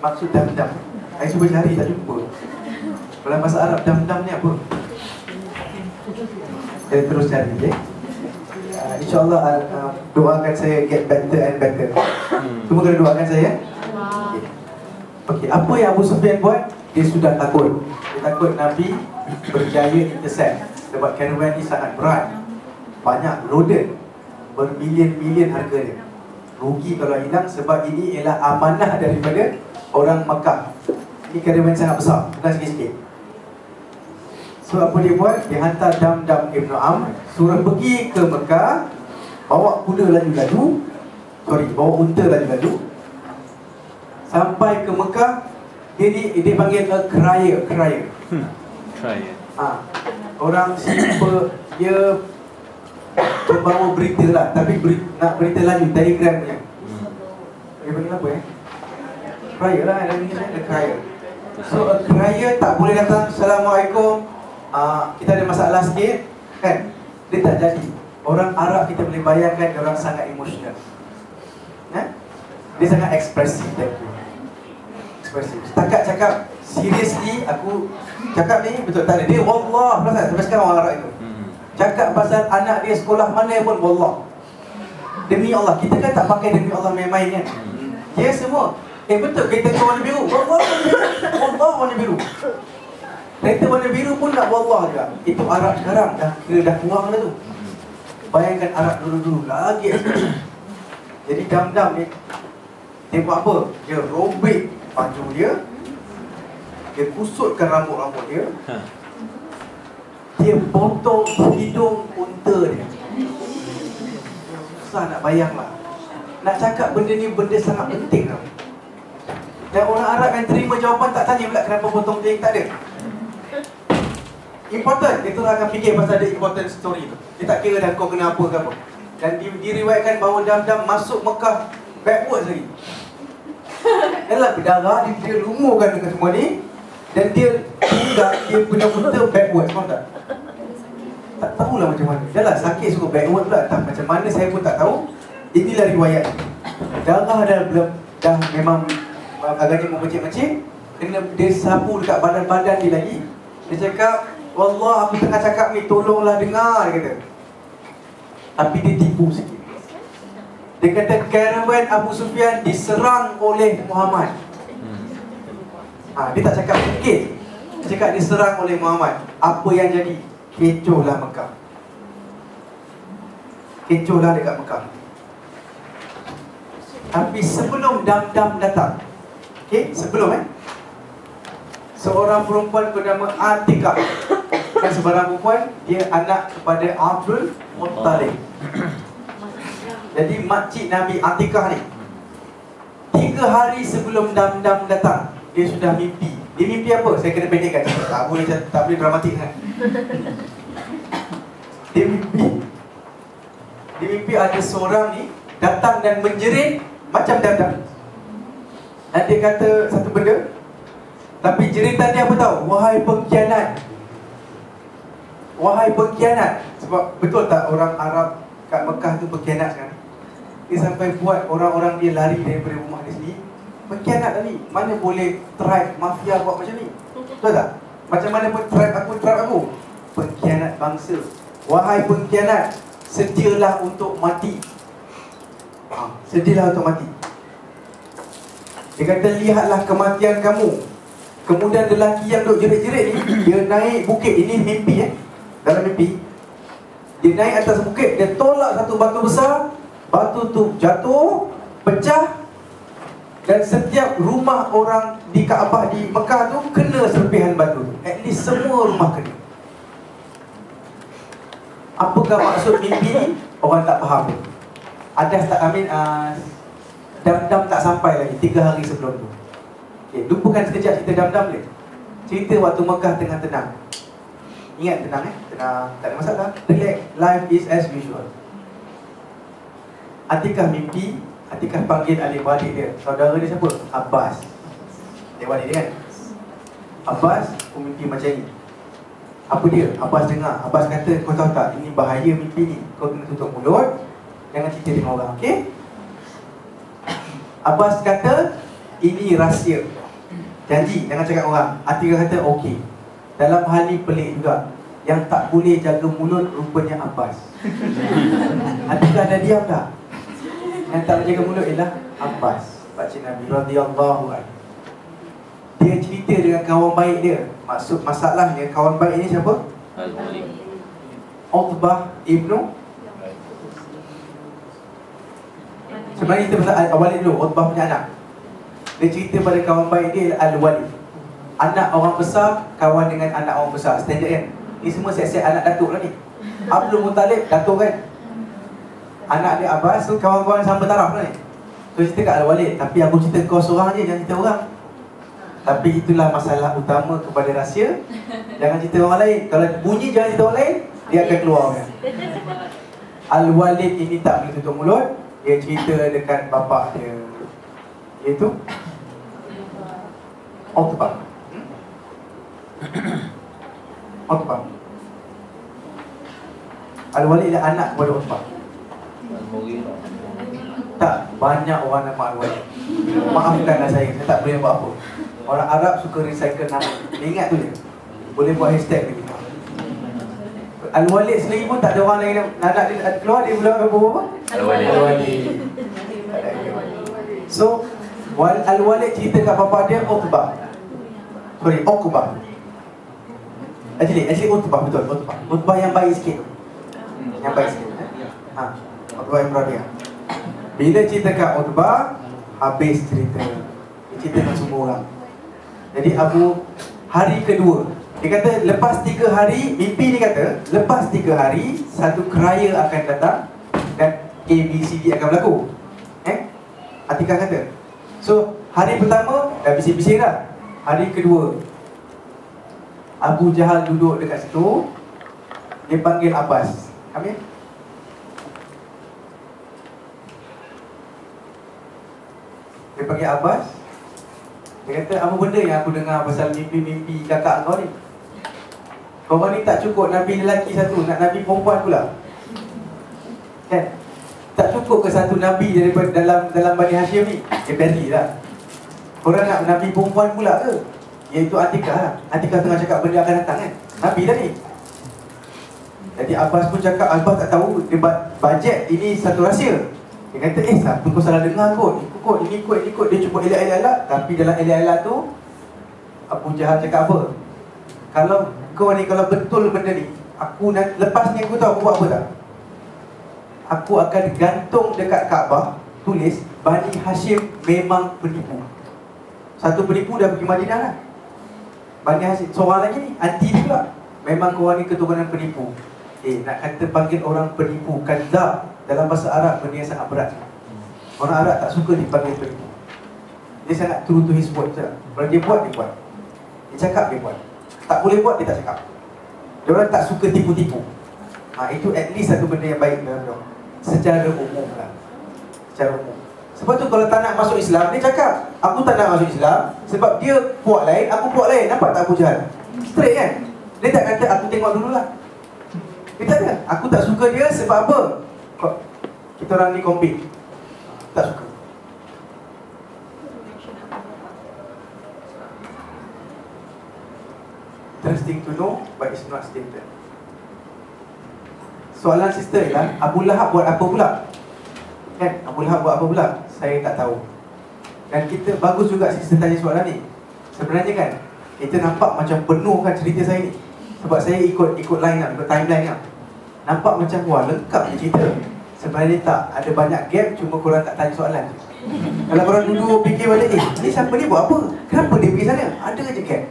maksud dam-dam. Saya cuba cari tak jumpa. Dalam bahasa Arab dam-dam ni apa? Saya terus cari, okay? InsyaAllah doakan saya get better and better. Semua kena doakan saya. Okay, apa yang Abu Sufyan buat? Dia sudah takut. Dia takut Nabi berjaya intercept. Sebab caravan ni sangat berat, banyak loaded, bermilion-milion harga dia. Rugi kalau hilang, sebab ini ialah amanah daripada orang Makkah. Ini caravan sangat besar, bukan sikit-sikit. So apa dia buat? Dia hantar Damdam Ibn Amr, suruh pergi ke Mekah, bawa kuda laju-laju, bawa unta laju-laju. Sampai ke Mekah, dia panggil a crier. Crier. Orang simple, dia membawa berita lah, tapi nak berita laju, telegram punya. Dia panggil apa crier lah, dalam Indonesia ada crier. So a crier tak boleh datang, Assalamualaikum, kita ada masalah sikit, kan? Dia tak jadi. Orang Arab kita boleh bayangkan, orang sangat emosional, dia sangat ekspresif. Setakat cakap seriously, aku cakap ni betul tak ada. Dia wallah, sampai sekarang orang Arab itu cakap pasal anak dia sekolah mana pun wallah. Demi Allah, kita kan tak pakai demi Allah main-main kan. Dia semua betul, kereta tu warna biru, wallah warna biru. Kereta warna biru pun nak wallah juga. Itu Arab sekarang dah kira dah kurang lah tu. Bayangkan Arab dulu-dulu lagi. Jadi Damdam ni, dia buat apa? Dia robek baju dia, dia kusutkan rambut-rambut dia, dia potong hidung unta dia. Susah nak bayang lah. Nak cakap benda ni benda sangat penting tau. Dan orang Arab yang terima jawapan tak tanya pula kenapa potong teling, tak ada. Important, dia tu akan fikir pasal ada important story tu. Dia tak kira dah kau kena apa ke apa. Dan diriwayatkan bahawa Damdam masuk Mekah backwards lagi. Yalah, berdarah, dia lumurkan dengan semua ni. Dan dia tinggal, dia punya unta backwards, faham tak? Tak tahulah macam mana. Yalah, sakit suruh backward pula. Tak, macam mana saya pun tak tahu. Inilah riwayat. Darah dah memang agaknya mencik-mencik. Dia sapu dekat badan-badan dia lagi. Dia cakap, wallah aku tengah cakap ni, tolonglah dengar, dia kata. Tapi dia tipu sikit. Dia kata caravan Abu Sufyan diserang oleh Muhammad. Dia tak cakap sikit, dia cakap diserang oleh Muhammad. Apa yang jadi? Kecoh lah Mekah. Kecoh lah dekat Mekah. Tapi sebelum Damdam datang, sebelum seorang perempuan bernama Atikah. Dan seorang perempuan, dia anak kepada Abdul Muttalib. Jadi makcik Nabi Atikah ni, 3 hari sebelum Damdam datang, dia sudah mimpi. Dia mimpi apa? Saya kena pendekkan, tak boleh dramatik kan. Dia mimpi ada seorang ni datang dan menjerit macam Damdam. Dan dia kata satu benda, tapi jeritan dia apa tahu? Wahai pengkhianat, wahai pengkhianat. Sebab betul tak orang Arab kat Mekah tu pengkhianat kan? Dia sampai buat orang-orang dia lari daripada rumah dia sendiri. Pengkhianat tadi, mana boleh tribe mafia buat macam ni? Betul tak? Macam mana pun tribe aku. Pengkhianat bangsa. Wahai pengkhianat, sedialah untuk mati. Sedialah untuk mati. Dia kata, lihatlah kematian kamu. Kemudian lelaki yang duk jerit-jerit ni, dia naik bukit. Ini mimpi dalam mimpi. Dia naik atas bukit, dia tolak satu batu besar. Batu tu jatuh, pecah. Dan setiap rumah orang di Kaabah di Mekah tu kena serpihan batu. At least semua rumah kena. Apakah maksud mimpi ni? Orang tak faham. Damdam tak sampai lagi 3 hari sebelum tu. Lupakan sekejap cerita Damdam boleh. Cerita waktu Mekah tengah tenang. Ingat tenang tenang, tak ada masalah. Relax, life is as usual. Atikah mimpi, Atikah panggil adik-beradik dia. Saudara dia siapa? Abbas. Adik-beradik dia kan? Abbas, aku mimpi macam ni. Apa dia? Abbas dengar. Abbas kata, kau tahu tak, ini bahaya mimpi ni. Kau kena tutup mulut, jangan cerita dengan orang, okey? Abbas kata, ini rahsia. Janji, jangan cakap orang. Atika kata okey. Dalam hal ni pelik juga. Yang tak boleh jaga mulut rupanya Abbas. Atika dah diam tak? Yang tak boleh jaga mulut ialah Abbas, pakcik Nabi radhiyallahu anhu. Dia cerita dengan kawan baik dia. Maksud masalahnya kawan baik ni siapa? Al-Walid. Utbah ibnu. Sebenarnya kita pasal Al-Walid dulu, Utbah punya anak. Dia cerita pada kawan baik dia Al-Walid. Anak orang besar kawan dengan anak orang besar. Standard kan? Ni semua set-set anak datuk lah ni. Abdul Muttalib datuk kan? Anak dia Abbas tu kawan-kawan sama taraf lah ni. So cerita kat Al-Walid. Tapi aku cerita kau seorang je, jangan cerita orang. Tapi itulah masalah utama kepada rahsia. Jangan cerita orang lain. Kalau bunyi jangan cerita orang lain, dia akan keluar kan? Al-Walid ini tak boleh tutup mulut. Dia cerita dekat bapak dia, iaitu Utbah. Utbah. Al-Walid adalah anak kepada Utbah. Tak, banyak orang nama Al-Walid. Maafkanlah saya tak boleh buat apa. Orang Arab suka recycle nama. Ingat tu je. Boleh buat hashtag lagi. Al-Walid sendiri pun tak ada orang lain anak dia keluar, dia bilang apa? Al-Walid. So Al-Walid cerita kat bapa dia Utbah. Sorry, Uqbah. Actually Utbah, betul, Utbah. Utbah yang baik sikit tu. Yang baik sikit. Utbah yang Rabi'ah. Bila cerita kat Utbah, habis cerita. Dia cerita dengan semua orang. Jadi hari kedua, dia kata lepas 3 hari, mimpi dia kata lepas 3 hari satu keraya akan datang dan ABCD akan berlaku. Atikah kata. So hari pertama dah bising-bising dah. Hari kedua Abu Jahal duduk dekat situ. Dia panggil Abbas. Ambil. Dia panggil Abbas. Dia kata, apa benda yang aku dengar pasal mimpi-mimpi kakak kau ni? Kau ni tak cukup Nabi lelaki satu, nak Nabi perempuan pula. Kan? Tak cukup ke satu Nabi daripada dalam Bani Hashim ni? Dia beri lah. Korang nak Nabi perempuan pula ke? Iaitu Atikah lah. Atikah tengah cakap benda akan datang kan? Nabi dah ni. Jadi Abbas pun cakap, Abbas tak tahu dia bajet ini satu rahsia. Dia kata, siapa kau salah dengar kot? Ini kot. Dia cuba elak-elak. Tapi dalam elak-elak tu Abu Jahal cakap apa? Kalau kau ni, kalau betul benda ni, aku lepas ni aku tahu aku buat apa tak? Aku akan gantung dekat Kaabah, tulis Bani Hashim memang penipu. Satu penipu dah pergi Madinah lah. Bani Hashim, seorang lagi ni, anti dia pula. Memang korang ni keturunan penipu. Nak kata panggil orang penipu, kadzab dalam bahasa Arab benda yang sangat berat. Orang Arab tak suka dipanggil penipu. Dia sangat true to his word je. Kalau dia buat, dia buat. Dia cakap, dia buat. Tak boleh buat, dia tak cakap. Dia orang tak suka tipu-tipu. Itu at least satu benda yang baik dalam dia. Secara umum lah. Secara umum. Sebab tu kalau tak nak masuk Islam, dia cakap, aku tak nak masuk Islam sebab dia buat lain, aku buat lain. Nampak tak Abu Jahal? Straight kan? Dia tak kata, aku tengok dululah. Dia tak ada. Aku tak suka dia sebab apa? Kita orang ni compete. Tak suka. Interesting to know, but it's not stated. Soalan sister ialah, Abu Lahab buat apa pula? Kan? Abu Lahab buat apa pula? Saya tak tahu. Dan kita, bagus juga sister tanya soalan ni. Sebenarnya kan, kita nampak macam penuh kan cerita saya ni. Sebab saya ikut line lah, ikut timeline lah. Nampak macam, wah lengkap je cerita. Sebenarnya tak, ada banyak gap, cuma korang tak tanya soalan. Kalau korang dulu fikir balik, ni siapa ni buat apa? Kenapa dia pergi sana? Ada je gap.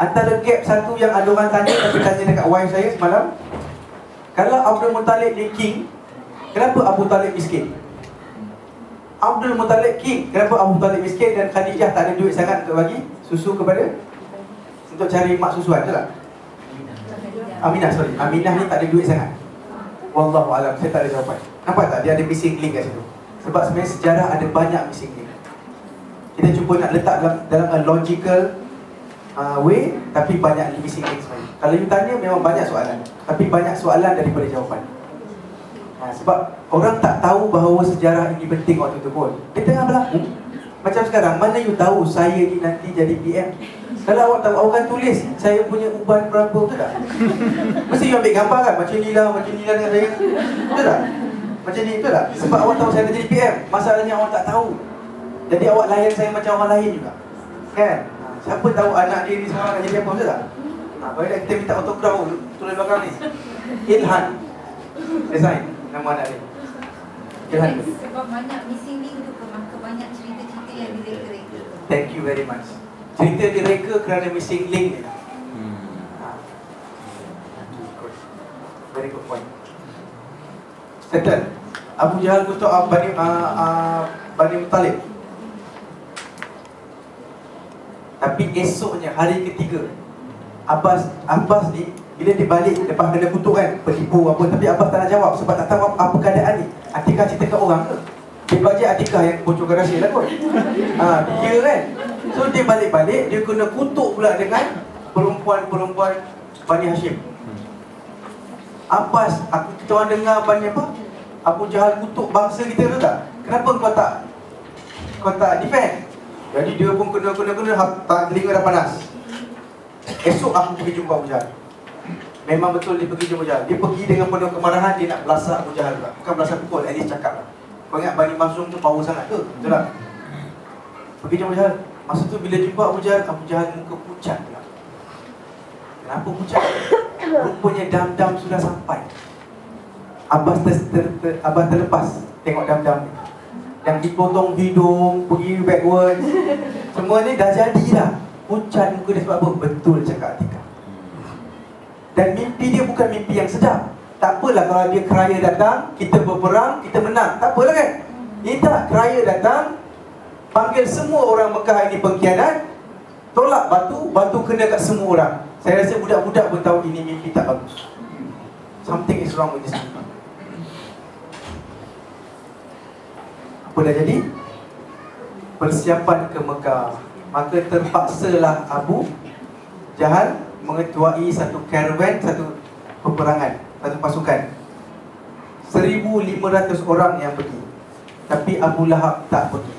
Antara gap satu yang ada orang tanya, tapi tanya dekat wife saya semalam, kalau Abdul Muttalib ni king, kenapa Abu Talib miskin? Abdul Muttalib king, kenapa Abu Talib miskin dan Khadijah tak ada duit sangat untuk bagi susu kepada, untuk cari mak susuan je lah. Aminah ni tak ada duit sangat. Wallahualam, saya tak ada jawapan. Nampak tak? Dia ada missing link kat situ. Sebab sebenarnya sejarah ada banyak missing link. Kita cuba nak letak dalam a logical way, tapi banyak missing link sebenarnya. Kalau you tanya memang banyak soalan, tapi banyak soalan daripada jawapan. Sebab orang tak tahu bahawa sejarah ini penting waktu itu pun. Dia tengah berlaku. Macam sekarang, mana you tahu saya ni nanti jadi PM? Kalau awak tahu, awak kan tulis saya punya uban berapa, betul tak? Mesti you ambil gambar kan, macam ni lah dengan saya. Betul tak? Macam ni, betul tak? Sebab awak tahu saya nak jadi PM. Masalahnya awak tak tahu. Jadi awak layan saya macam orang lain juga. Kan? Siapa tahu anak dia ni sekarang nak jadi apa, betul tak? Baiklah kita minta autograf tulis belakang ni. Ilhan Design nama anak dia. Ilhan. Sebab banyak missing link tu ke, maka banyak cerita-cerita yang direka-reka. Thank you very much. Cerita direka kerana missing link ni. Very good point. Settle. Abu Jahal kutuk Bani Muttalib. Tapi esoknya, hari ketiga, Abbas ni bila dia balik lepas kena kutuk kan, penipu apa, tapi Abbas tak nak jawab sebab tak tahu apa keadaan ni. Atikah cerita kat orang ke? Dia baca Atikah yang bocorkan rahsia lah kot. Dia kan. So dia balik-balik, dia kena kutuk pula dengan perempuan-perempuan Bani Hashim. Abbas, kita orang dengar Bani apa? Abu Jahal kutuk bangsa kita, tu tak? Kenapa kau tak defend? Jadi dia pun kena tak, telinga dah panas. Esok aku pergi jumpa Abu Jahal. Memang betul dia pergi jumpa Abu Jahal. Dia pergi dengan penuh kemarahan, dia nak belasah Abu Jahal juga. Bukan belasah pukul, at least cakap lah. Kau ingat Bani Mazlum tu power sangat ke? Betul tak? Pergi jumpa Abu Jahal. Masa tu bila jumpa Abu Jahal muka pucat pula. Kenapa pucat? Rupanya dam-dam sudah sampai. Abbas terlepas tengok dam-dam ni. Yang dipotong hidung, pergi backwards. Semua ni dah jadi dah. Pucat muka dia sebab apa? Betul cakap Atikah. Dan mimpi dia bukan mimpi yang sedap. Tak apalah kalau dia keraya datang, kita berperang, kita menang. Tak apalah kan? Ini tak, keraya datang, panggil semua orang Mekah ini pengkhianat, tolak batu kena kat semua orang. Saya rasa budak-budak pun tahu ini mimpi tak bagus. Something is wrong with this mimpi. Apa dah jadi? Persiapan ke Mekah. Maka terpaksalah Abu Jahal mengetuai satu karavan, satu peperangan, satu pasukan 1,500 orang yang pergi. Tapi Abu Lahab tak pergi.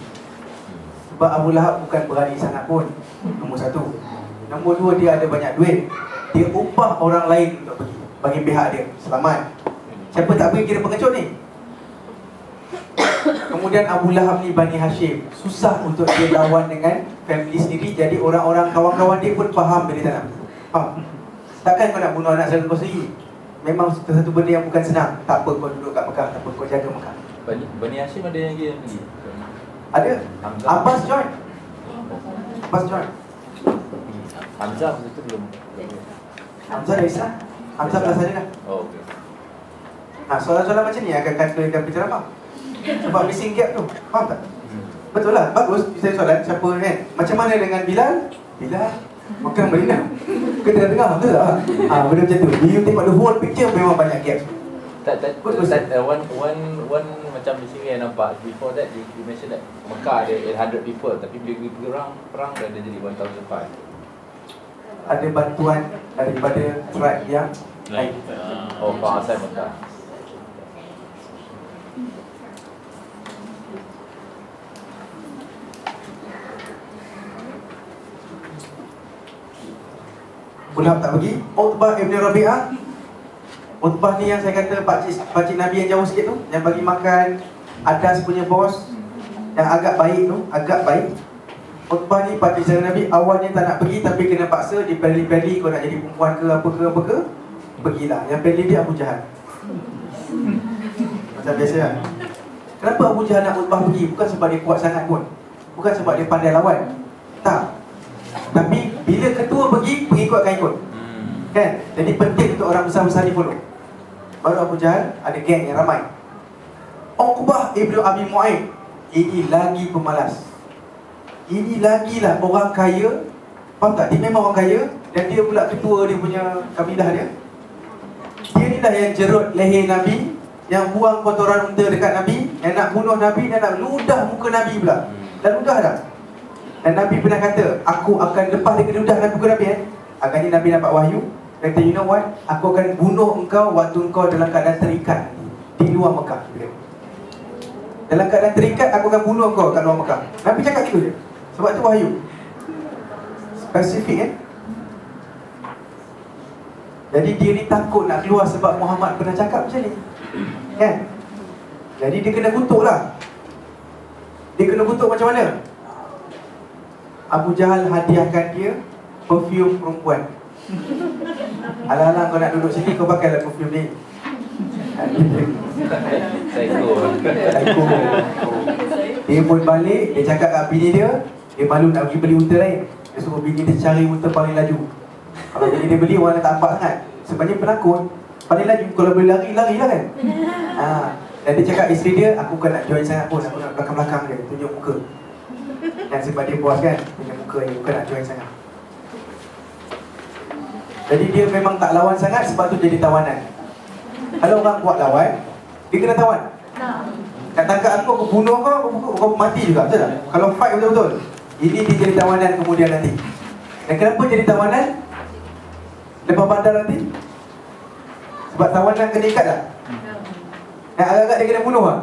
Sebab Abu Lahab bukan berani sangat pun. Nombor satu. Nombor dua, dia ada banyak duit. Dia upah orang lain untuk pergi, bagi pihak dia selamat. Siapa tak pergi kira pengecut ni. Kemudian Abu Lahab ni Bani Hashim. Susah untuk dia lawan dengan family sendiri. Jadi orang-orang kawan-kawan dia pun faham bila tak nak pergi. Faham? Takkan kau nak bunuh anak saudara kau sendiri. Memang satu benda yang bukan senang. Tak apa kau duduk kat Mekah, tak apa kau jaga Mekah. Bani Hashim ada yang pergi? Ada. Abbas join. Hamzah masa tu belum. Hamzah dah Islam. Hamzah belah saja dah. Oh, okey. Soalan-soalan macam ni akan katakan penceramah. Sebab missing gap tu. Faham tak? Betul lah. Bagus. Saya soalan siapa kan? Macam mana dengan Bilal? Makan berenang ke tengah-tengah, betul tak? Benda macam tu. You tengok the whole picture, memang banyak gap. One macam di sini yang nampak. Before that you mentioned that Mekah ada 800 people, tapi bila pergi perang dah jadi 1,500. Ada bantuan daripada tribe yang lain. Oh, asal Mekah. Ulab tak pergi. Utbah Ibn Rabi'ah. Utbah ni yang saya kata pakcik Nabi yang jauh sikit tu, yang bagi makan Adas punya bos, yang agak baik tu, Utbah ni pakcik saudara Nabi. Awalnya tak nak pergi tapi kena paksa. Dia peli-peli, kau nak jadi perempuan ke apa ke, pergilah. Yang peli dia Abu Jahal. Macam biasa kan. Kenapa Abu Jahal nak Utbah pergi? Bukan sebab dia kuat sangat pun, bukan sebab dia pandai lawan. Tak. Tapi bila ketua pergi, pengikut akan ikut. Kan? Jadi penting untuk orang besar-besar ni follow. Baru Abu Jahal ada geng yang ramai. Uqbah Ibn Abi Mu'aid, ini lagi pemalas. Ini lagilah orang kaya. Faham tak? Dia memang orang kaya, dan dia pula ketua dia punya kabilah dia. Dia ni lah yang jerut leher Nabi, yang buang kotoran unta dekat Nabi, yang nak bunuh Nabi, dan nak ludah muka Nabi pula. Dan ludah dah. Dan Nabi pernah kata, aku akan lepas dia ludah Nabi muka Nabi agaknya Nabi dapat wahyu. Kata, you know what? Aku akan bunuh engkau waktu engkau dalam keadaan terikat di luar Mekah. dalam keadaan terikat aku akan bunuh kau kat luar Mekah. Nabi cakap gitu je. Sebab tu wahyu spesifik kan. Jadi dia ni takut nak keluar sebab Muhammad pernah cakap macam ni kan. Jadi dia kena kutuk lah. Dia kena kutuk macam mana? Abu Jahal hadiahkan dia perfume perempuan. Alah-alah kau nak duduk sini, kau pakailah perfume ni. Psycho. Dia pun balik, dia cakap kat bini dia, dia malu nak pergi beli unta lain. Dia suruh bini dia cari unta paling laju. Kalau bini dia beli, orang tak nampak sangat. Sebenarnya penakut, paling laju. Kalau boleh lari, larilah kan. Dan dia cakap isteri dia, aku bukan nak join sangat pun, aku nak belakang-belakang dia, tunjuk muka. Dan sebab dia puas kan, tunjuk muka ni, bukan nak join sangat. Jadi dia memang tak lawan sangat, sebab tu jadi tawanan. Kalau orang buat lawan, dia kena tawan. Nak tangkap aku bunuh kau mati juga, betul tak? Kalau fight betul-betul, ini dia jadi tawanan kemudian nanti. Dan kenapa jadi tawanan lepas Badar nanti? Sebab tawanan kena ikat tak? Yang agak-agak dia kena bunuh lah.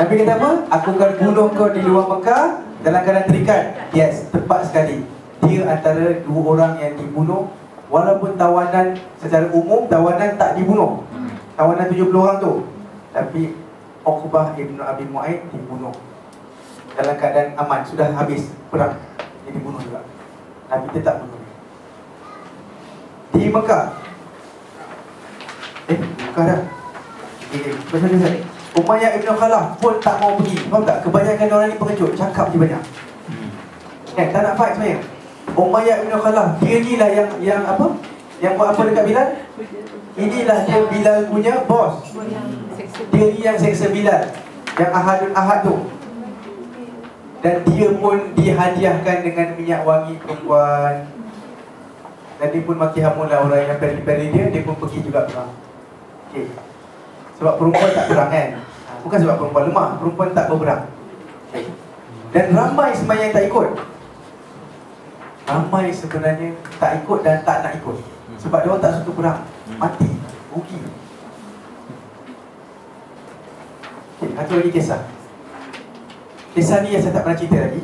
Nabi kata apa? Aku akan bunuh kau di luar Mekah dalam keadaan terikat. Yes, tepat sekali. Dia antara dua orang yang dibunuh. Walaupun tawanan secara umum, tawanan tak dibunuh, tawanan 70 orang tu, tapi Uqbah ibn Abi Mu'aid dibunuh dalam keadaan aman, sudah habis perang, dia dibunuh juga. Nabi tetap bunuh dia. Di Mekah Mekah dah pasal Umayyah ibn Khalaf pun tak mau pergi. Faham tak? Kebanyakan orang ni pengecut, cakap je banyak tak nak fight sebenarnya. Umayyah ibn Khalaf, dia ni lah yang apa? Yang buat apa dekat Bilal? Inilah dia Bilal punya bos. Dia ni yang seksa Bilal, yang ahadun ahad tu. Dan dia pun dihadiahkan dengan minyak wangi perempuan. Dan dia pun maki hamun lah orang yang peri-peri dia. Dia pun pergi juga perang. Okay. Sebab perempuan tak perang kan. Bukan sebab perempuan lemah, perempuan tak berperang. Okay. Dan ramai sebenarnya yang tak ikut. Ramai sebenarnya tak ikut dan tak nak ikut. Sebab dia orang tak suka perang. Mati, rugi. Okay, satu lagi kisah. Kisah ni yang saya tak pernah cerita lagi.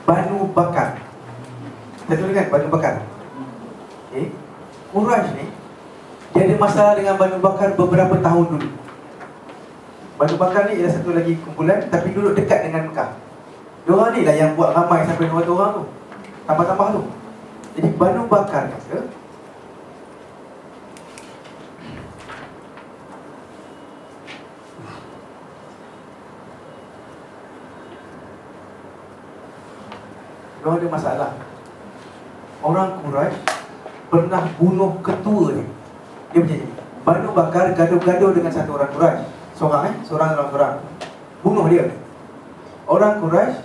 Banu Bakar. Kita tahu kan Banu Bakar? Okay. Quraisy ni, dia ada masalah dengan Banu Bakar beberapa tahun dulu. Banu Bakar ni ialah satu lagi kumpulan, tapi duduk dekat dengan Mekah. Diorang ni lah yang buat ramai sampai 200 orang tu, tambah-tambah tu. Jadi Banu Bakar kata, diorang ada masalah. Orang Quraisy pernah bunuh ketua dia. Dia macam ni, Banu Bakar gaduh-gaduh dengan satu orang Quraisy. Seorang. Bunuh dia. Orang Quraisy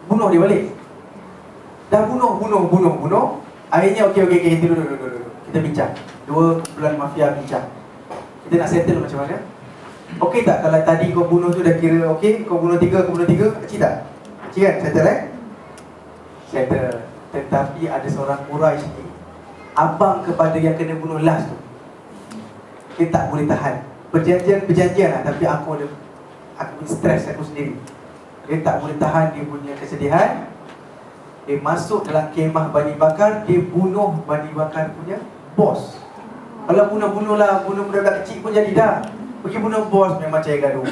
bunuh dia balik. Dah bunuh. Akhirnya okey, kita duduk. Kita bincang. Dua kumpulan mafia bincang. Kita nak settle macam mana? Okey tak kalau tadi kau bunuh tu dah kira okey, kau bunuh tiga, kecil tak? Kecil kan? Settle Settle. Tetapi ada seorang Quraisy ni, abang kepada yang kena bunuh last tu, dia tak boleh tahan. Perjanjian lah, tapi aku stres aku sendiri. Dia tak boleh tahan, dia punya kesedihan. Dia masuk dalam kemah Bani Bakar, dia bunuh Bani Bakar punya bos. Kalau bunuh budak kecil pun jadi dah. Pergi bunuh bos, memang cari gaduh.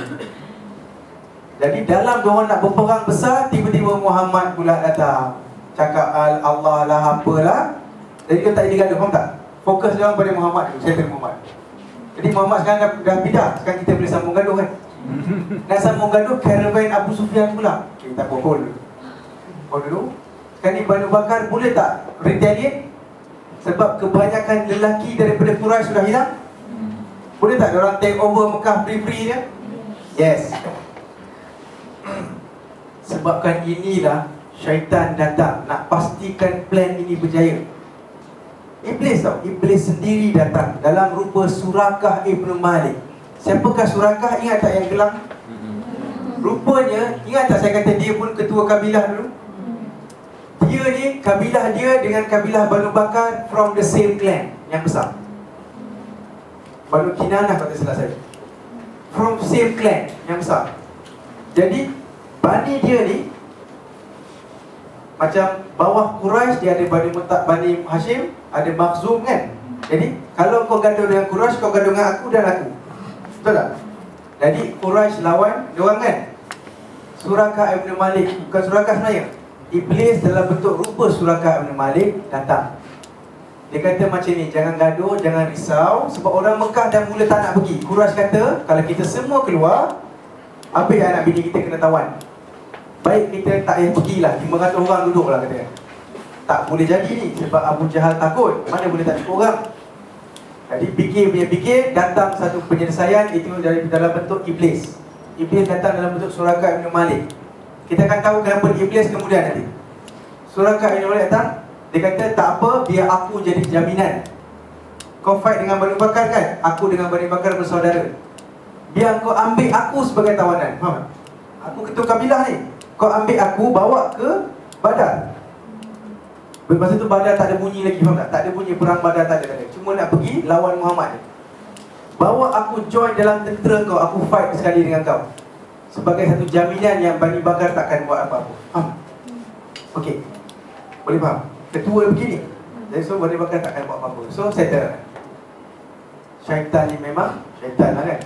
Jadi dalam diorang nak berperang besar, tiba-tiba Muhammad pula datang, cakap Allah lah apalah. Jadi dia tak jadi gaduh, faham tak? Fokus diorang pada Muhammad, saya kata Muhammad. Jadi Muhammad sekarang dah pindah. Sekarang kita boleh sambung gaduh kan. Nak sambung gaduh, caravan Abu Sufyan pula. Okay, tak apa, hold dulu. Sekarang ni Banu Bakar boleh tak retaliate? Sebab kebanyakan lelaki daripada Quraisy sudah hilang. Boleh tak diorang take over Mekah free-free dia? Yes. Sebabkan inilah syaitan datang nak pastikan plan ini berjaya. Iblis sendiri datang dalam rupa Surakah ibn Malik. Siapakah Surakah? Ingat tak yang gelang? Rupanya, ingat tak saya kata dia pun ketua kabilah dulu? Dia ni, kabilah dia dengan kabilah Banu Bakar from the same clan yang besar. Banu Kinanah kata salah saya. from same clan yang besar. Jadi Bani dia ni macam bawah Quraisy dia ada Bani Hashim, ada Makhzum kan. Jadi kalau kau gaduh dengan Quraisy, kau gaduh dengan aku dan aku. Betul tak? Jadi Quraisy lawan diorang kan. Suraka Ibn Malik, bukan Suraka sebenarnya, Iblis dalam bentuk rupa Suraka Ibn Malik datang. Dia kata macam ni, jangan gaduh, jangan risau, sebab orang Mekah dah mula tak nak pergi. Quraisy kata, kalau kita semua keluar, habis anak bini kita kena tawan. Baik kita tak payah pergilah, 500 orang duduk lah kata. Tak boleh jadi ni, sebab Abu Jahal takut, mana boleh tak cukup orang. Jadi fikir, datang satu penyelesaian, itu dari dalam bentuk Iblis. Iblis datang dalam bentuk Suraka Ibn Malik. Kita akan tahu kenapa Iblis kemudian nanti. Suraka Ibn Malik datang, dia kata tak apa, biar aku jadi jaminan. Kau fight dengan Bani Bakar kan, aku dengan Bani Bakar bersaudara. Biar kau ambil aku sebagai tawanan. Faham? Aku ketua kabilah ni. Kau ambil aku, bawa ke Badar. Masa tu Badar tak ada bunyi lagi, faham tak? Tak ada bunyi, perang Badar tak ada. Cuma nak pergi lawan Muhammad. Bawa aku join dalam tentera kau, aku fight sekali dengan kau. Sebagai satu jaminan yang Bani Bakar takkan buat apa-apa. Faham? Okey. Boleh faham? Ketua begini. Jadi so Bani Bakar takkan buat apa-apa. So settle. Syaitan ni memang syaitan lah kan.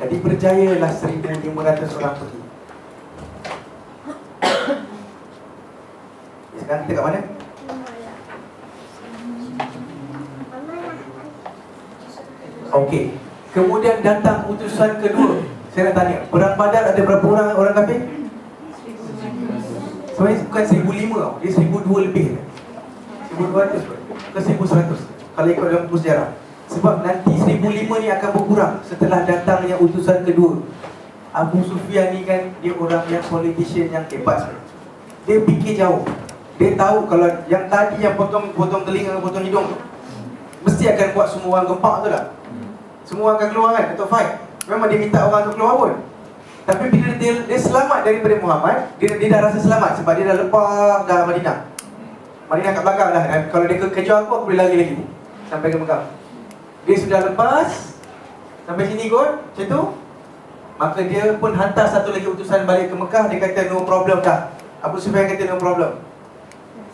Jadi berjayalah 1,500 orang pergi. Sekarang kita kat mana? Okey. Kemudian datang utusan kedua. Saya nak tanya, perang Badar ada berapa orang kafir? Sebenarnya bukan 1,500 tau. Dia 1,200 lebih. 1,200 ke 1,100 kalau ikut dalam buku sejarah. Sebab nanti 1,500 ni akan berkurang setelah datangnya utusan kedua. Abu Sufyan ni kan, dia orang yang politician yang hebat sebenarnya. Dia fikir jauh. Dia tahu kalau yang tadi yang potong telinga, potong hidung tu, mesti akan buat semua orang gempak tu lah. Semua akan keluar kan untuk fight. Memang dia minta orang tu keluar pun. Tapi bila dia selamat daripada Muhammad, dia dah rasa selamat sebab dia dah lepas dah Madinah. Madinah kat belakang dah. Dan kalau dia kejar aku boleh lari lagi sampai ke Mekah. Dia sudah lepas sampai sini kot, macam tu. Maka dia pun hantar satu lagi utusan balik ke Mekah. Dia kata no problem dah. Abu Sufyan kata no problem,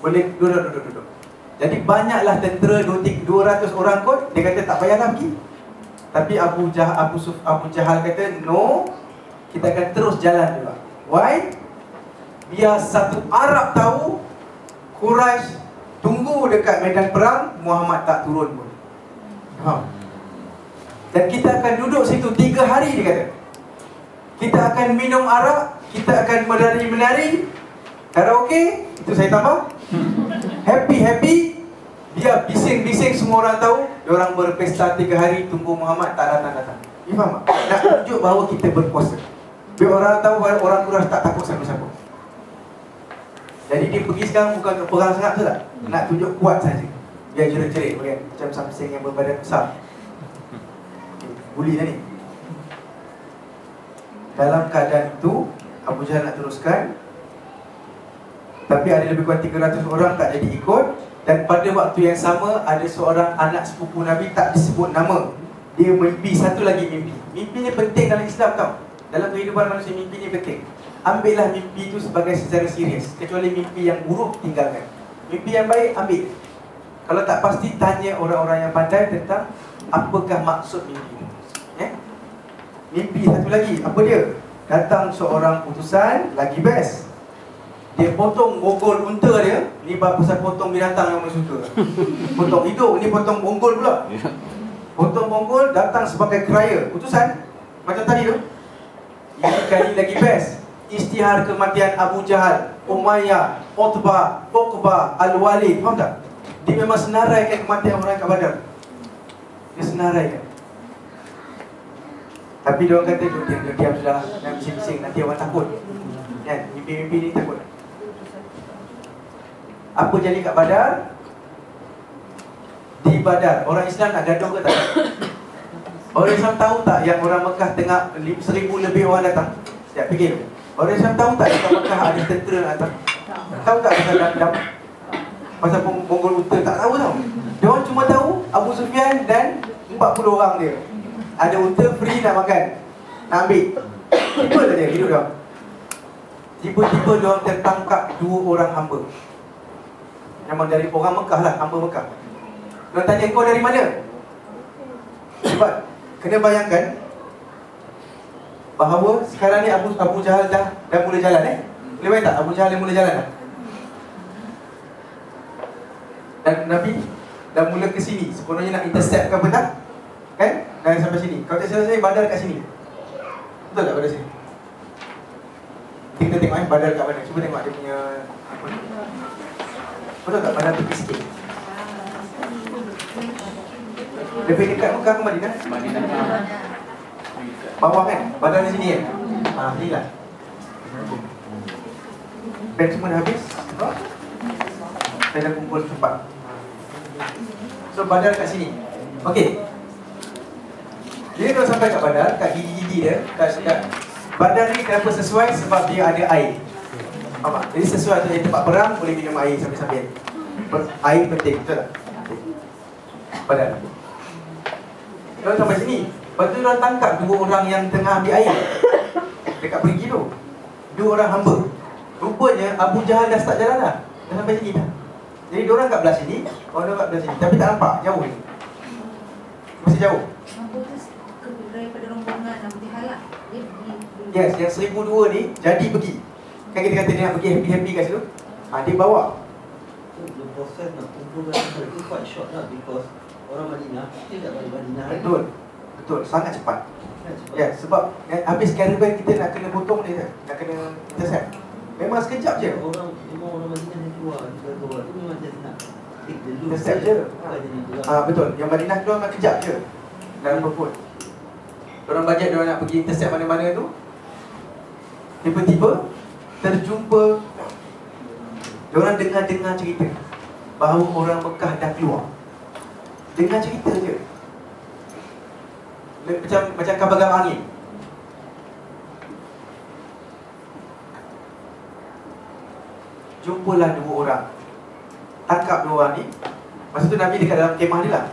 boleh duduk. Jadi banyaklah tentera 200 orang kot. Dia kata tak payahlah pergi. Tapi Abu Jahal kata no, kita akan terus jalan juga. Why? Biar satu Arab tahu Quraisy tunggu dekat medan perang, Muhammad tak turun pun. Faham? Dan kita akan duduk situ 3 hari, dia kata. Kita akan minum arak, kita akan menari-menari, karaoke, itu saya tambah. Happy, biar bising-bising semua orang tahu diorang berpesta 3 hari tunggu Muhammad tak datang-datang. You faham tak? Nak tunjuk bahawa kita berkuasa. Biar orang tahu bahawa orang Quraisy tak takut siapa-siapa. Jadi dia pergi sekarang bukan untuk perang sangat tu tak? Nak tunjuk kuat saja. Biar jerit-jerit kan? Macam samseng yang berbadan besar. Buli lah ni. Dalam keadaan itu Abu Jahal nak teruskan, tapi ada lebih kurang 300 orang tak jadi ikut. Dan pada waktu yang sama ada seorang anak sepupu Nabi tak disebut nama. Dia mimpi satu lagi mimpi. Mimpi ni penting dalam Islam tau. Dalam kehidupan manusia mimpi ni penting. Ambillah mimpi itu sebagai secara serius. Kecuali mimpi yang buruk tinggalkan. Mimpi yang baik ambil. Kalau tak pasti tanya orang-orang yang pandai tentang apakah maksud mimpi itu. Mimpi satu lagi, apa dia? Datang seorang utusan, lagi best. Dia potong bonggol unta dia. Ni pasal potong binatang yang orang suka. Potong hidup, ni potong bonggol pula. Potong bonggol, datang sebagai keraya utusan. Macam tadi tu. Ini kali lagi best. Isytihar kematian Abu Jahal, Umayyah, Utbah, Uqbah, Al-Walid. Faham tak? Dia memang senaraikan kematian orang kat Badar. Dia senaraikan. Tapi dia orang kata dia diam sudah, jangan bising-bising, nanti orang takut. Kan? Mimpi-mimpi ni takut. Apa jadi kat Badar? Di Badar, orang Islam nak gaduh ke tak? Orang Islam tahu tak yang orang Mekah tengah 1,000 lebih orang datang? Sekejap fikir. Orang Islam tahu tak dekat Mekah ada tentera nak datang? Tahu tak pasal dam? Pasal bonggol unta? Tak tahu tau. Dia orang cuma tahu Abu Sufyan dan 40 orang dia. Ada unta free nak makan. nak ambil. Tiba saja hidup dia. Tiba-tiba dia orang tertangkap 2 orang hamba. Memang dari orang Mekah lah, hamba Mekah. Dia tanya, kau dari mana? Sebab kena bayangkan bahawa sekarang ni Abu Jahal dah mula jalan Boleh bayang tak? Abu Jahal dah mula jalan dah. Dan Nabi dah mula ke sini. Sebenarnya nak intercept ke apa tak? Kan? Dah sampai sini. Kalau tak selesai, badar kat sini. Betul tak badar sini? Kita tengok badar kat mana. Cuba tengok dia punya apa ni. Betul tak? Badar tepi sikit. Lebih dekat Mekah ke Madinah? Madinah. Bawah kan? Badar di sini kan? Ni lah. Pen semua dah habis. Saya dah kumpul cepat. So badar kat sini. Okey. Dia dah sampai kat badar, kat gigi-gigi dia, kat badar ni kenapa sesuai? Sebab dia ada air. Faham tak? Jadi sesuai tu tempat perang, boleh minum air sambil-sambil. Air penting, betul tak? Badar. Dia sampai sini. Lepas tu dia tangkap 2 orang yang tengah ambil air dekat perigi tu. 2 orang hamba. Rupanya Abu Jahal dah start jalan dah. Dah sampai sini dah. Jadi diorang kat belah sini, orang kat belah sini. Tapi tak nampak, jauh ni. Masih jauh. Hamba tu daripada rombongan Abu Jahal lah. Dia pergi. Yes, yang 1002 ni jadi pergi. Kan kita kata dia nak pergi happy-happy kat situ. Dia bawa. The process nak kumpulkan itu quite short lah, because orang Madinah kita tak balik Madinah. Betul. Betul, sangat cepat. Ya, sebab habis caravan kita nak kena potong dia, nak kena intercept. Memang sekejap je. Memang orang Madinah yang keluar, dia keluar tu memang just nak take the loop. Intercept je. Betul. Yang Madinah keluar memang kejap je. Dalam berpun. Diorang bajet diorang nak pergi intercept mana-mana tu. Tiba-tiba terjumpa, diorang dengar cerita bahawa orang Mekah dah keluar. Dengar cerita je. Macam kabar angin. Jumpalah 2 orang. Tangkap 2 orang ni. Masa tu Nabi dekat dalam kemah dia lah.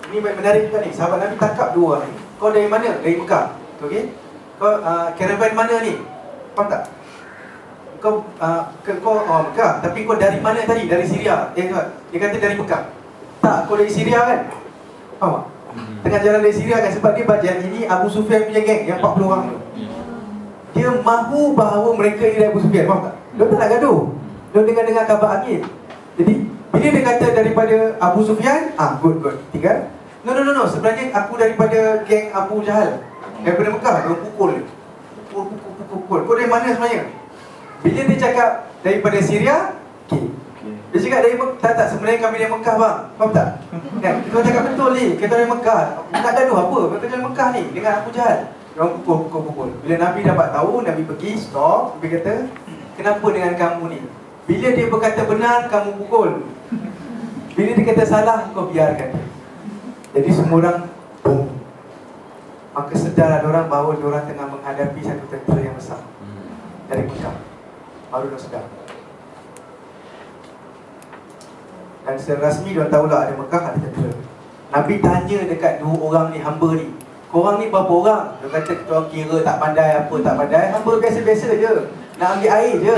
Ini menarik juga ni. Sahabat Nabi tangkap 2 orang ni. Kau dari mana? Dari Mekah. Okey. Kau caravan mana ni? Faham tak? Kau Mekah. Tapi kau dari mana tadi? Dari Syria. Dia kata dari Mekah. Tak, kau dari Syria kan? Faham tak? Tengah jalan dari Syria kan, sebab dia bajet ini Abu Sufyan punya geng yang 40 orang tu. Dia mahu bahawa mereka ini dari Abu Sufyan, faham tak? Dia tak nak gaduh. Dia dengar kabar angin. Jadi bila dia kata daripada Abu Sufyan, good. Tinggal. No. Sebenarnya aku daripada geng Abu Jahal. Daripada Mekah, dia pukul dia. Pukul. Kau dari mana sebenarnya? Bila dia cakap daripada Syria, dia cakap dari Mekah. Tak, sebenarnya kami dari Mekah bang. Faham tak? Kan? Kau cakap betul ni, kita dari Mekah. Nak gaduh apa? Kita dari Mekah ni dengan Abu Jahal. Dia pukul. Bila Nabi dapat tahu, Nabi pergi stop. Nabi kata, kenapa dengan kamu ni? Bila dia berkata benar, kamu pukul. Bila dia kata salah, kau biarkan. Jadi semua orang boom. Maka sedarlah orang bahawa orang tengah menghadapi satu tentera yang besar dari Mekah. Baru dia sedar. Dan secara rasmi dia tahulah ada Mekah, ada tentera. Nabi tanya dekat 2 orang ni, hamba ni, korang ni berapa orang? Dia kata kita orang kira tak pandai apa, tak pandai. Hamba biasa-biasa je, nak ambil air je.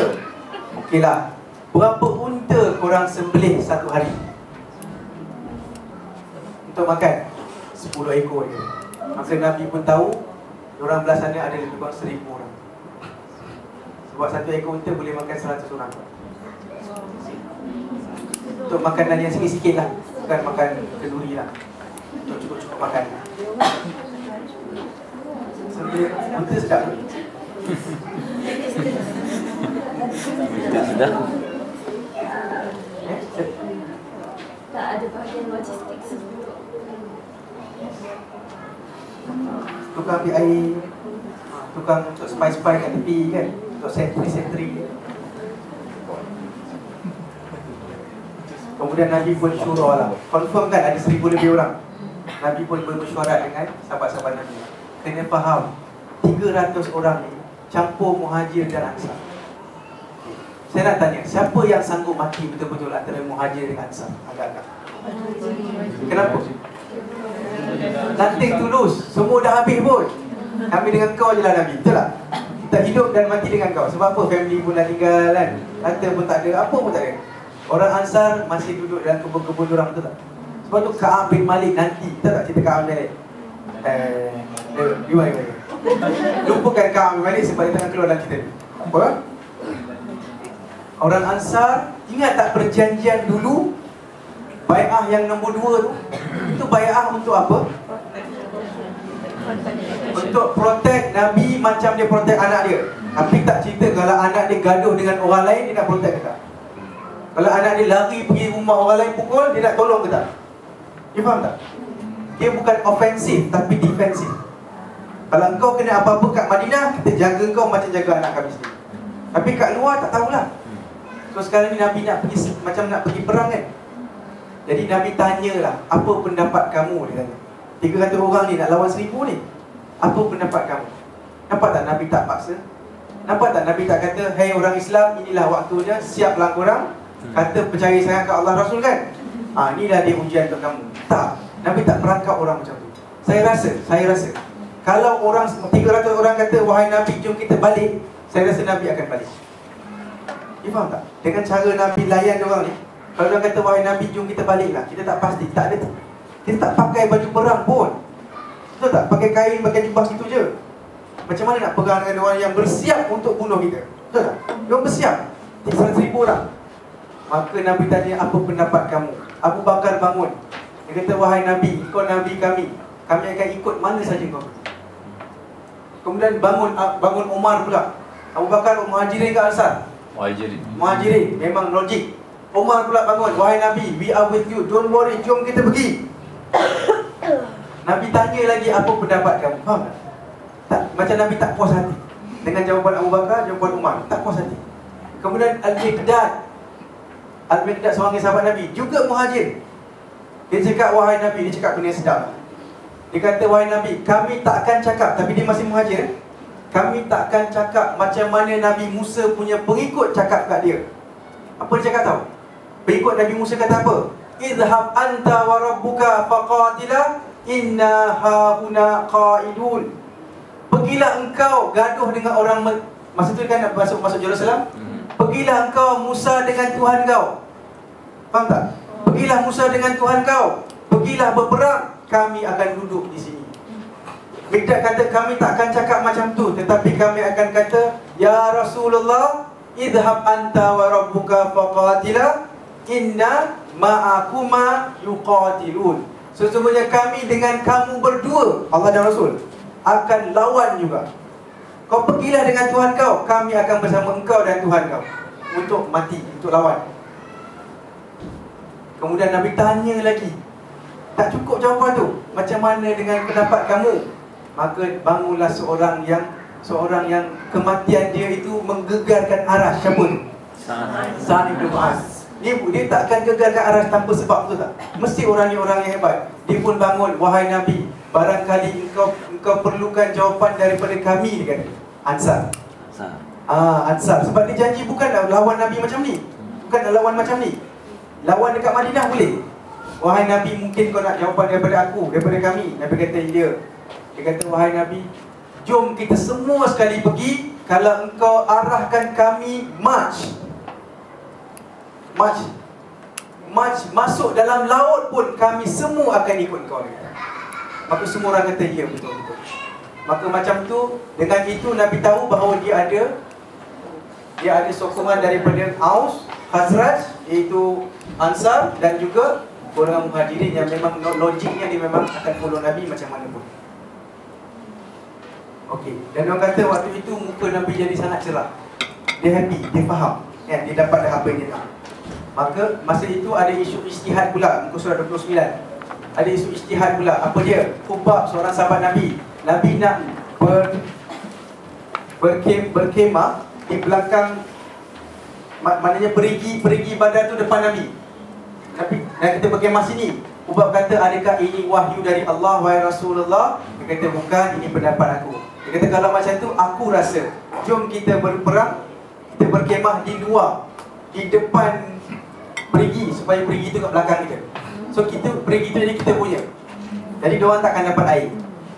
Okeylah. Berapa unta korang sembelih satu hari untuk makan? 10 ekor je. Maka Nabi pun tahu orang belah sana ada lebih kurang 1000 orang. Sebab satu ekor unta boleh makan 100 orang. Untuk makanan yang sikit-sikit lah, bukan makan kenduri lah, untuk cukup-cukup makan. Sembelih unta sedap tu. Sudah. Tak ada bahagian logistik sebut. Tukang ambil air, tukang untuk spice-spice kat tepi kan, untuk sentri-sentri. Kemudian Nabi pun syurah lah, confirm kan ada 1000 lebih orang. Nabi pun bermesyuarat dengan sahabat-sahabat Nabi. Kena faham, 300 orang ni campur Muhajir dan Ansar. Saya nak tanya, siapa yang sanggup mati betul-betul antara Muhajir dengan Ansar? Agak-agak. Kenapa? Nothing to lose. Semua dah habis pun. Kami dengan kau je lah Nabi. Betul tak? Kita hidup dan mati dengan kau. Sebab apa? Family pun dah tinggal kan. Harta pun tak ada, apa pun tak ada. Orang Ansar masih duduk dalam kebun-kebun orang, betul tak? Sebab tu Ka'ab bin Malik nanti, betul tak cerita Ka'ab bin Malik? Gimana? Lupakan Ka'ab bin Malik sebab dia tengah keluar dalam cerita ni. Apa? Orang Ansar, ingat tak perjanjian dulu? Bai'ah yang nombor 2 tu, itu bai'ah untuk apa? Untuk protect Nabi macam dia protect anak dia. Tapi tak cerita kalau anak dia gaduh dengan orang lain, dia nak protect ke tak? Kalau anak dia lari pergi rumah orang lain pukul, dia nak tolong ke tak? You faham tak? Dia bukan ofensif tapi defensif. Kalau engkau kena apa-apa kat Madinah, kita jaga kau macam jaga anak kami sendiri. Tapi kat luar tak tahulah. So sekarang ni Nabi nak pergi, macam nak pergi perang kan. Jadi Nabi tanyalah, apa pendapat kamu, dia kata. 300 orang ni nak lawan 1000 ni, apa pendapat kamu? Nampak tak Nabi tak paksa? Nampak tak Nabi tak kata, hey orang Islam, inilah waktunya, siaplah korang, kata percaya sangat kat Allah Rasul kan? Inilah dia ujian untuk kamu. Tak, Nabi tak perangkap orang macam tu. Saya rasa kalau orang 300 orang kata, wahai Nabi jom kita balik, saya rasa Nabi akan balik. You faham tak? Dengan cara Nabi layan orang ni, kalau dia kata wahai Nabi jom kita balik lah, kita tak pasti, tak ada. Kita tak pakai baju perang pun. Betul tak? Pakai kain, pakai jubah situ je. Macam mana nak perang dengan orang yang bersiap untuk bunuh kita? Betul tak? Dia bersiap 100,000 orang. Maka Nabi tanya, apa pendapat kamu? Abu Bakar bangun. Dia kata, wahai Nabi, kau Nabi kami akan ikut mana saja kau. Kemudian bangun Umar pula. Abu Bakar, Muhajirin ke Ansar? Muhajirin, memang logik. Umar pula bangun, wahai Nabi, we are with you, don't worry, jom kita pergi. Nabi tanya lagi, apa pendapat kamu? Faham tak? Macam Nabi tak puas hati dengan jawapan Abu Bakar, jawapan Umar, tak puas hati. Kemudian Al-Miqdad seorang sahabat Nabi, juga muhajir. Dia cakap, wahai Nabi, dia cakap benda yang sedap. Dia kata, wahai Nabi, kami tak akan cakap, tapi dia masih muhajir, kami tak akan cakap macam mana Nabi Musa punya pengikut cakap kat dia. Apa dia cakap tahu? Pengikut Nabi Musa kata apa? Izhab anta wa rabbuka faqatila inna hauna qa'idun. Pergilah engkau gaduh dengan orang masa tu kan nak masuk Jerusalem. Pergilah engkau Musa dengan Tuhan kau. Faham tak? Pergilah Musa dengan Tuhan kau. Pergilah berperang, kami akan duduk di sini. Miqdad kata, kami tak akan cakap macam tu, tetapi kami akan kata, ya Rasulullah, idhab anta wa rabbuka faqatila inna ma'akuma yuqatilun. Sesungguhnya kami dengan kamu berdua, Allah dan Rasul, akan lawan juga. Kau pergilah dengan Tuhan kau, kami akan bersama engkau dan Tuhan kau untuk mati, untuk lawan. Kemudian Nabi tanya lagi, tak cukup jawapan tu, macam mana dengan pendapat kamu? Maka bangunlah seorang yang kematian dia itu menggegarkan aras. Siapa tu? Sa'ad bin Mu'az. Dia tak akan gegarkan aras tanpa sebab, betul tak? Mesti orang ni orang yang hebat. Dia pun bangun, wahai Nabi, barangkali engkau perlukan jawapan daripada kami, dia kata. Ansar. Ansar. Sebab dia janji bukan nak lawan Nabi macam ni, bukan nak lawan macam ni. Lawan dekat Madinah boleh. Wahai Nabi, mungkin kau nak jawapan daripada aku, daripada kami. Nabi kata, ya. Dia kata, wahai Nabi, jom kita semua sekali pergi. Kalau engkau arahkan kami march masuk dalam laut pun, kami semua akan ikut kau. Maka semua orang kata, ya, betul-betul. Maka macam tu, dengan itu Nabi tahu bahawa dia ada sokongan daripada Aus, Khazraj, iaitu Ansar, dan juga golongan Muhajirin yang memang logiknya dia memang akan follow Nabi macam mana pun. Okey, dan orang kata waktu itu muka Nabi jadi sangat cerah. Dia happy, dia faham, kan, dia dapat dah apa yang dia nak. Maka masa itu ada isu ijtihad pula, muka surah 29. Ada isu ijtihad pula. Apa dia? Khubab, seorang sahabat Nabi. Nabi nak berkemah di belakang, maknanya perigi badan tu depan Nabi. Dan kita berkemah sini. Khubab kata, adakah ini wahyu dari Allah, wahai Rasulullah? Dia kata, bukan, ini pendapat aku. Dia kata, kalau macam tu, aku rasa jom kita berperang, kita berkemah di luar, di depan perigi, supaya perigi tu kat belakang kita. So kita perigi tu jadi kita punya. Jadi diorang takkan dapat air.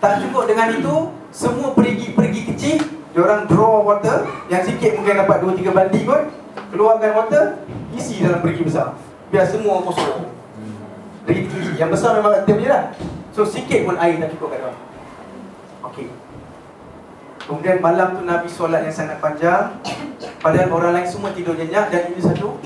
Tak cukup dengan itu, Semua perigi kecil, diorang draw water, yang sikit mungkin dapat 2-3 baldi kot, keluarkan water, isi dalam perigi besar. Biar semua kosong. Perigi kecil, yang besar memang aktif je lah. So sikit pun air tak cukup kat diorang. Okey. Kemudian malam tu Nabi solat yang sangat panjang, padahal orang lain semua tidur nyenyak. Dan ini satu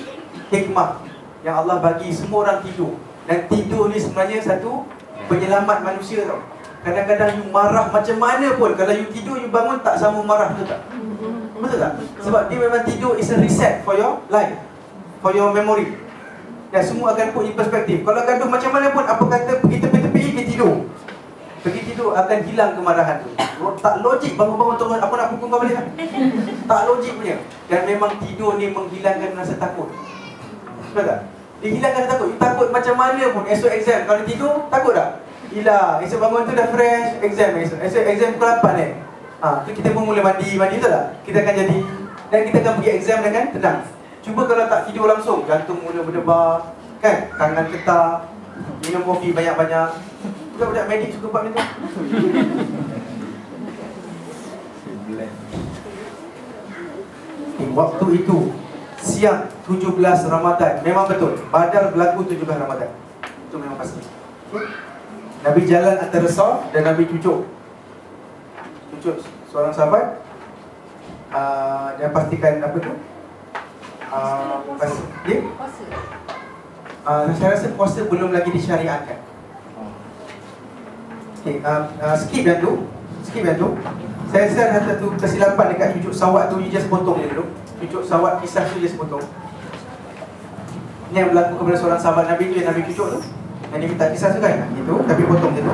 hikmah yang Allah bagi semua orang tidur. Dan tidur ni sebenarnya satu penyelamat manusia tau. Kadang-kadang you marah macam mana pun, kalau you tidur, you bangun tak sama marah, betul tak? Betul tak? Sebab dia memang tidur is a reset for your life, for your memory. Dan semua akan put in perspektif. Kalau gaduh macam mana pun, apa kata pergi tepi-tepi, pergi tidur. Pergi tidur akan hilang kemarahan tu. Tak logik bangun-bangun tengok apa nak pukul kau balik. Tak logik punya. Dan memang tidur ni menghilangkan rasa takut. Betul tak? Dia hilangkan rasa takut. You takut macam mana pun, esok exam, kalau tidur, takut tak? Hilang. Esok bangun tu dah fresh, exam esok. Esok exam pukul 8 tu kita pun mula mandi betul tak? Kita akan jadi, dan kita akan pergi exam dengan tenang. Cuba kalau tak tidur langsung, jantung mula berdebar, kan? Tangan getar, minum kopi banyak-banyak. Budak-budak medik suka buat macam tu. Waktu itu siang 17 Ramadan. Memang betul, Badar berlaku 17 Ramadan. Itu memang pasti. Nabi jalan antara Saf dan Nabi cucuk seorang sahabat. Dia pastikan apa tu? Dia? Saya rasa puasa belum lagi disyariatkan. Okay, skip yang tu. Saya rasa ada satu kesilapan dekat cucuk sawat tu. You just potong je dulu. Cucuk sawat kisah tu just potong. Ini yang berlaku kepada seorang sahabat Nabi tu, yang Nabi cucuk tu, yang dia minta kisah tu kan, itu, tapi potong je tu.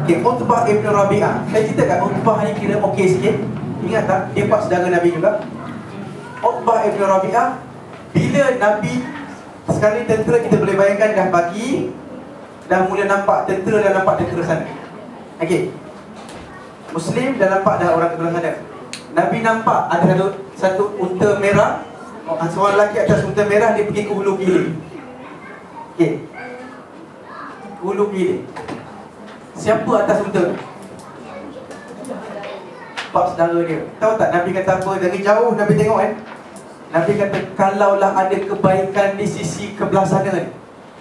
Okay, Utbah Ibn Rabi'ah. Saya cerita kat Utbah ni kira okey sikit. Ingat tak? Dia pak saudara Nabi juga. Utbah Ibn Rabi'ah, bila Nabi, sekarang ni tentera kita boleh bayangkan dah pagi, dah mula nampak tentera, dah nampak tentera sana. Okey, Muslim dah nampak dah orang kebelah sana. Nabi nampak ada satu unta merah. Seorang lelaki atas unta merah, dia pergi ke hulu giling. Okey, hulu giling. Siapa atas unta tu? Pak saudara dia. Tahu tak Nabi kata apa? Dari jauh Nabi tengok kan, Nabi kata, kalaulah ada kebaikan di sisi kebelah sana ni,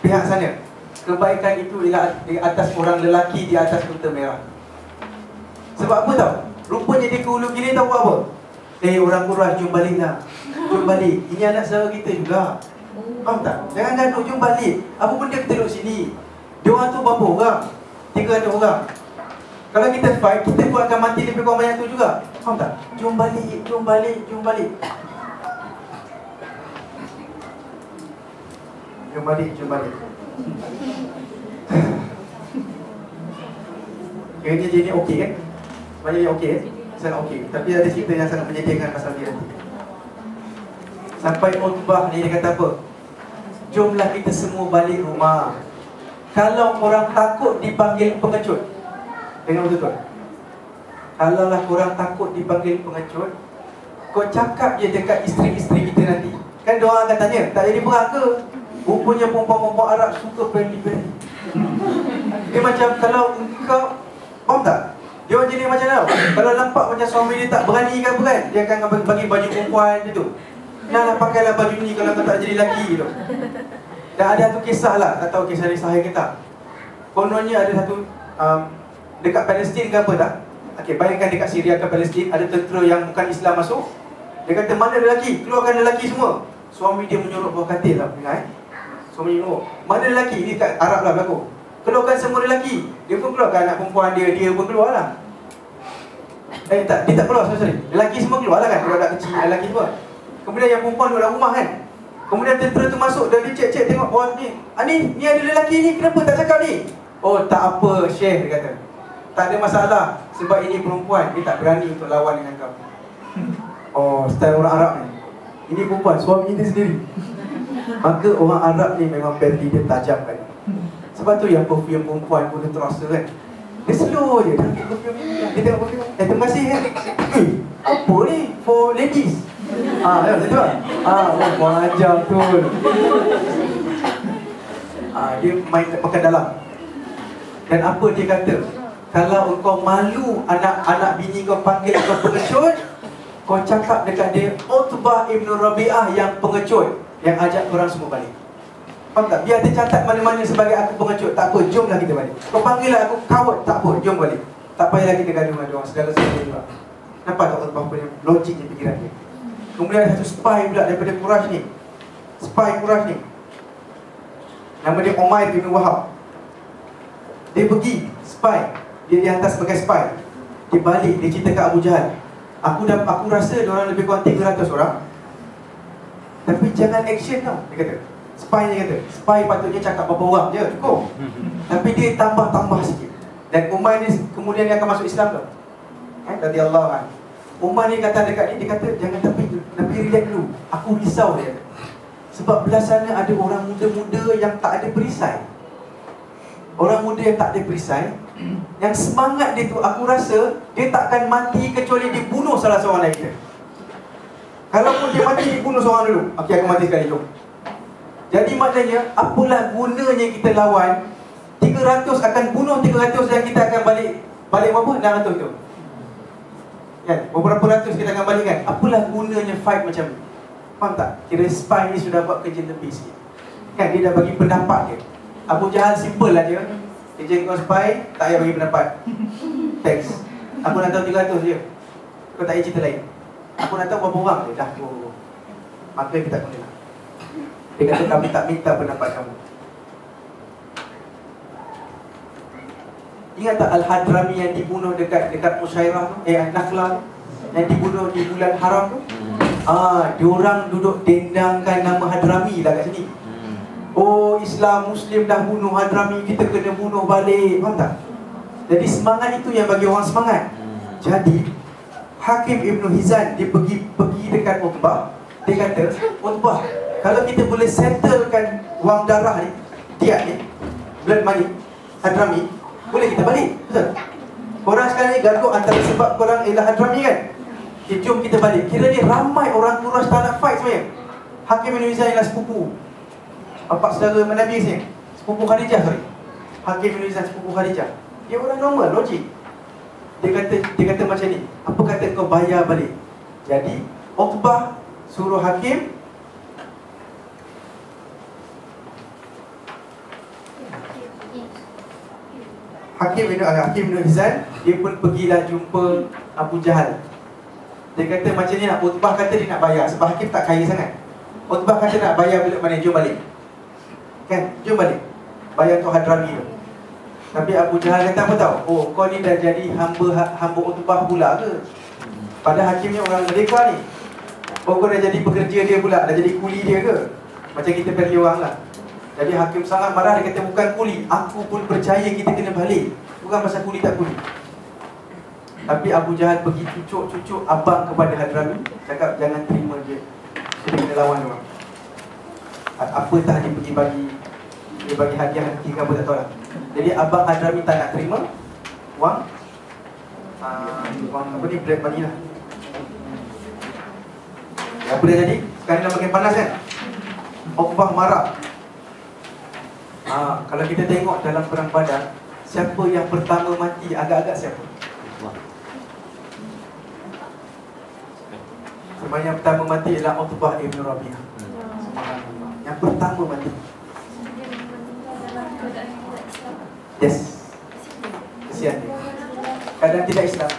pihak sana, kebaikan itu ialah di atas orang lelaki di atas unta merah. Sebab apa tau? Rupanya dia ke hulu giling tahu apa? Orang Quraisy, jom balik lah. Jom balik. Ini anak saudara kita juga. Faham tak? Jangan gaduh, jom balik. Apa benda kita duduk sini? Dia orang tu berapa orang? 300 orang. Kalau kita fight, kita pun akan mati lebih kurang banyak tu juga. Faham tak? Jom balik, jom balik, jom balik. Jom balik, jom balik. Kerja je ni okey kan? Sebenarnya okey kan? Sangat okey. Tapi ada cerita yang sangat menyedihkan pasal dia nanti. Sampai Utbah ni dia kata apa? Jomlah kita semua balik rumah. Kalau orang takut dipanggil pengecut, dengar betul-betul. Kalaulah korang takut dipanggil pengecut, kau cakap je dekat isteri-isteri kita nanti. Kan diorang akan tanya, tak jadi perang ke? Rupanya perempuan-perempuan Arab suka berani-berani. Dia macam kalau engkau, faham tak? Dia orang jenis macam tau. Kalau nampak macam suami dia tak berani ke apa kan, dia akan bagi baju perempuan je tu. Janganlah pakailah baju ni kalau kau tak jadi lelaki tu. Dan ada satu kisah lah, tak tahu kisah ni sahih ke tak. Kononnya ada satu dekat Palestin ke apa tak? Okey, bayangkan dekat Syria ke Palestin ada tentera yang bukan Islam masuk. Dia kata, mana lelaki? Keluarkan lelaki semua. Suami dia menyuruh bawah katil lah, dengar suami menyuruh. Mana lelaki? Ini kat Arab lah berlaku. Keluarkan semua lelaki. Dia pun keluarkan anak perempuan dia pun keluar lah. Dia tak keluar, sorry. Lelaki semua keluar lah kan, budak kecil, lelaki semua. Kemudian yang perempuan duduk dalam rumah kan. Kemudian tentera tu masuk dan dia cek tengok, oh ni ada lelaki ni, kenapa tak cakap ni? Oh tak apa Syekh, dia kata, tak ada masalah, sebab ini perempuan, dia tak berani untuk lawan dengan kau. Oh, style orang Arab ni. Ini perempuan, suami dia sendiri. Maka orang Arab ni memang belly dia tajam kan. Sebab tu yang perfume perempuan pun dia terasa kan. Dia slow je, dia tengok perfume ni, dia tengok perfume. Terima kasih kan. Apa ni? For ladies. Betul tak? Oh, ajar tu. Dia main makan dalam. Dan apa dia kata? kalau engkau malu anak-anak bini kau panggil kau pengecut, kau cakap dekat dia, Utbah Ibn Rabi'ah yang pengecut, yang ajak korang semua balik. Faham tak? Biar dia catat mana-mana sebagai aku pengecut, tak apa, jomlah kita balik. Kau panggil lah aku coward, tak apa, jom balik. Tak payahlah kita gaduh dengan diorang, segala-segala juga. Nampak tak Utbah punya logiknya fikiran dia? Kemudian ada satu spy pula daripada Quraisy ni. Spy Quraisy ni, nama dia Umair bin Wahab. Dia pergi spy, dia dihantar sebagai spy. Dia balik, dia cerita kat Abu Jahal, Aku rasa diorang lebih kurang 300 orang, tapi jangan action tau, dia kata. Spy dia kata, spy patutnya cakap berapa orang je, cukup. Tapi dia tambah-tambah sikit. Dan Umar ni kemudian dia akan masuk Islam tau. Radhiyallahu anhu. Umar ni kata dekat ni, dia kata jangan tapi relax dulu. Aku risau dia kata. Sebab belah sana ada orang muda-muda yang tak ada perisai. Orang muda yang tak ada perisai, yang semangat dia tu, aku rasa dia tak akan mati kecuali dia bunuh salah seorang dari kita. Kalaupun dia mati, dia bunuh seorang dulu. Okey, aku mati sekali, jom. Jadi maknanya, apalah gunanya kita lawan 300 akan bunuh 300 dan kita akan balik berapa? 600 tu kan? Beberapa ratus kita akan balik kan? Apalah gunanya fight macam ni? Faham tak? Kira spy ni sudah buat kerja lebih sikit kan? Dia dah bagi pendapat dia. Abu Jahal simple lah dia. Kerja kau spy, tak payah bagi pendapat. Thanks. Aku nak tahu 300 je. Kau tak payah cerita lain. Aku nak tahu berapa orang je. Dah tu. Maka kita tak boleh. Dia kata kami tak minta pendapat kamu. Ingat tak Al-Hadrami yang dibunuh dekat Musyairah tu? Nakhla tu? Yang dibunuh di bulan haram tu? Diorang duduk dendangkan nama Hadrami lah kat sini. Oh, Islam Muslim dah bunuh Hadrami, kita kena bunuh balik. Faham tak? Jadi semangat itu yang bagi orang semangat. Jadi Hakim Ibn Hizan, dia pergi dekat Utbah. Dia kata, Utbah, kalau kita boleh settlekan wang darah ni, diat ni, blood money, Hadrami, boleh kita balik. Betul? Korang sekarang ni gaduh antara sebab korang ialah Hadrami kan? Okay, jom kita balik. Kira ni ramai orang Quraisy tak nak fight sebenarnya. Hakim Ibn Hizan ialah sepupu bapak saudara Nabi sini, sepupu Khadijah, sorry. Hakim Ibn Hizan sepupu Khadijah. Dia orang normal, logik. Dia kata macam ni, apa kata kau bayar balik? Jadi Utbah suruh Hakim Ibn Hizan, dia pun pergilah jumpa Abu Jahal. Dia kata macam ni, Utbah kata dia nak bayar sebab Hakim tak kaya sangat. Utbah kata nak bayar bila mana, jom balik. Kan, jom balik. Bayar untuk Hadrami tu. Tapi Abu Jahal kata apa tahu? Oh, kau ni dah jadi hamba Utbah pula ke? Pada Hakim ni orang merdeka ni. Oh, kau dah jadi pekerja dia pula, dah jadi kuli dia ke? Macam kita pilih orang lah. Jadi Hakim sangat marah, dia kata bukan kuli, aku pun percaya kita kena balik. Bukan pasal kuli tak kuli. Tapi Abu Jahal pergi cucuk abang kepada Hadrami, cakap jangan terima dia, kita kena lawan dia. Apa tak dia bagi hadiah nanti ke apa tak tahu lah. Jadi abang Hadrami tak nak terima wang apa ni, black money lah. Apa dia jadi? Sekarang dah makin panas kan? Utbah marah. Kalau kita tengok dalam perang Badar, siapa yang pertama mati agak-agak siapa? Sebenarnya yang pertama mati ialah Utbah Ibn Rabi'ah. Yang pertama mati. Yes. Kesian dia. Kadang tidak Islam.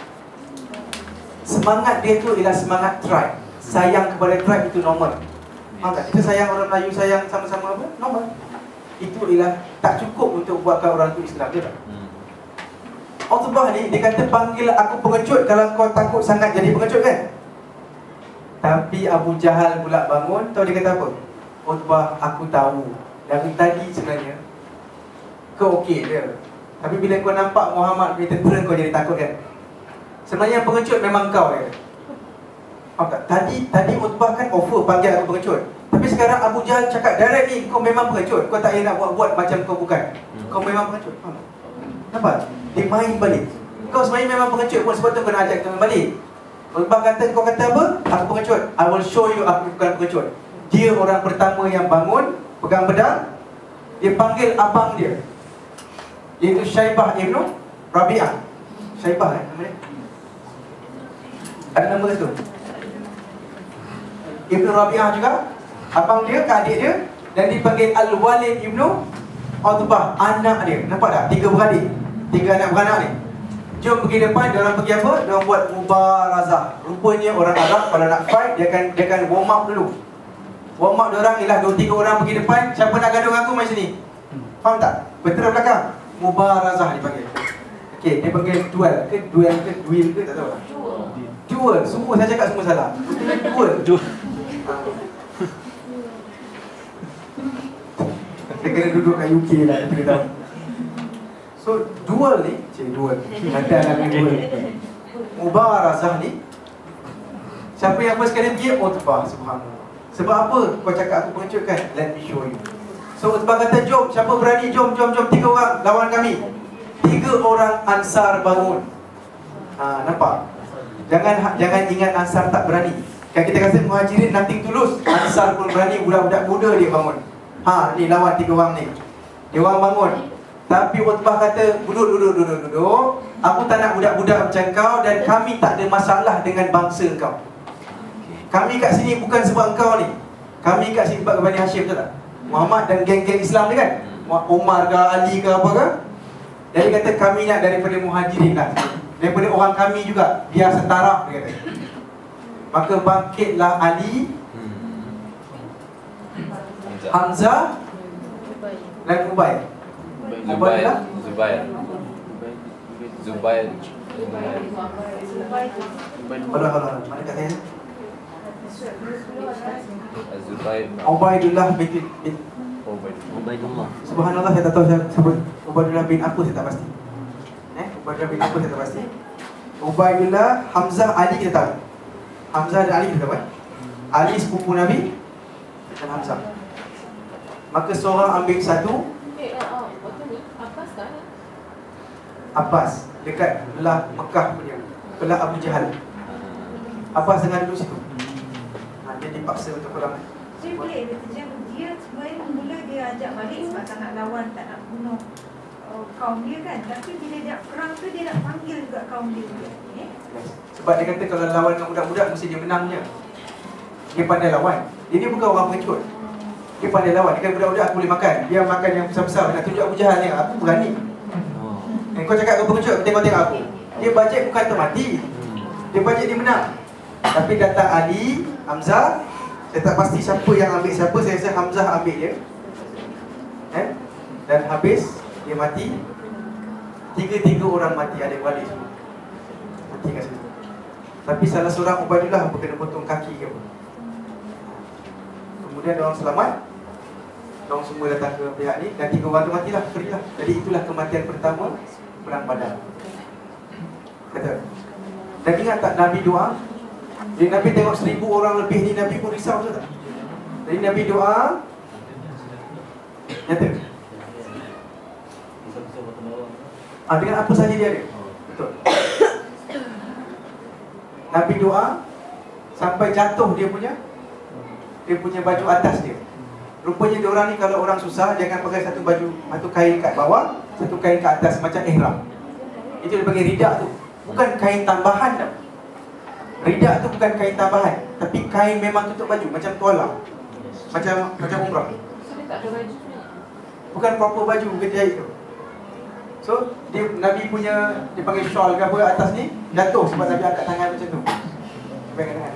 Semangat dia tu ialah semangat tribe. Sayang kepada tribe itu normal. Faham tak? Kita sayang orang Melayu, sayang sama-sama apa? Normal. Itu ialah tak cukup untuk buatkan orang tu Islam, dia tak? Utbah ni, dia kata panggil aku pengecut kalau kau takut sangat jadi pengecut kan? Tapi Abu Jahal pula bangun, tahu dia kata apa? Utbah, aku tahu dari tadi sebenarnya kau okey je. Tapi bila kau nampak Muhammad punya tentera, kau jadi takut kan? Sebenarnya yang pengecut memang kau dia. Faham tak? Tadi Utbah kan offer panggil aku pengecut. Tapi sekarang Abu Jahal cakap direct ni, kau memang pengecut. Kau tak payah nak buat macam kau bukan. Kau memang pengecut. Faham tak? Nampak? Dia main balik. Kau sebenarnya memang pengecut pun, sebab tu kau nak ajak kita balik. Utbah kata, kau kata apa? Aku pengecut. I will show you aku bukan pengecut. Dia orang pertama yang bangun, pegang pedang. Dia panggil abang dia, iaitu Syaibah Ibn Rabi'ah. Syaibah kan nama dia? Ada nama kat situ? Ibnu Rabi'ah juga, abang dia, adik dia, dan dipanggil Al-Walid Ibnu Utbah, anak dia. Nampak tak? 3 beradik, 3 anak beranak ni. Jom pergi depan, diorang pergi apa? Diorang buat mubarazah. Rupanya orang Arab kalau nak fight, dia akan warm up dulu. Warm up diorang ialah 2-3 orang pergi depan. Siapa nak gaduh aku macam ni? Faham tak? Betera belakang, mubarazah dipanggil. Okey, dia panggil duel ke duel ke tak tahu lah. Duel, semua saya cakap semua salah. Duel. Dia kena duduk kat UK lah, dia tahu. So, duel ni, duel. Nanti anak duel. Mubarazah ni, siapa yang first kali dia? Utbah, subhanallah. Sebab apa kau cakap aku pengecut kan? Let me show you. So Utbah kata, jom, siapa berani, jom 3 orang lawan kami. 3 orang Ansar bangun. Nampak? Jangan ingat Ansar tak berani. Kan kita kata Muhajirin nothing tulus, Ansar pun berani, budak-budak muda dia bangun. Ni lawan 3 orang ni. Dia orang bangun. Tapi Utbah kata, duduk. Aku tak nak budak-budak macam kau, dan kami tak ada masalah dengan bangsa kau. Kami kat sini bukan sebab kau ni. Kami kat sini sebab Bani Hashim, betul tak? Muhammad dan geng-geng Islam ni kan, Umar ke, Ali ke apa ke. Jadi kata kami nak daripada Muhajirin lah, daripada orang kami juga, biar setara, dia kata. Maka bangkitlah Ali, Hamzah dan Ubay. Zubair. Mana kat saya? Zubair. Ubaidullah bin Ubaidullah. Subhanallah, saya tak tahu siapa Ubaidullah bin apa, saya tak pasti. Ubaidullah bin apa saya tak pasti. Ubaidullah, Hamzah, Ali kita tahu. Hamzah dan Ali kita tahu kan? Ali sepupu Nabi dan Hamzah. Maka seorang ambil satu. Abbas dekat belah Mekah punya, belah Abu Jahal. Abbas tengah duduk situ. Dia dipaksa untuk pulang. Saya boleh kata dia sebenarnya mula dia ajak balik sebab tak nak lawan, tak nak bunuh kaum dia kan. Tapi bila dia perang tu dia nak panggil juga kaum dia. Sebab dia kata kalau lawan dengan budak-budak mesti dia menang je. Dia pandai lawan. Dia ni bukan orang pengecut. Dia pandai lawan. Dia kata budak-budak aku boleh makan, dia makan yang besar-besar. Nak tunjuk Abu Jahal ni, aku berani. Kau cakap kau pengecut, tengok-tengok aku. Dia bajet bukan termati. Dia bajet dia menang. Tapi datang Ali, Hamzah, saya tak pasti siapa yang ambil siapa. Saya rasa Hamzah ambil dia, dan habis dia mati. 3 orang mati, adik-beradik semua mati kat situ. Tapi salah seorang Ubaidullah apa kena potong kaki ke apa. Kemudian orang selamat. Orang semua datang ke pihak ni, dan 3 orang tu matilah, free lah. Jadi itulah kematian pertama perang Badar. Kata. Dan ingat tak Nabi doa? Jadi Nabi tengok 1000 orang lebih ni, Nabi pun risau, betul tak? Jadi Nabi doa, nyata. Dengan apa saja dia ada. Betul. Nabi doa sampai jatuh dia punya baju atas dia. Rupanya dia orang ni kalau orang susah, jangan pakai satu baju, satu kain kat bawah, satu kain kat atas macam ihram. Itu dia panggil ridak tu. Bukan kain tambahan dah. Ridak tu bukan kain tambahan, tapi kain memang tutup baju macam tuala. Macam umrah. Bukan proper baju ke jahit tu. So, Nabi punya, dia panggil shawl ke apa atas ni, jatuh sebab Nabi angkat tangan macam tu. Nabi angkat tangan.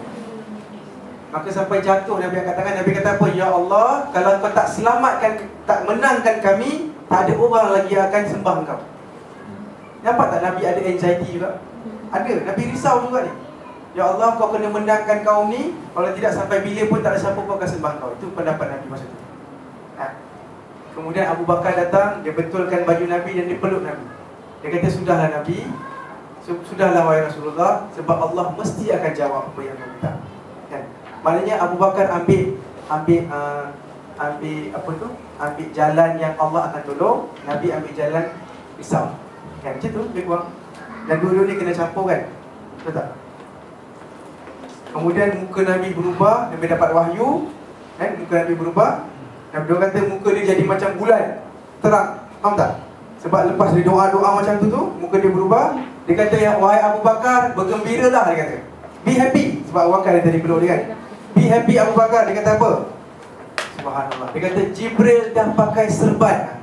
Maka sampai jatuh Nabi angkat tangan, Nabi kata apa? Ya Allah, kalau kau tak selamatkan, tak menangkan kami, tak ada orang lagi yang akan sembah kau. Nampak tak Nabi ada anxiety juga? Ada, Nabi risau juga ni. Ya Allah, kau kena menangkan kaum ni, kalau tidak sampai bila pun tak ada siapa pun akan sembah kau. Itu pendapat Nabi masa tu. Kemudian Abu Bakar datang, dia betulkan baju Nabi dan dia peluk Nabi. Dia kata, sudahlah Nabi, sudahlah wahai Rasulullah, sebab Allah mesti akan jawab apa yang kau minta. Kan? Maknanya Abu Bakar ambil ambil jalan yang Allah akan tolong, Nabi ambil jalan risau. Kan macam tu lebih kurang. Dan dua-dua ni kena campur kan. Betul tak? Kemudian muka Nabi berubah, Nabi dapat wahyu, kan? Muka Nabi berubah. Nabi kata muka dia jadi macam bulan, terang. Faham tak? Sebab lepas dia doa-doa macam tu, muka dia berubah, Dia kata, ya wahai Abu Bakar, bergembiralah, dia kata. Be happy. Sebab Abu Bakar yang tadi peluk dia kan. Be happy Abu Bakar. Dia kata apa? Subhanallah. Dia kata Jibril dah pakai serban.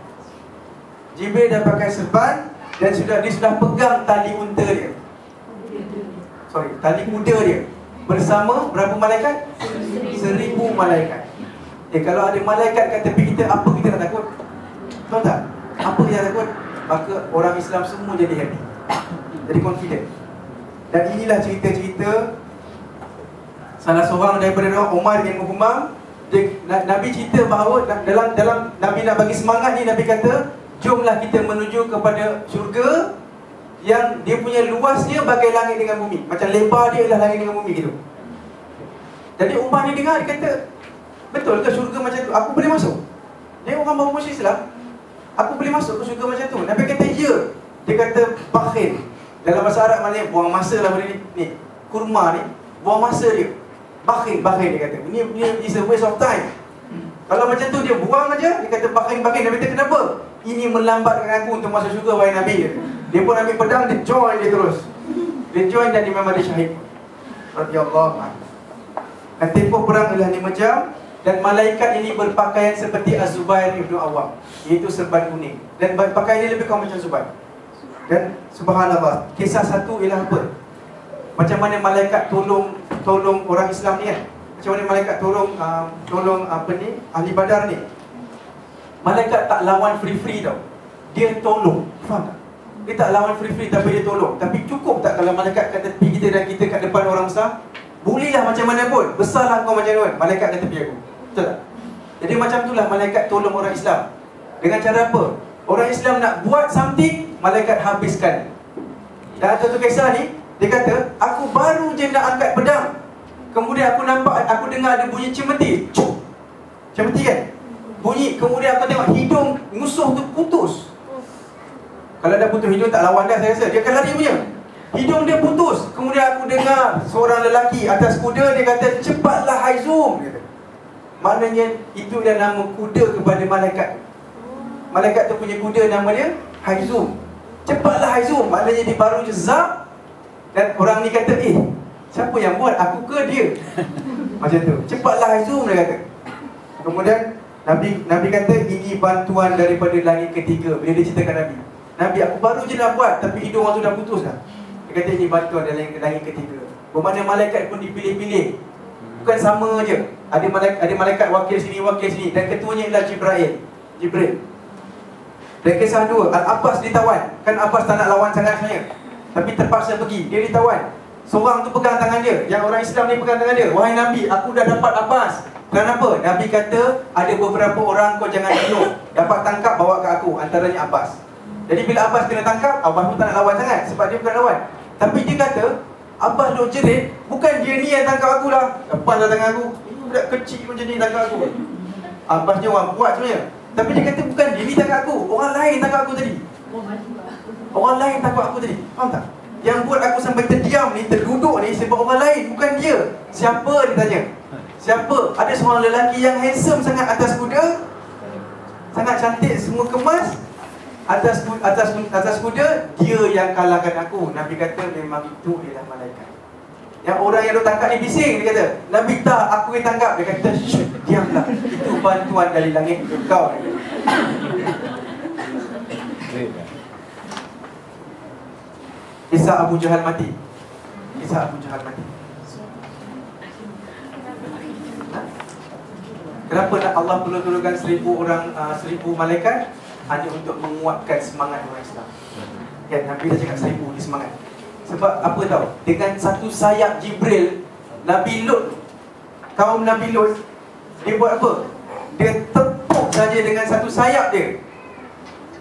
Jibril dah pakai serban dan dia sudah pegang tali unta dia. Tali kuda dia. Bersama berapa malaikat? 1000 malaikat. Kalau ada malaikat kat tepi kita, apa kita nak takut? Tahu tak? Apa kita nak takut? Maka orang Islam semua jadi happy, jadi confident. Dan inilah cerita-cerita salah seorang daripada Umar bin Humam. Nabi cerita bahawa dalam Nabi nak bagi semangat ni, Nabi kata, jomlah kita menuju kepada syurga yang dia punya luasnya bagai langit dengan bumi. Macam lebar dia ialah langit dengan bumi gitu. Jadi Umar ni dengar, dia kata, betul ke syurga macam tu? Aku boleh masuk? Dia orang baru masuk Islam, aku boleh masuk ke syurga macam tu? Nabi kata, ya. Dia kata, bakhil. Dalam bahasa Arab maknanya buang masa lah benda ni. Kurma ni, buang masa dia. Bakhil dia kata. Ini is a waste of time. Kalau macam tu dia buang aja, dia kata bakhil. Nabi kata, kenapa? Ini melambatkan aku untuk masuk syurga, wahai Nabi. Dia pun ambil pedang, dia join dia terus. Dia join dan memang dia syahid. Radiyallahu anhu. Dan tempoh perang ialah 5 jam. Dan malaikat ini berpakaian seperti Az-Zubair ibn Awwam, iaitu serban kuning. Dan pakaian dia lebih kurang macam Zubair. Dan subhanallah, kisah satu ialah apa? Macam mana malaikat tolong orang Islam ni kan? Macam mana malaikat tolong apa ni, ahli Badar ni? Malaikat tak lawan free-free tau. Dia tolong. Faham tak? Dia tak lawan free-free tapi dia tolong. Tapi cukup tak kalau malaikat kat tepi kita dan kita kat depan orang besar? Bolehlah macam mana pun. Besarlah kau macam mana, malaikat kat tepi aku. Betul tak? Jadi macam itulah malaikat tolong orang Islam. Dengan cara apa? Orang Islam nak buat something, malaikat habiskan. Dan ada satu kisah ni, dia kata, aku baru je nak angkat pedang, kemudian aku nampak, aku dengar ada bunyi cemeti. Cuk! Cemeti kan? Bunyi, kemudian aku tengok hidung musuh tu putus. Kalau dah putus hidung tak lawan dah saya rasa. Dia akan lari punya. Hidung dia putus. Kemudian aku dengar seorang lelaki atas kuda, dia kata, cepatlah Haizum. Maknanya itu dah nama kuda kepada malaikat. Malaikat tu punya kuda nama dia Haizum. Cepatlah Haizum. Maknanya dia baru je zap. Dan orang ni kata, siapa yang buat? Aku ke dia? Macam tu. Cepatlah Haizum, dia kata. Kemudian Nabi kata, ini bantuan daripada langit ketiga. Bila dia ceritakan Nabi, aku baru je nak buat, tapi hidung orang tu dah putus dah. Dia kata, ini bantuan dari langit ketiga. Bermakna malaikat pun dipilih-pilih. Bukan sama je. Ada malaikat wakil sini. Dan ketuanya ialah Jibril. Dan kisah 2, Al-Abbas ditawan. Kan Abbas tak nak lawan sangat sebenarnya, tapi terpaksa pergi. Dia ditawan. Seorang tu pegang tangan dia. Yang orang Islam ni pegang tangan dia. Wahai Nabi, aku dah dapat Abbas. Kenapa? Nabi kata, ada beberapa orang kau jangan bunuh. Dapat tangkap, bawa ke aku. Antaranya Abbas. Jadi bila Abbas kena tangkap, Abbas pun tak nak lawan sangat, sebab dia bukan lawan. Tapi dia kata, Abbas duk jerit, bukan dia ni yang tangkap aku lah. Lepas dah tangan aku. Ini budak kecil macam ni tangkap aku. Abbas dia orang kuat sebenarnya. Tapi dia kata, bukan dia ni tangkap aku. Orang lain tangkap aku tadi. Orang lain tangkap aku tadi. Faham tak? Yang buat aku sampai terdiam ni, terduduk ni, sebab orang lain, bukan dia. Siapa, dia tanya? Siapa? Ada seorang lelaki yang handsome sangat atas kuda, sangat cantik, semua kemas. Atas kuda, dia yang kalahkan aku. Nabi kata, memang itu ialah malaikat. Yang orang yang duk tangkap ni bising, dia kata, Nabi tak, aku yang tangkap. Dia kata, syut, diamlah. Itu bantuan dari langit untuk kau. Kisah Abu Jahal mati. Kenapa nak Allah perlu turunkan 1000 malaikat? Hanya untuk menguatkan semangat orang Islam. Kan, Nabi dah cakap 1000 ni semangat. Sebab apa tahu? Dengan satu sayap Jibril, Nabi Lut, kaum Nabi Lut, dia buat apa? Dia tepuk saja dengan satu sayap dia.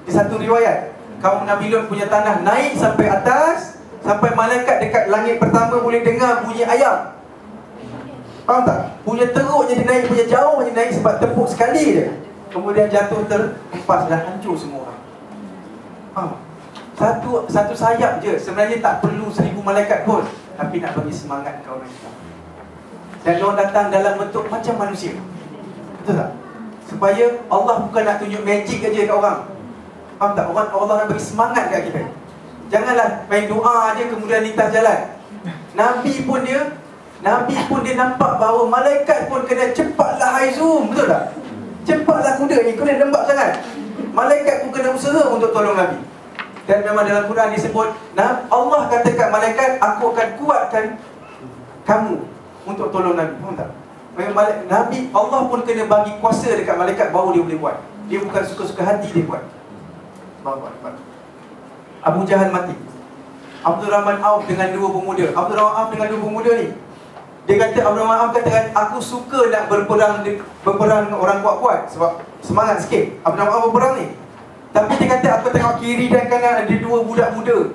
Di satu riwayat, kaum Nabi Lut punya tanah naik sampai atas, sampai malaikat dekat langit pertama boleh dengar bunyi ayam. Faham tak? Punya teruknya dia naik, punya jauh dia naik sebab tepuk sekali dia. Kemudian jatuh terhempas dan hancur semua orang. Faham? Satu sayap je. Sebenarnya tak perlu 1000 malaikat pun, tapi nak bagi semangat ke orang Islam. Dan orang datang dalam bentuk macam manusia. Betul tak? Supaya Allah bukan nak tunjuk magic aja kat orang. Faham tak? Allah nak bagi semangat kat kita. Janganlah main doa je kemudian lintas jalan. Nabi pun dia nampak bahawa malaikat pun kena cepatlah hai zoom, betul tak? Cepatlah kuda ni, kuda lembab sangat. Malaikat pun kena usaha untuk tolong Nabi. Dan memang dalam Quran disebut, Allah kata kat malaikat, aku akan kuatkan kamu untuk tolong Nabi. Faham tak? Nabi, Allah pun kena bagi kuasa dekat malaikat baru dia boleh buat. Dia bukan suka-suka hati dia buat. Abu Jahal mati. Abdul Rahman Auf dengan dua pemuda. Abdul Rahman Auf dengan dua pemuda ni, dia kata, Abdul Rahman Auf katakan, aku suka nak berperang dengan orang kuat-kuat sebab semangat sikit. Abdul Rahman Auf berperang ni. Tapi dia kata, aku tengok kiri dan kanan ada dua budak muda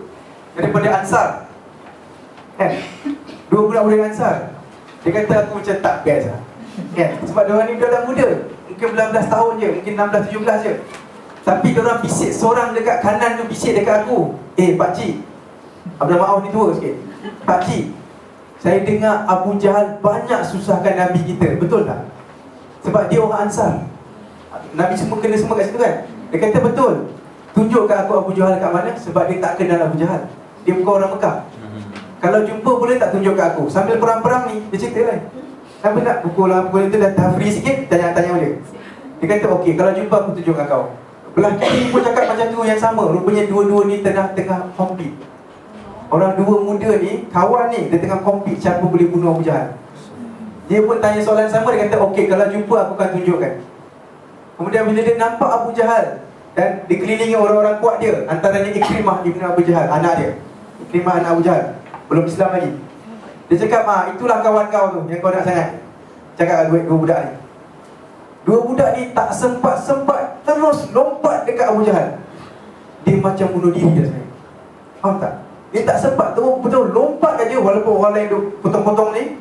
daripada Ansar. Kan? Dua budak muda Ansar. Dia kata, aku macam tak best lah. Kan? Sebab diorang ni budak muda, mungkin 19 tahun je, mungkin 16-17 je. Tapi diorang bisik, seorang dekat kanan tu bisik dekat aku, pakcik, Abdul Rahman Auf ni tua sikit, pakcik, saya dengar Abu Jahal banyak susahkan Nabi kita, betul tak? Sebab dia orang Ansar. Nabi semua kena semua kat situ kan? Dia kata betul. Tunjukkan aku Abu Jahal kat mana. Sebab dia tak kenal Abu Jahal. Dia bukan orang Mekah. Kalau jumpa boleh tak tunjuk kat aku? Sambil perang-perang ni, dia cerita kan, sambil nak pukul itu dah free sikit, tanya-tanya dia. Dia kata okey, kalau jumpa aku tunjuk kat kau. Belah kiri pun cakap macam tu yang sama. Rupanya dua-dua ni tengah compete. Orang dua muda ni, kawan ni, dia tengah compete siapa boleh bunuh Abu Jahal. Dia pun tanya soalan sama. Dia kata okey, kalau jumpa aku akan tunjukkan. Kemudian bila dia nampak Abu Jahal dan dikelilingi orang-orang kuat dia, antaranya Ikrimah ibn Abu Jahal, anak dia. Ikrimah anak Abu Jahal, belum Islam lagi. Dia cakap, itulah kawan kau tu yang kau nak sangat. Cakap dua budak ni. Dua budak ni tak sempat-sempat terus lompat dekat Abu Jahal. Dia macam bunuh diri dia sebenarnya. Faham tak? Dia tak sempat, terus betul lompat aja. Walaupun orang lain duk potong-potong ni,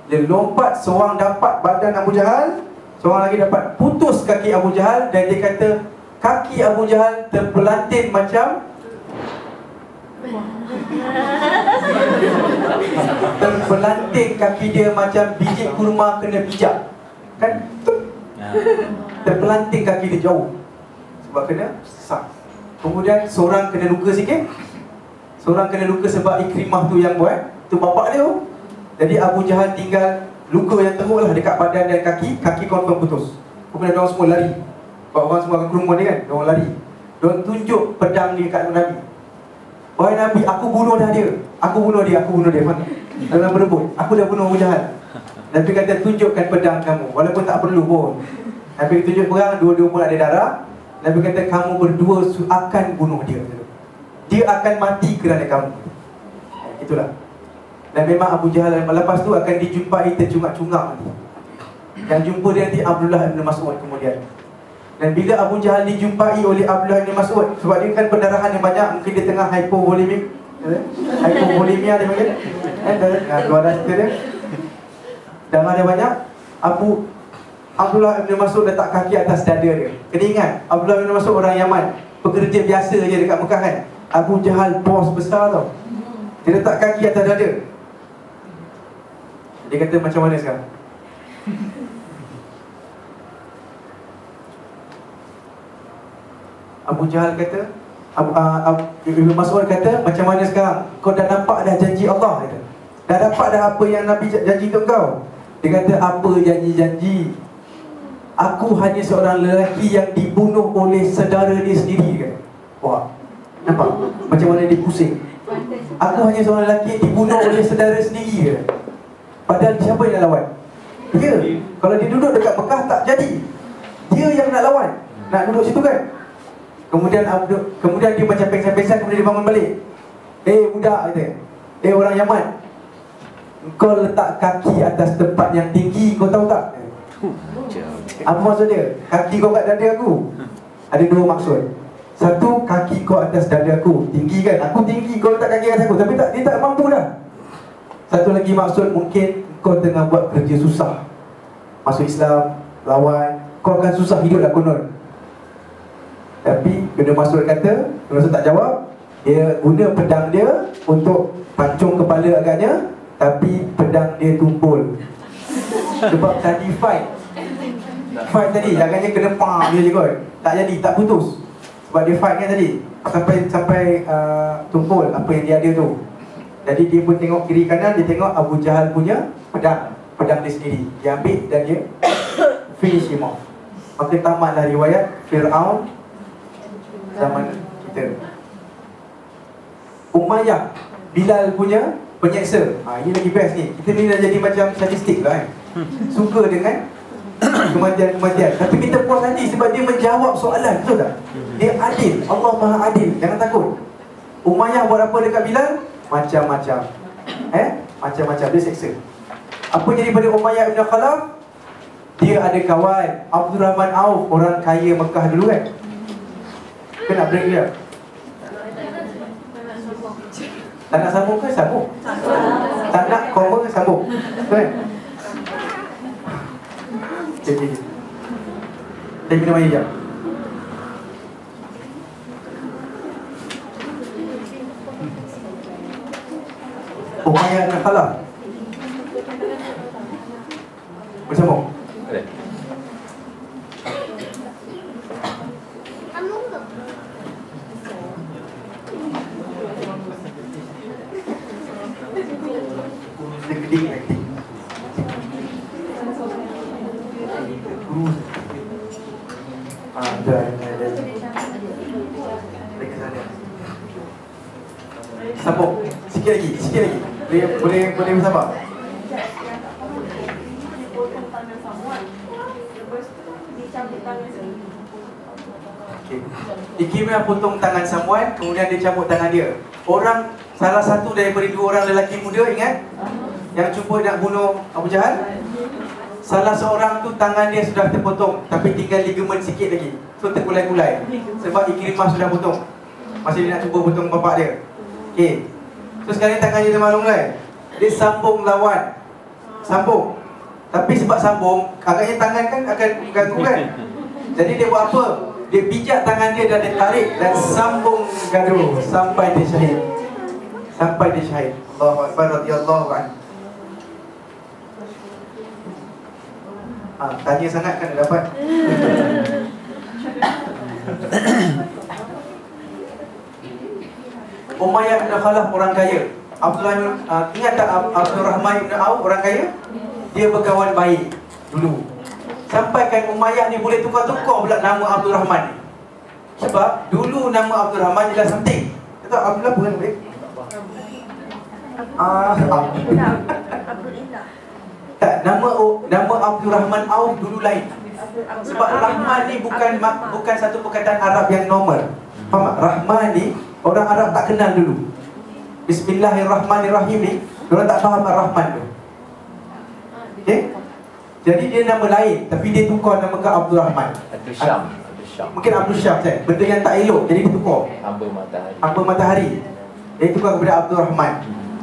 dia lompat, seorang dapat badan Abu Jahal, seorang lagi dapat putus kaki Abu Jahal. Dan dia kata kaki Abu Jahal terpelantin macam terpelantin kaki dia macam biji kurma kena pijak. Kan? Terpelanting kaki dia jauh sebab kena sak. Kemudian seorang kena luka sikit. Seorang kena luka sebab Ikrimah tu yang buat, tu bapak dia. Jadi Abu Jahal tinggal luka yang teruk lah dekat badan dan kaki. Kaki confirm putus. Kemudian diorang semua lari. Sebab orang semua akan kerumun dia kan, diorang lari. Diorang tunjuk pedang dia kat Nabi. Wahai Nabi, aku bunuh dah dia. Aku bunuh dia. Dalam berebut, aku dah bunuh Abu Jahal. Nabi kata, tunjukkan pedang kamu. Walaupun tak perlu pun. Nabi tunjuk pedang, dua-dua pun ada darah. Nabi kata, kamu berdua akan bunuh dia. Dia akan mati kerana kamu. Itulah. Dan memang Abu Jahal lepas tu akan dijumpai tercungak-cungak. Yang jumpa dia nanti Abdullah bin Mas'ud kemudian. Dan bila Abu Jahal dijumpai oleh Abdullah bin Mas'ud, sebab dia kan pendarahan yang banyak, mungkin dia tengah hypovolemic, hypovolemia dia panggil, keluar darah dia, darah dia banyak. Abdullah bin Mas'ud letak kaki atas dada dia. Kena ingat, Abdullah bin Mas'ud orang Yaman, pekerja biasa je dekat Mekah kan. Abu Jahal bos besar tau. Dia letak kaki atas dada. Dia kata macam mana sekarang? Abu Jahal kata, Ibn Mas'ud kata, macam mana sekarang? Kau dah nampak dah janji Allah? Kata. Dah dapat dah apa yang Nabi janji untuk kau? Dia kata, apa janji-janji? Aku hanya seorang lelaki yang dibunuh oleh saudara dia sendiri. Kata. Wah, nampak? Macam mana dia pusing. Aku hanya seorang lelaki yang dibunuh oleh saudara sendiri. Kata. Padahal siapa yang nak lawan? Dia. Kalau dia duduk dekat Mekah tak jadi. Dia yang nak lawan. Nak duduk situ kan? Kemudian dia macam pengsan-pengsan. Kemudian dia bangun balik. Budak kata, orang Yaman, kau letak kaki atas tempat yang tinggi, kau tahu tak? Apa maksud dia? Kaki kau kat dada aku. Ada dua maksud. Satu, kaki kau atas dada aku. Tinggi kan? Aku tinggi, kau letak kaki atas aku. Tapi dia tak mampu dah. Satu lagi maksud, mungkin kau tengah buat kerja susah. Masuk Islam, lawan, kau akan susah hidup lah konon. Tapi Ibn Mas'ud kata, Ibn Mas'ud tak jawab. Dia guna pedang dia untuk pancung kepala agaknya, tapi pedang dia tumpul. Sebab tadi fight tadi agaknya kena pam dia je kot. Tak jadi, tak putus. Sebab dia fight kan tadi, sampai tumpul apa yang dia ada tu. Jadi dia pun tengok kiri kanan, dia tengok Abu Jahal punya pedang dia sendiri. Dia ambil dan dia finish him off. Maka tamatlah riwayat Fir'aun zaman kita. Umayyah, Bilal punya penyeksa. Ini lagi best ni. Kita ni dah jadi macam statistik lah kan. Suka dengan kematian. Tapi kita puas hati sebab dia menjawab soalan, betul tak? Dia adil, Allah Maha Adil. Jangan takut. Umayyah buat apa dekat Bilal? Macam-macam. Macam-macam dia seksa. Apa jadi pada Umayyah bin Khalaf? Dia ada kawan Abdul Rahman Auf, orang kaya Mekah dulu kan. Kau nak break dia? Tak nak sambung ke sambung? Tak nak cover ke sambung? Kan? Okay. Saya minum air sekejap. Umayyah bin Khalaf. Bersambung. Boleh. Dia keding acting. Ada. Sambung. Sikit lagi. Boleh bersabar. Okay. Ikrimah potong tangan Samuel, kemudian dia cabut tangan dia. Salah satu daripada dua orang lelaki muda, ingat? Yang cuba nak bunuh Abu Jahal. Salah seorang tu tangan dia sudah terpotong, tapi tinggal ligamen sikit lagi. So terkulai-kulai. Sebab Ikrimah sudah potong. Masih dia nak cuba potong bapak dia. Okay. So sekarang tangan dia dah mulai. Dia sambung lawan. Sambung. Tapi sebab sambung, agaknya tangan kan akan ganggu kan. Jadi dia buat apa? Dia pijak tangan dia dan dia tarik dan sambung gaduh sampai dia syahid. Allahu Akbar radhiyallahu anhu. Tanya sangat kan dia dapat. Umayyah bin Khalaf orang kaya. Ingat tak Abdul Rahman bin Auf orang kaya? Dia berkawan baik dulu. Sampaikan Umayyah ni boleh tukar-tukar pula nama Abdul Rahman ni. Sebab dulu nama Abdul Rahman jelas penting. Kata Abdullah bukan baik. Tak, nama Abdul Rahman Auf dulu lain. Sebab Rahman ni bukan satu perkataan Arab yang normal. Faham tak? Rahman ni orang Arab tak kenal dulu. Bismillahirrahmanirrahim ni orang tak faham Ar-Rahman tu. Okay? Jadi dia nama lain, tapi dia tukar nama ke Abdul Rahman. Abdul Syam. Mungkin Abdul Syam kan? Benda yang tak elok, jadi dia tukar. Hamba matahari. Dia tukar kepada Abdul Rahman.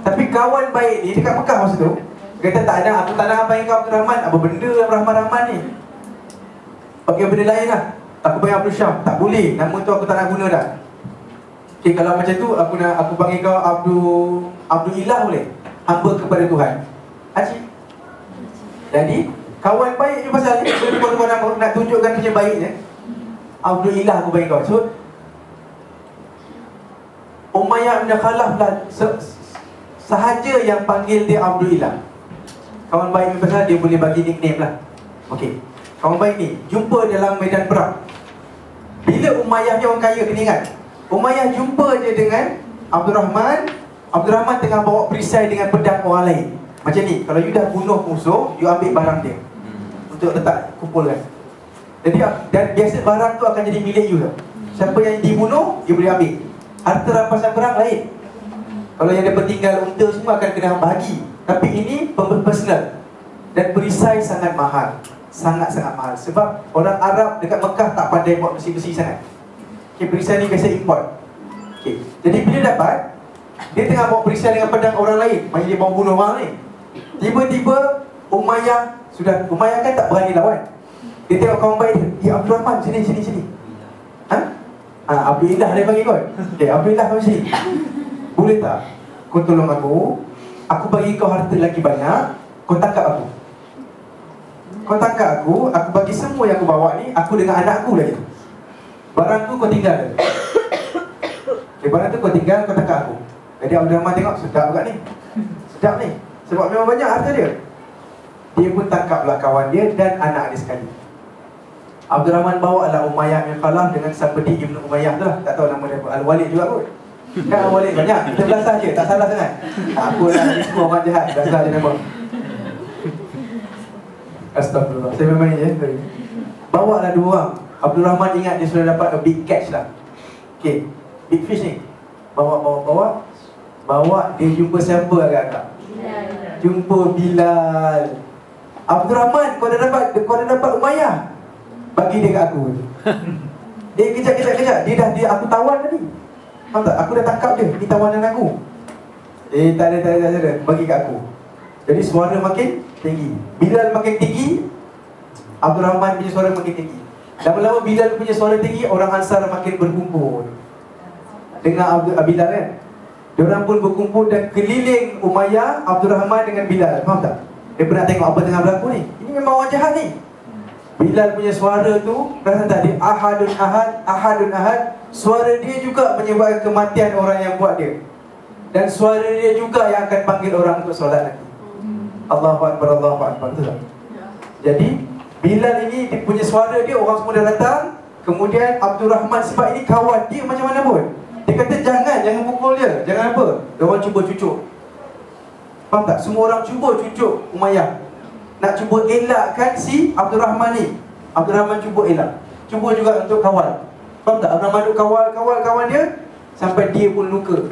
Tapi kawan baik ni dekat Mekah masa tu, dia kata tak ada, aku tak nak abang kau Abdul Rahman. Apa benda Rahman ni? Pakai benda lain lah. Aku panggil Abdul Syam. Tak boleh, nama tu aku tak nak guna dah. Okay, kalau macam tu aku panggil kau Abdul Ilah boleh? Hamba kepada Tuhan. Haji. Jadi kawan baik ni pasal ni, dia tukar nama nak tunjukkan dia baiknya. Abdul Ilah aku panggil kau. So Umayyah bin Khalaf lah sahaja yang panggil dia Abdul Ilah. Kawan baik ni pasal dia boleh bagi nickname lah. Okey. Kawan baik ni jumpa dalam medan perang. Bila Umayyah ni orang kaya, kena ingat, Umayyah jumpa je dengan Abdul Rahman. Abdul Rahman tengah bawa perisai dengan pedang orang lain. Macam ni, kalau you dah bunuh musuh, you ambil barang dia untuk letak kumpulkan. Jadi dan biasa barang tu akan jadi milik you tau. Siapa yang dibunuh, you boleh ambil. Harta rampasan perang lain. Kalau yang dia tinggal unta semua akan kena bagi. Tapi ini personal. Dan perisai sangat mahal. Sangat-sangat mahal. Sebab orang Arab dekat Mekah tak pandai buat besi-besi sangat. Okay, perisai ni biasa import. Okay. Jadi bila dapat, dia tengah bawa perisai dengan pedang orang lain. Maksudnya dia bawa bunuh orang lain. Tiba-tiba Umayyah kan tak berani lawan. Dia tengok kawan baik dia, ya Abdul Rahman, sini. Abdul Ilah dia panggil kau. Okay, Abdul Ilah kau sini. Boleh tak kau tolong aku bagi kau harta lagi banyak, kau tangkap aku. Kau tangkap aku bagi semua yang aku bawa ni, aku dengan anak aku lagi. barang tu kau tinggal. Barang tu kau tinggal, kau tangkap aku. Jadi Abdul Rahman tengok, sedap juga ni. Sedap ni. Sebab memang banyak harta dia. Dia pun tangkaplah kawan dia dan anak dia sekali. Abdul Rahman bawa lah Umayyah bin Khalaf dengan Sabdi Ibn Umayyah tu lah. Tak tahu nama dia apa. Al-Walid juga kot. Kan Al-Walid banyak. Kita belasah je, tak salah sangat. Aku lah ni semua orang jahat. Belasah je nama. Astagfirullah. Saya memang ni je. Bawa lah dua orang. Abdul Rahman ingat dia sudah dapat a big catch lah. Okay, big fish ni. Bawa dia jumpa siapa agak-agak? Jumpa Bilal. Abdul Rahman, kau dah dapat Umayyah. Bagi dia kat aku. Kejap. Dia aku tawan tadi. Faham tak? Aku dah tangkap dia. Ni tawanan aku. Tak ada. Bagi kat aku. Jadi suara makin tinggi. Bilal makin tinggi, Abdul Rahman punya suara makin tinggi. Lama-lama Bilal punya suara tinggi, orang Ansar makin berkumpul. Dengar Bilal kan? Diorang pun berkumpul dan keliling Umayyah, Abdul Rahman dengan Bilal. Faham tak? Dia pernah tengok apa tengah berlaku ni. Ini memang orang jahat ni. Bilal punya suara tu, perasan tak dia? Ahadun ahad. Suara dia juga menyebabkan kematian orang yang buat dia. Dan suara dia juga yang akan panggil orang untuk solat nanti. Allahu Akbar. Betul tak? Jadi Bilal ini dia punya suara dia, orang semua dah datang. Kemudian Abdul Rahman, sebab ini kawan dia macam mana pun, dia kata jangan pukul dia. Jangan apa? Dia orang cuba cucuk. Faham tak? Semua orang cuba cucuk Umayyah, nak cuba elakkan si Abdul Rahman ni. Abdul Rahman cuba elak. Cuba juga untuk kawal. Faham tak? Abdul Rahman duk kawal kawan dia, sampai dia pun luka.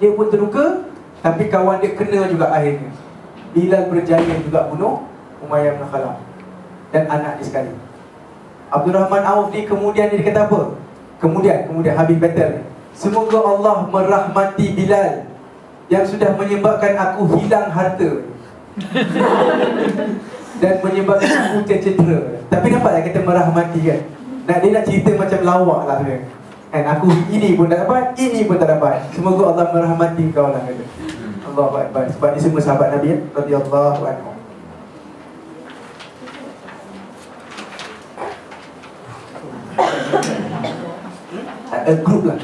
Dia pun terluka, tapi kawan dia kena juga akhirnya. Bilal berjaya juga bunuh Umayyah bin Khalaf dan anak dia sekali. Abdul Rahman Auf ni kemudian dia kata apa? Kemudian habis battle, semoga Allah merahmati Bilal yang sudah menyebabkan aku hilang harta dan menyebabkan aku tercedera. Tapi nampak tak kata merahmati kan? Dia nak cerita macam lawak lah dia. Kan aku ini pun tak dapat, ini pun tak dapat. Semoga Allah merahmati kau lah kata. Allahu Akbar. Sebab ni semua sahabat Nabi radhiyallahu anhu. A group lah.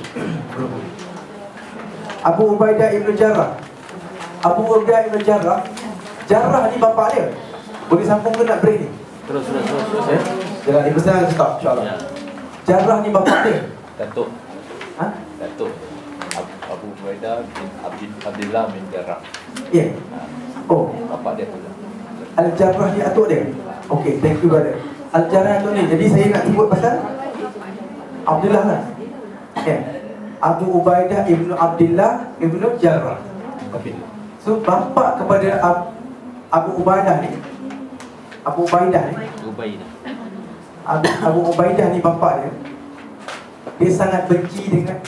Abu Ubaidah Ibn Jarrah. Jarrah ni bapak dia. Boleh sambung ke nak break ni? Terus. Jalan ni besar stop insyaAllah. Jarrah ni bapak dia. Datuk. Abu Ubaidah bin Abdullah bin Jarrah. Ya. Oh, Bapak dia pula. Al-Jarrah ni atuk dia. Okay, thank you brother. Al-Jarrah atuk ni. Jadi saya nak sebut pasal Abdullah lah. Abu Ubaidah Ibn Abdullah Ibn Jarrah. So bapa kepada Abu Ubaidah ni, Abu Ubaidah ni bapa dia. Dia sangat benci dengan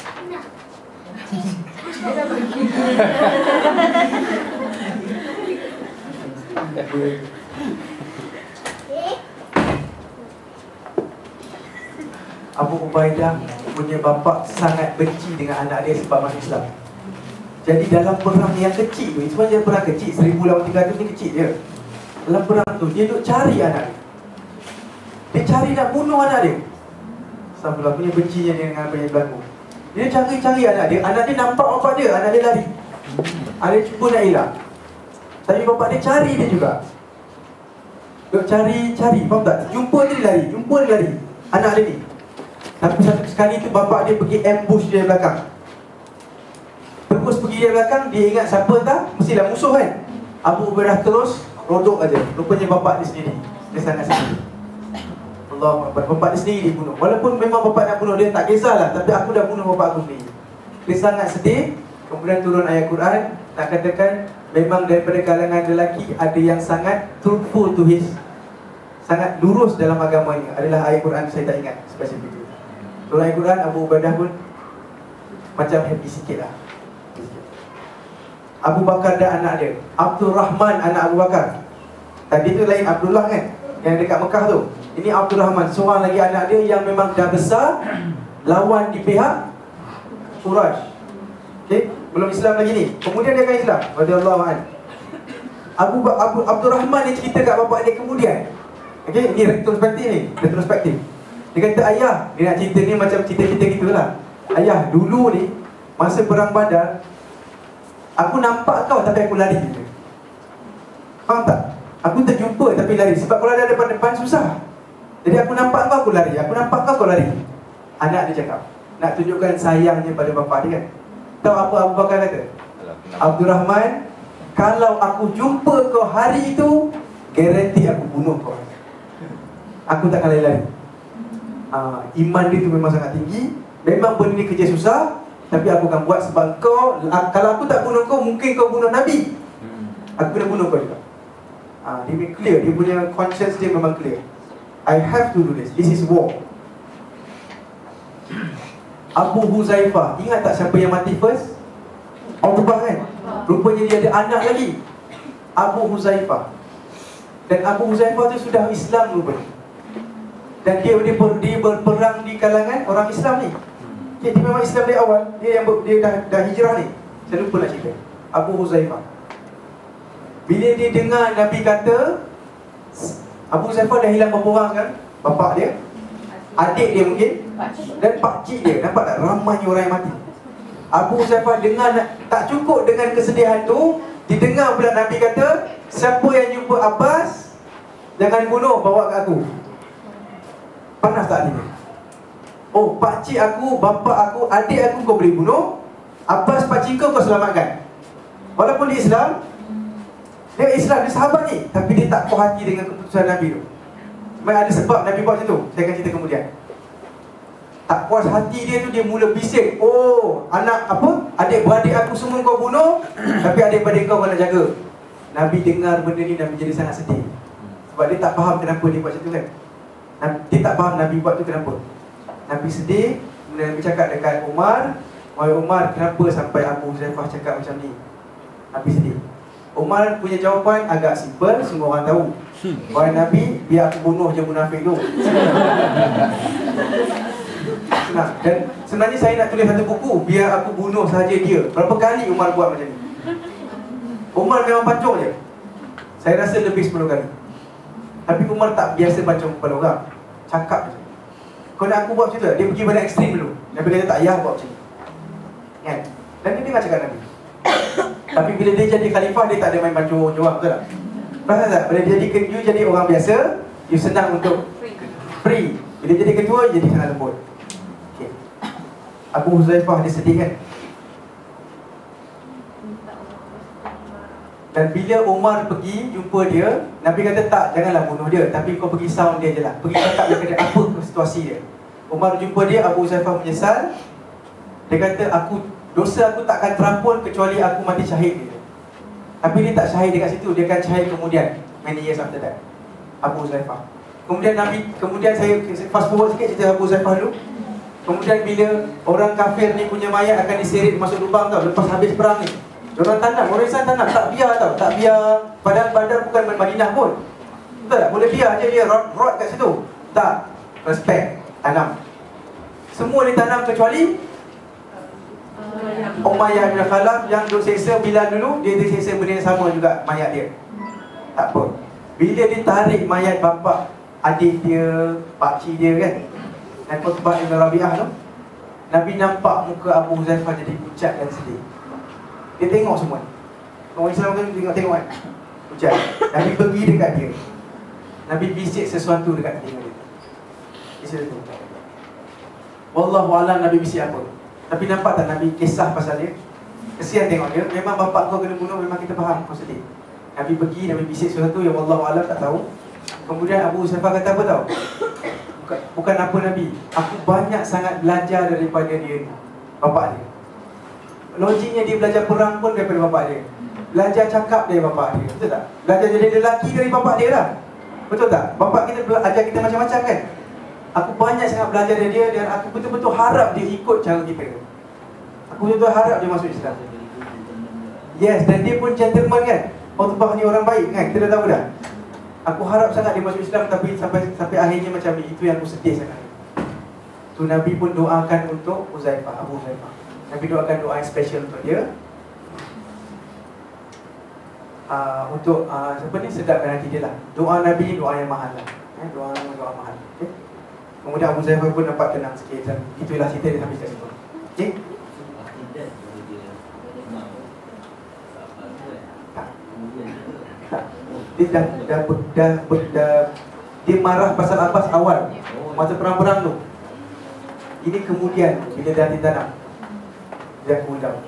Abu Ubaidah punya bapa sangat benci dengan anak dia sebab masuk Islam. Jadi dalam perang yang kecil tu, sebenarnya perang kecil 1,300 ni kecil dia. Dalam perang tu dia duk cari anak dia. Dia cari nak bunuh anak dia. Sampai punya bencinya dia dengan apa yang berlaku. Dia cari anak dia. Anak dia nampak bapak dia, anak dia lari. Anak dia cuba nak elak, tapi bapak dia cari dia juga. Duk cari, faham tak? Jumpa dia lari, anak dia ni. Tapi satu sekali tu bapak dia pergi ambush dia belakang. Terus pergi dia belakang, dia ingat siapa tak? Mestilah musuh kan? Abu Ubaidah terus rodok aja. Rupanya bapak dia sendiri. Dia sangat sedih. Allah Akbar. Bapak dia sendiri dibunuh. Walaupun memang bapak nak bunuh dia, tak kisahlah, tapi aku dah bunuh bapak aku sendiri. Dia sangat sedih. Kemudian turun ayat Quran, nak katakan memang daripada kalangan lelaki ada yang sangat truthful to his, sangat lurus dalam agamanya. Adalah ayat Quran, saya tak ingat spesifik. Turun ayat Quran, Abu Ubaidah pun macam happy sikit lah. Abu Bakar dan anak dia, Abdul Rahman anak Abu Bakar. Tadi tu lain Abdullah kan, yang dekat Mekah tu. Ini Abdul Rahman, seorang lagi anak dia yang memang dah besar, lawan di pihak Quraisy. Okay, belum Islam lagi ni. Kemudian dia akan Islam radhiyallahu anhu. Abdul Rahman ni cerita kat bapak dia kemudian. Okay, ini retrospektif. Dia Dia kata, ayah, dia nak cerita ni macam cerita-cerita gitulah. Ayah, dulu ni masa perang Badar, aku nampak kau tapi aku lari. Faham tak? Aku terjumpa tapi lari. Sebab kalau ada depan-depan susah. Jadi aku nampak kau, aku lari. Aku nampak kau, kau lari. Anak dia cakap, nak tunjukkan sayangnya pada bapa dia kan. Tahu apa Abu Bakar kata? Abdul Rahman, kalau aku jumpa kau hari itu, garanti aku bunuh kau. Aku tak akan lari-lari. Iman dia tu memang sangat tinggi. Memang benda ni kerja susah, tapi aku akan buat sebab kau. Kalau aku tak bunuh kau, mungkin kau bunuh Nabi. Aku kena bunuh kau juga. Dia memang clear. Dia punya conscience dia memang clear. I have to do this. This is war. Abu Huzaifah, ingat tak siapa yang mati first? Utbah kan? Rupanya dia ada anak lagi, Abu Huzaifah. Dan Abu Huzaifah tu sudah Islam rupanya. Dan dia berperang di kalangan orang Islam ni. Okay, dia memang Islam dari awal. Dia dah hijrah ni. Saya lupa nak cerita Abu Huzaifah. Bila dia dengar Nabi kata, Abu Huzaifah dah hilang berapa orang sekarang? Bapak dia, adik dia mungkin, dan pakcik dia. Nampak tak ramainya orang yang mati. Abu Huzaifah dengar, tak cukup dengan kesedihan tu, didengar pula Nabi kata, siapa yang jumpa Abbas, jangan bunuh, bawa ke aku. Panas tak hati dia? Oh, pakcik aku, bapa aku, adik aku kau boleh bunuh, Abbas pakcik kau selamatkan. Walaupun dia Islam, dia sahabat ni, tapi dia tak puas hati dengan keputusan Nabi tu. Memang ada sebab Nabi buat macam tu. Saya akan cerita kemudian. Tak puas hati dia tu, dia mula bising. Oh, adik-beradik aku semua kau bunuh, tapi adik-beradik kau nak jaga. Nabi dengar benda ni, Nabi jadi sangat sedih. Sebab dia tak faham kenapa dia buat macam tu kan. Dia tak faham Nabi buat tu kenapa. Nabi sedih. Nabi cakap dekat Umar, wahai Umar, kenapa sampai Abu Huzaifah cakap macam ni? Nabi sedih. Umar punya jawapan agak simple, semua orang tahu. Wahai Nabi, biar aku bunuh je munafik tu. Dan sebenarnya saya nak tulis satu buku, biar aku bunuh sahaja dia. Berapa kali Umar buat macam ni? Umar memang pancung je. Saya rasa lebih 10 kali. Tapi Umar tak biasa pancung kepada orang. Cakap je. Kau nak aku buat macam tu? Dia pergi pada ekstrim dulu. Nabi kata tak payah buat macam ni kan? Dan dia dengar cakap Nabi. Tapi bila dia jadi khalifah, dia tak ada main pancung jawab, betul tak? Perasan tak? Bila dia jadi you jadi orang biasa, you senang untuk free. Bila jadi ketua, jadi sangat lembut. Okay. Abu Huzaifah dia sedih kan? Dan bila Umar pergi jumpa dia, Nabi kata tak, janganlah bunuh dia, tapi kau pergi sound dia je lah. Pergi cakap dia kata apa situasi dia. Umar jumpa dia, Abu Huzaifah menyesal. Dia kata, dosa aku takkan terampun kecuali aku mati syahid dia. Tapi dia tak syahid dekat situ, dia akan syahid kemudian, many years after that. Abu Huzaifah. Kemudian saya fast forward sikit cerita Abu Huzaifah dulu. Kemudian bila orang kafir ni punya mayat akan diseret masuk lubang tau, lepas habis perang ni. Orang tanam, orang Islam tanam, tak biar tau, tak biar. Padahal Badar bukan Madinah pun. Betul tak? Boleh biar je dia rot kat situ. Tak, respect, tanam. Semua ditanam kecuali Umayyah bin Khalaf yang duk seksa Bilal dulu, dia diseksa benda yang sama juga mayat dia. Tak apa. Bila dia tarik mayat bapa, adik dia, pakcik dia kan, dan Utbah bin Rabi'ah tu, Nabi nampak muka Abu Huzaifah jadi pucat dan sedih. Dia tengok semua. Orang Islam kan tengok kan, pucat. Nabi pergi dekat dia, Nabi bisik sesuatu dekat telinga dia. Bisik tu. Wallahu a'lam Nabi bisik apa. Tapi nampak tak Nabi kisah pasal dia? Kesian tengok dia. Memang bapak kau kena bunuh, memang kita faham, kau sedih. Nabi pergi, Nabi bisik sesuatu yang wallahu a'lam tak tahu. Kemudian Abu Huzaifah kata apa tahu? Bukan apa Nabi, aku banyak sangat belajar daripada dia, bapak dia. Logiknya dia belajar perang pun daripada bapak dia. Belajar cakap dari bapak dia, betul tak? Belajar jadi lelaki dari bapak dia lah, betul tak? Bapak kita ajar kita macam-macam kan? Aku banyak sangat belajar dari dia, dan aku betul-betul harap dia ikut cara kita. Aku betul-betul harap dia masuk Islam. Yes, dan dia pun gentleman kan? Utbah ni orang baik kan? Kita dah tahu dah. Aku harap sangat dia masuk Islam, tapi sampai akhirnya macam ni. Itu yang aku sedih sangat. Tu Nabi pun doakan untuk Huzaifah, Abu Huzaifah. Nabi doakan doa yang special untuk dia. Untuk siapa ni, sedapkan hati dia lah. Doa Nabi ni doa yang mahal lah. Doa mahal. Okay? Kemudian Abu Zaifah pun nampak tenang sikit. Dan itulah cerita dia habis kat situ. Okey? After that baru dia kenal sahabat dia. Tak. Kemudian Tak. Dia marah pasal Abbas awal masa perang-perang tu. Ini kemudian bila dah ditanam, dia undang.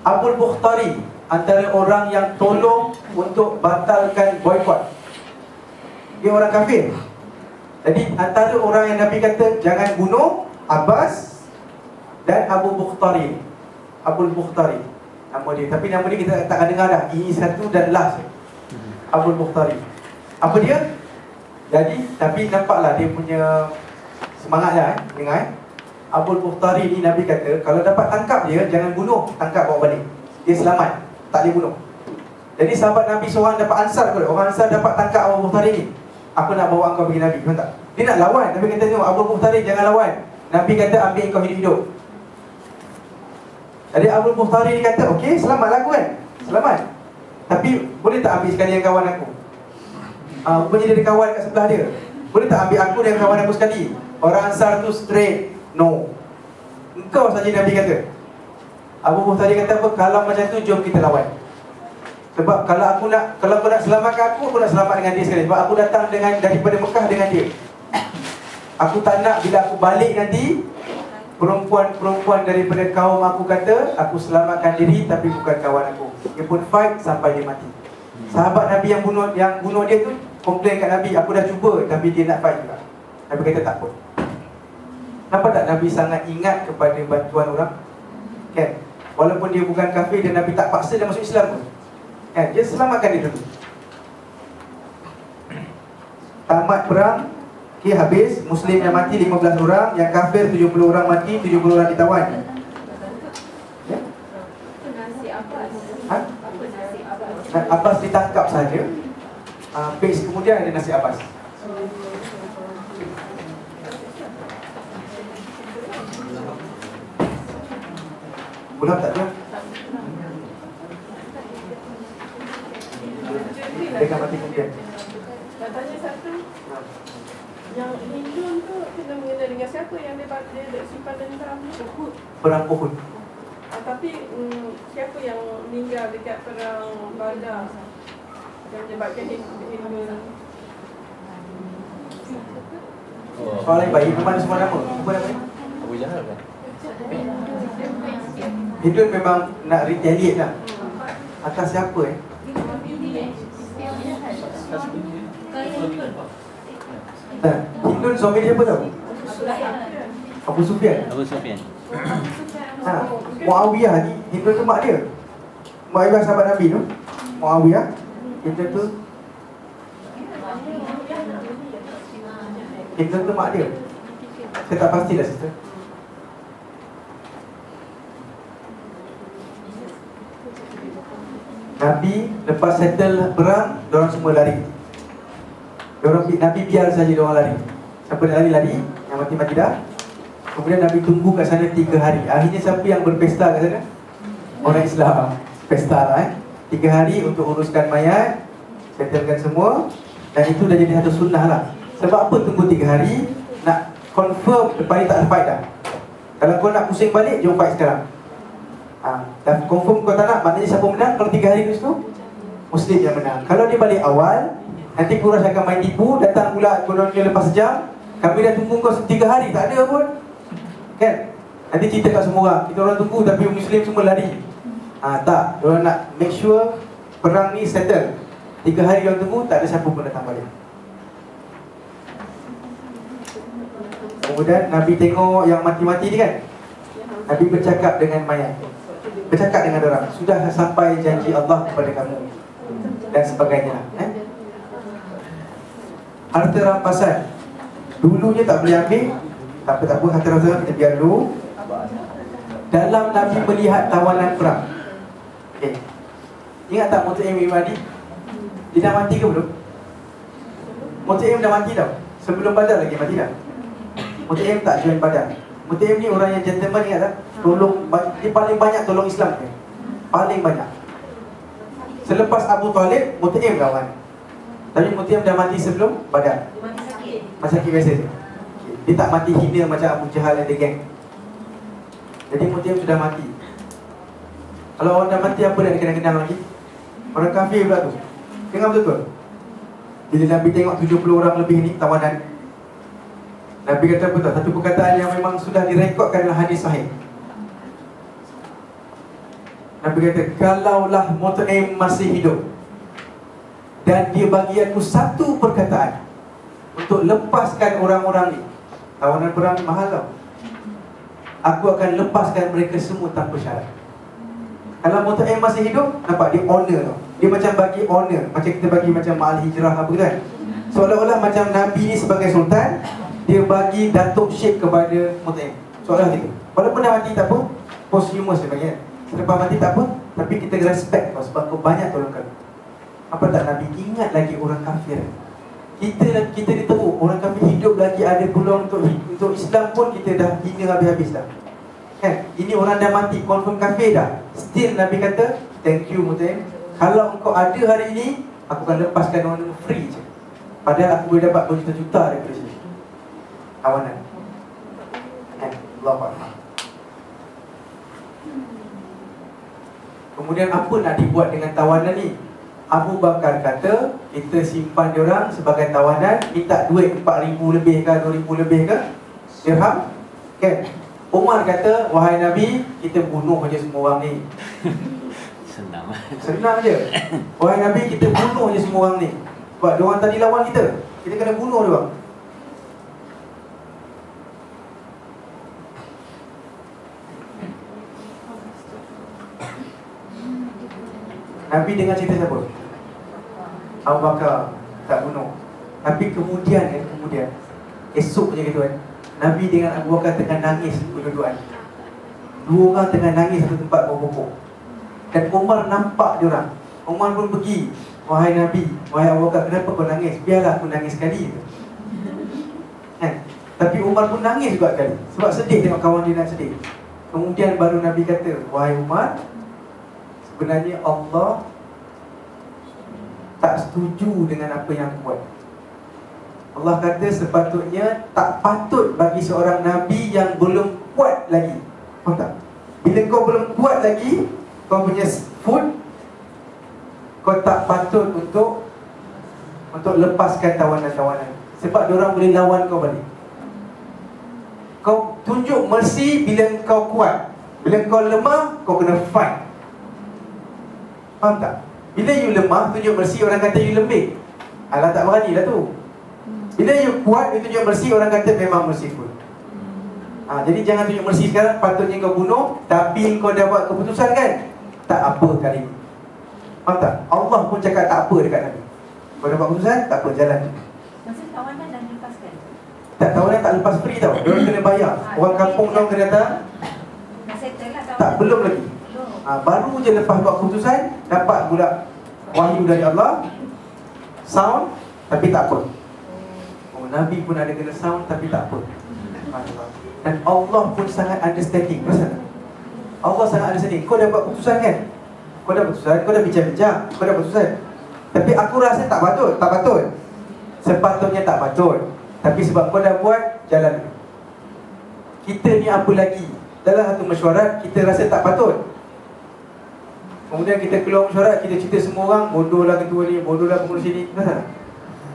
Abul Bukhtari antara orang yang tolong untuk batalkan boykot. Dia orang kafir. Jadi antara orang yang Nabi kata jangan bunuh Abbas dan Abu Bukhtari. Abul Bukhtari nama dia. Tapi nama dia kita tak akan dengar dah. Ini satu dan last. Abul Bukhtari. Apa dia? Jadi tapi nampaklah dia punya semangatlah dengar Abul Bukhtari ni Nabi kata kalau dapat tangkap dia jangan bunuh, tangkap bawa balik. Dia selamat, tak boleh bunuh. Jadi sahabat Nabi seorang dapat ansar kot. Orang ansar dapat tangkap Abul Bukhtari ni. Aku nak bawa engkau pergi Nabi, faham tak? Dia nak lawan, Nabi kata tengok Abul Bukhtari jangan lawan. Nabi kata ambil engkau hidup-hidup. Jadi Abul Bukhtari ni kata okey, selamatlah aku kan. Selamat. Tapi boleh tak ambil sekalian kawan aku? Rupanya dia ada kawan kat sebelah dia. Boleh tak ambil aku dan kawan aku sekali? Orang ansar tu straight no. Engkau saja Nabi kata. Abu Bukhtari kata apa? Kalau macam tu jom kita lawan. Sebab kalau aku nak selamatkan aku nak selamat dengan dia sekali. Sebab aku datang daripada Mekah dengan dia. Aku tak nak bila aku balik nanti perempuan-perempuan daripada kaum aku kata aku selamatkan diri tapi bukan kawan aku. Dia pun fight sampai dia mati. Sahabat Nabi yang bunuh dia tu komplain kat Nabi, aku dah cuba tapi dia nak fight juga. Nabi kata tak pun. Nampak tak Nabi sangat ingat kepada bantuan orang? Kan? Walaupun dia bukan kafir dan Nabi tak paksa dia masuk Islam pun. Kan? Dia selamatkan dia dulu. Tamat perang, okay, habis. Muslim yang mati 15 orang, yang kafir 70 orang mati, 70 orang ditawan. Ya? Ha? Abbas ditangkap saja. Page kemudian ada nasib Abbas. Bulan tak ada. Mereka mati kemudian. Nak tanya satu. Yang Hindun tu kena mengenai dengan siapa yang dia simpan dendam Uhud? Perang Uhud. Tapi siapa yang meninggal dekat perang Badar yang menyebabkan Hindun? Soalan yang baik, memang ada semua nama. Apa nama ni? Abu Jahal kan? Hindun memang nak retaliate lah. Atas siapa Hindun suami dia apa tau? Abu Sufyan. Abu Sufyan. Muawiyah ni, Hindun tu mak dia. Muawiyah sahabat Nabi tu. Muawiyah, Hindun tu mak dia. Saya tak pastilah sister. Nabi lepas settle perang, diorang semua lari. Nabi biar saja diorang lari. Siapa nak lari, yang mati-mati dah. Kemudian Nabi tunggu kat sana 3 hari. Akhirnya siapa yang berpesta kat sana? Orang Islam. Pesta lah 3 hari untuk uruskan mayat, settlekan semua. Dan itu dah jadi satu sunnah lah. Sebab apa tunggu 3 hari? Nak confirm lepas ni tak ada fight dah. Kalau kau nak pusing balik, jom fight sekarang. Dan confirm kau tak nak, maknanya siapa menang? Kalau 3 hari tu Muslim yang menang. Kalau dia balik awal, nanti Quraisy akan main tipu. Datang pula kononnya lepas sejam, kami dah tunggu kau 3 hari, tak ada pun. Kan? Nanti cerita kat semua orang, kita orang tunggu tapi Muslim semua lari. Tak, diorang nak make sure perang ni settle. 3 hari diorang tunggu, tak ada siapa pun datang balik. Kemudian Nabi tengok yang mati-mati ni kan, Nabi bercakap dengan mayat, bercakap dengan orang, sudah sampai janji Allah kepada kamu dan sebagainya. Harta rampasan dulunya tak boleh ambil, tak apa, harta rampasan kita biar dulu. Dalam Nabi melihat tawanan perang, ingat tak Mut'im bin Adi? Dia dah mati ke belum? Mut'im dah mati tau. Sebelum Badar lagi mati dah. Mut'im tak join Badar. Mut'im ni orang yang gentleman, ingat tak? Dia paling banyak tolong Islam kan? Paling banyak. Selepas Abu Talib, Mut'im lawan. Tapi Mut'im dah mati sebelum Badar. Masyarakat biasa je. Dia tak mati hina macam Abu Jahal dan dia geng. Jadi Mutaim sudah mati. Kalau orang dah mati, apa nak kenang-kenang lagi? Orang kafir pula tu. Dengar betul-betul. Bila Nabi tengok 70 orang lebih ni tawanan, Nabi kata apa tak? Satu perkataan yang memang sudah direkodkan dalam hadis sahih. Nabi kata, kalaulah Mutaim masih hidup dan dia bagi aku satu perkataan untuk lepaskan orang-orang ni, tawanan perang ni mahal tau, aku akan lepaskan mereka semua tanpa syarat. Kalau Mutaim masih hidup, nampak dia honor tau. Dia macam bagi honor, macam kita bagi macam Ma'al Hijrah apa kan. Seolah-olah macam Nabi ni sebagai sultan, dia bagi Datuk Syekh kepada Mutaim. Seolah gitu. Walaupun dah mati tak apa, posthumous dia panggil. Selepas mati tak apa, tapi kita respect tau, sebab kau banyak tolong kami. Apa tak Nabi ingat lagi orang kafir. Kita diteruk, orang kafir hidup lagi ada peluang untuk Islam pun kita dah hina habis-habis dah. Kan? Ini orang dah mati, confirm kafir dah. Still Nabi kata, thank you Mutaim. Kalau engkau ada hari ini, aku akan lepaskan orang free je. Padahal aku boleh dapat berjuta-juta daripada sini. Tawanan. Allahu Akbar. Kemudian apa nak dibuat dengan tawanan ni? Abu Bakar kata, kita simpan diorang sebagai tawanan, minta duit 4,000 lebih ke 2,000 lebih ke dirham. Kan? Umar kata, wahai Nabi, kita bunuh je semua orang ni. Senang je. Wahai Nabi, kita bunuh je semua orang ni. Sebab diorang tadi lawan kita, kita kena bunuh diorang. Nabi dengar cerita siapa? Abu Bakar tak bunuh. Tapi kemudian esok je gitu kan, Nabi dengan Abu Bakar tengah nangis berduaan. Dua orang tengah nangis satu tempat bawah-bawah. Dan Umar nampak diorang. Umar pun pergi, wahai Nabi, wahai Abu Bakar, kenapa kau nangis? Biarlah aku nangis sekali. Tapi Umar pun nangis juga kali, sebab sedih tengok kawan dia nak sedih. Kemudian baru Nabi kata, wahai Umar, sebenarnya Allah tak setuju dengan apa yang aku buat. Allah kata sepatutnya tak patut bagi seorang Nabi yang belum kuat lagi. Faham tak? Bila kau belum kuat lagi, kau punya food, kau tak patut untuk lepaskan tawanan-tawanan. Sebab diorang boleh lawan kau balik. Kau tunjuk mercy bila kau kuat. Bila kau lemah, kau kena fight. Faham tak? Bila you lemah, tunjuk mercy, orang kata you lembik. Alah, tak berani lah tu. Bila you kuat, you tunjuk mercy, orang kata memang merciful. Jadi jangan tunjuk mercy sekarang, patutnya kau bunuh, tapi kau dah buat keputusan kan? Tak apa kali ni. Faham tak? Allah pun cakap tak apa dekat Nabi. Kau dah buat keputusan, tak apa, jalan. Masa tawanan dah lepaskan? Tak, tawanan tak lepas free tau. Diorang kena bayar. Orang kampung tau kena datang. Dah settle lah tawanan? Tak, belum lagi. Baru je lepas buat keputusan, dapat pula wahyu dari Allah, sound, tapi tak apa. Nabi pun ada kena sound, tapi tak apa. Dan Allah pun sangat understanding. Pasal Allah sangat understanding. Kau dah buat keputusan kan? Kau dah keputusan, kau dah bincang-bincang, kau dah keputusan. Tapi aku rasa tak patut. Tak patut. Sepatutnya tak patut. Tapi sebab kau dah buat, jalan. Kita ni apa lagi? Dalam satu mesyuarat, kita rasa tak patut. Kemudian kita keluar mesyuarat, kita cerita semua orang, bodoh lah ketua ni, bodoh lah pengurus ni.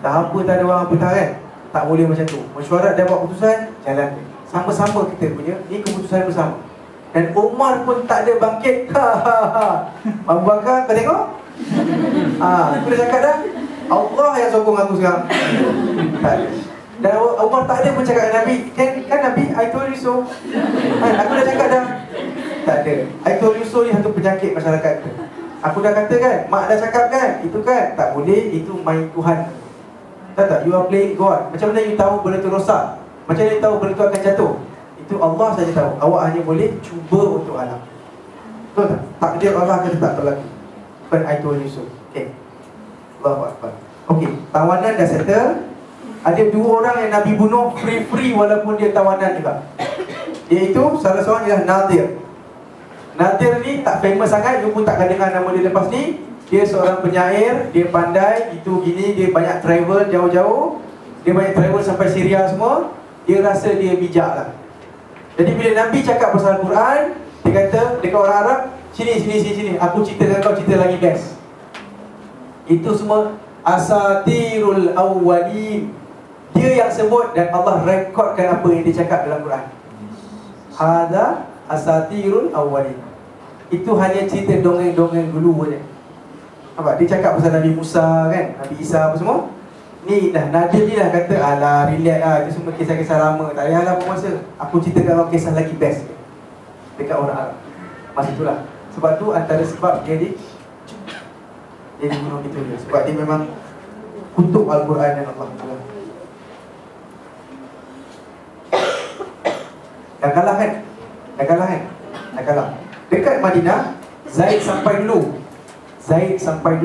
Tak apa, tak ada orang apa tak kan? Tak boleh macam tu. Mesyuarat dah buat keputusan, jalan. Sama-sama kita punya, ni keputusan bersama. Dan Umar pun tak ada bangkit. Abu Bakar, kau tengok? Aku dah cakap dah, Allah yang sokong aku sekarang. Tak ada. Dan Umar tak ada pun cakap dengan Nabi, kan Nabi, I told you so. Aku dah cakap dah. Tak ada. I told you so ni satu penyakit masyarakat kita. Aku dah kata kan, mak dah cakap kan, itu kan, tak boleh, itu main Tuhan. Tahu tak? You are playing God. Macam mana you tahu benda tu rosak? Macam mana you tahu benda tu akan jatuh? Itu Allah saja tahu. Awak hanya boleh cuba untuk alam. Betul tak? Takdir Allah akan tetap berlaku. But I told you so. Okay. Allahu Akbar. Okay, tawanan dah settle. Ada dua orang yang Nabi bunuh free-free walaupun dia tawanan juga. Iaitu salah seorang ialah Nadir. Nadir ni tak famous sangat, you pun takkan dengar nama dia lepas ni. Dia seorang penyair, dia pandai, itu gini, dia banyak travel jauh-jauh. Dia banyak travel sampai Syria semua. Dia rasa dia bijak lah. Jadi bila Nabi cakap pasal Al-Quran, dia kata dekat orang Arab, sini, aku ceritakan kau cerita lagi best. Itu semua asatirul awwalin. Dia yang sebut dan Allah rekodkan apa yang dia cakap dalam Quran. Hadza asatirul awwalin. Itu hanya cerita dongeng-dongeng dulu saja. Nampak? Dia cakap pasal Nabi Musa kan, Nabi Isa apa semua. Ni dah Nabil ni dah kata, alah relax lah, itu semua kisah-kisah lama. Tak payahlah buang masa. Aku ceritakan kau kisah lagi best dekat orang Arab masa itulah. Sebab tu antara sebab dia dibunuh gitu je. Sebab dia memang kutuk Al-Quran dan Allah Ta'ala. Dah kalah kan? Dah kalah. Dekat Madinah, Zaid sampai dulu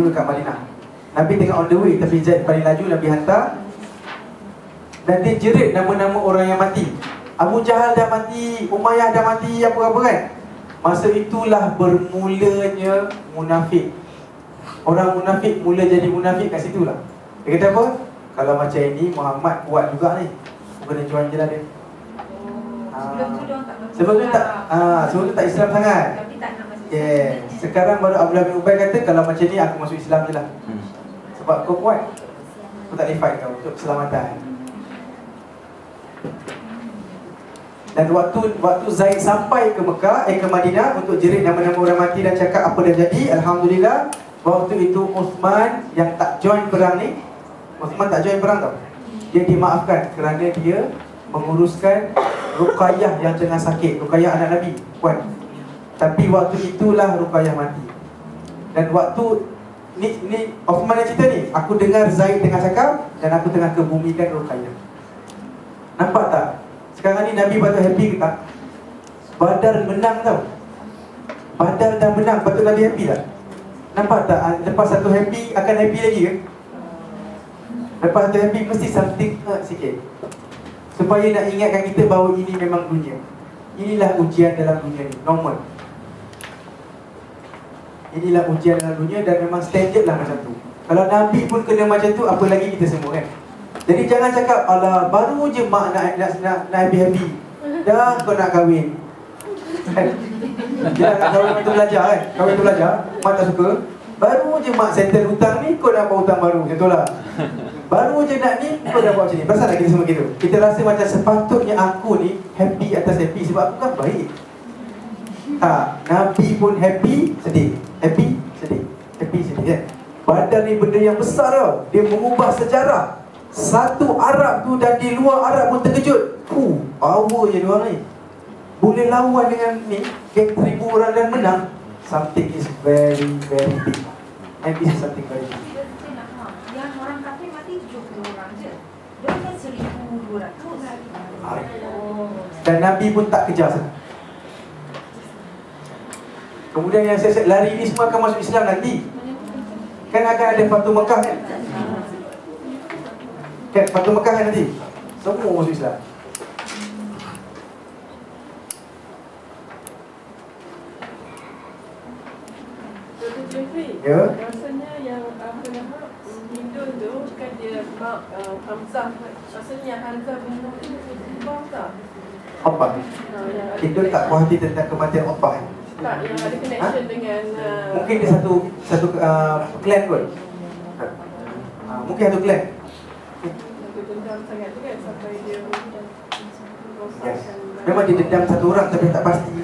dekat Madinah. Nabi tengah on the way, tapi Zaid paling laju, Nabi hantar. Dan dia jerit nama-nama orang yang mati. Abu Jahal dah mati, Umayyah dah mati, apa-apa kan. Masa itulah bermulanya munafik. Orang munafik mula jadi munafik kat situ lah. Dia kata apa? Kalau macam ini Muhammad kuat juga ni, kena join je lah dia. Sebelum tu tak Islam sangat. Tapi tak nak masuk. Sekarang baru Abdullah bin Ubay kata, kalau macam ni aku masuk Islam je lah. Sebab kau kuat, aku tak boleh fight kau untuk keselamatan. Dan waktu Zaid sampai ke Mekah, ke Madinah untuk jerit nama-nama orang mati dan cakap apa dah jadi, alhamdulillah, waktu itu Uthman yang tak join perang ni, Uthman tak join perang tau. Dia dimaafkan kerana dia menguruskan Ruqayyah yang tengah sakit. Ruqayyah anak Nabi, puan. Tapi waktu itulah Ruqayyah mati. Dan waktu ni Uthman yang cerita ni, aku dengar Zaid tengah cakap dan aku tengah kebumikan Ruqayyah. Nampak tak? Sekarang ni Nabi patut happy ke tak? Badar menang tau. Badar dah menang, patut Nabi happy tak? Nampak tak? Lepas satu happy, akan happy lagi ke? Lepas satu happy, mesti something sikit, supaya nak ingatkan kita bahawa ini memang dunia. Inilah ujian dalam dunia ni, normal. Inilah ujian dalam dunia dan memang standard lah macam tu. Kalau Nabi pun kena macam tu, apa lagi kita semua kan? Jadi jangan cakap, alah baru je mak nak happy-happy, dah kau nak kahwin kan? Dia nak kahwin tu belajar kan? Kahwin tu belajar, mak tak suka. Baru je mak settle hutang ni, kau dah buat hutang baru, macam tu lah. Baru je nak ni, kau dah buat macam ni. Pasal tak kita semua gitu? Kita rasa macam sepatutnya aku ni happy atas happy, sebab aku kan baik. Nabi pun happy, sedih. Happy, sedih. Happy, sedih kan? Badar ni benda yang besar tau. Dia mengubah sejarah. Satu Arab tu dan di luar Arab pun terkejut. Power je diorang ni. Boleh lawan dengan ni, geng 1000 orang dan menang. Something is very, very big. And this is something very big. Saya nak faham, yang orang kafir mati 70 orang je. Dia kan 1200. Dan Nabi pun tak kejar sangat. Kemudian yang saya lari ni semua akan masuk Islam nanti. Kan akan ada Fatu Mekah kan? Kan Fatu Mekah kan nanti? Semua masuk Islam. Dr. Jeffrey, Ya. rasanya yang apa nama Hindun tu kan dia Mak Hamzah. Rasanya Hamzah bunuh tu Uqbah tak? Apa? Kita tak puas hati tentang kematian Uqbah kan? Tak, yang ada connection dengan mungkin dia satu clan kot. Mungkin satu clan. Satu dendam sangat tu kan sampai dia Yes. Memang dia dendam satu orang tapi tak pasti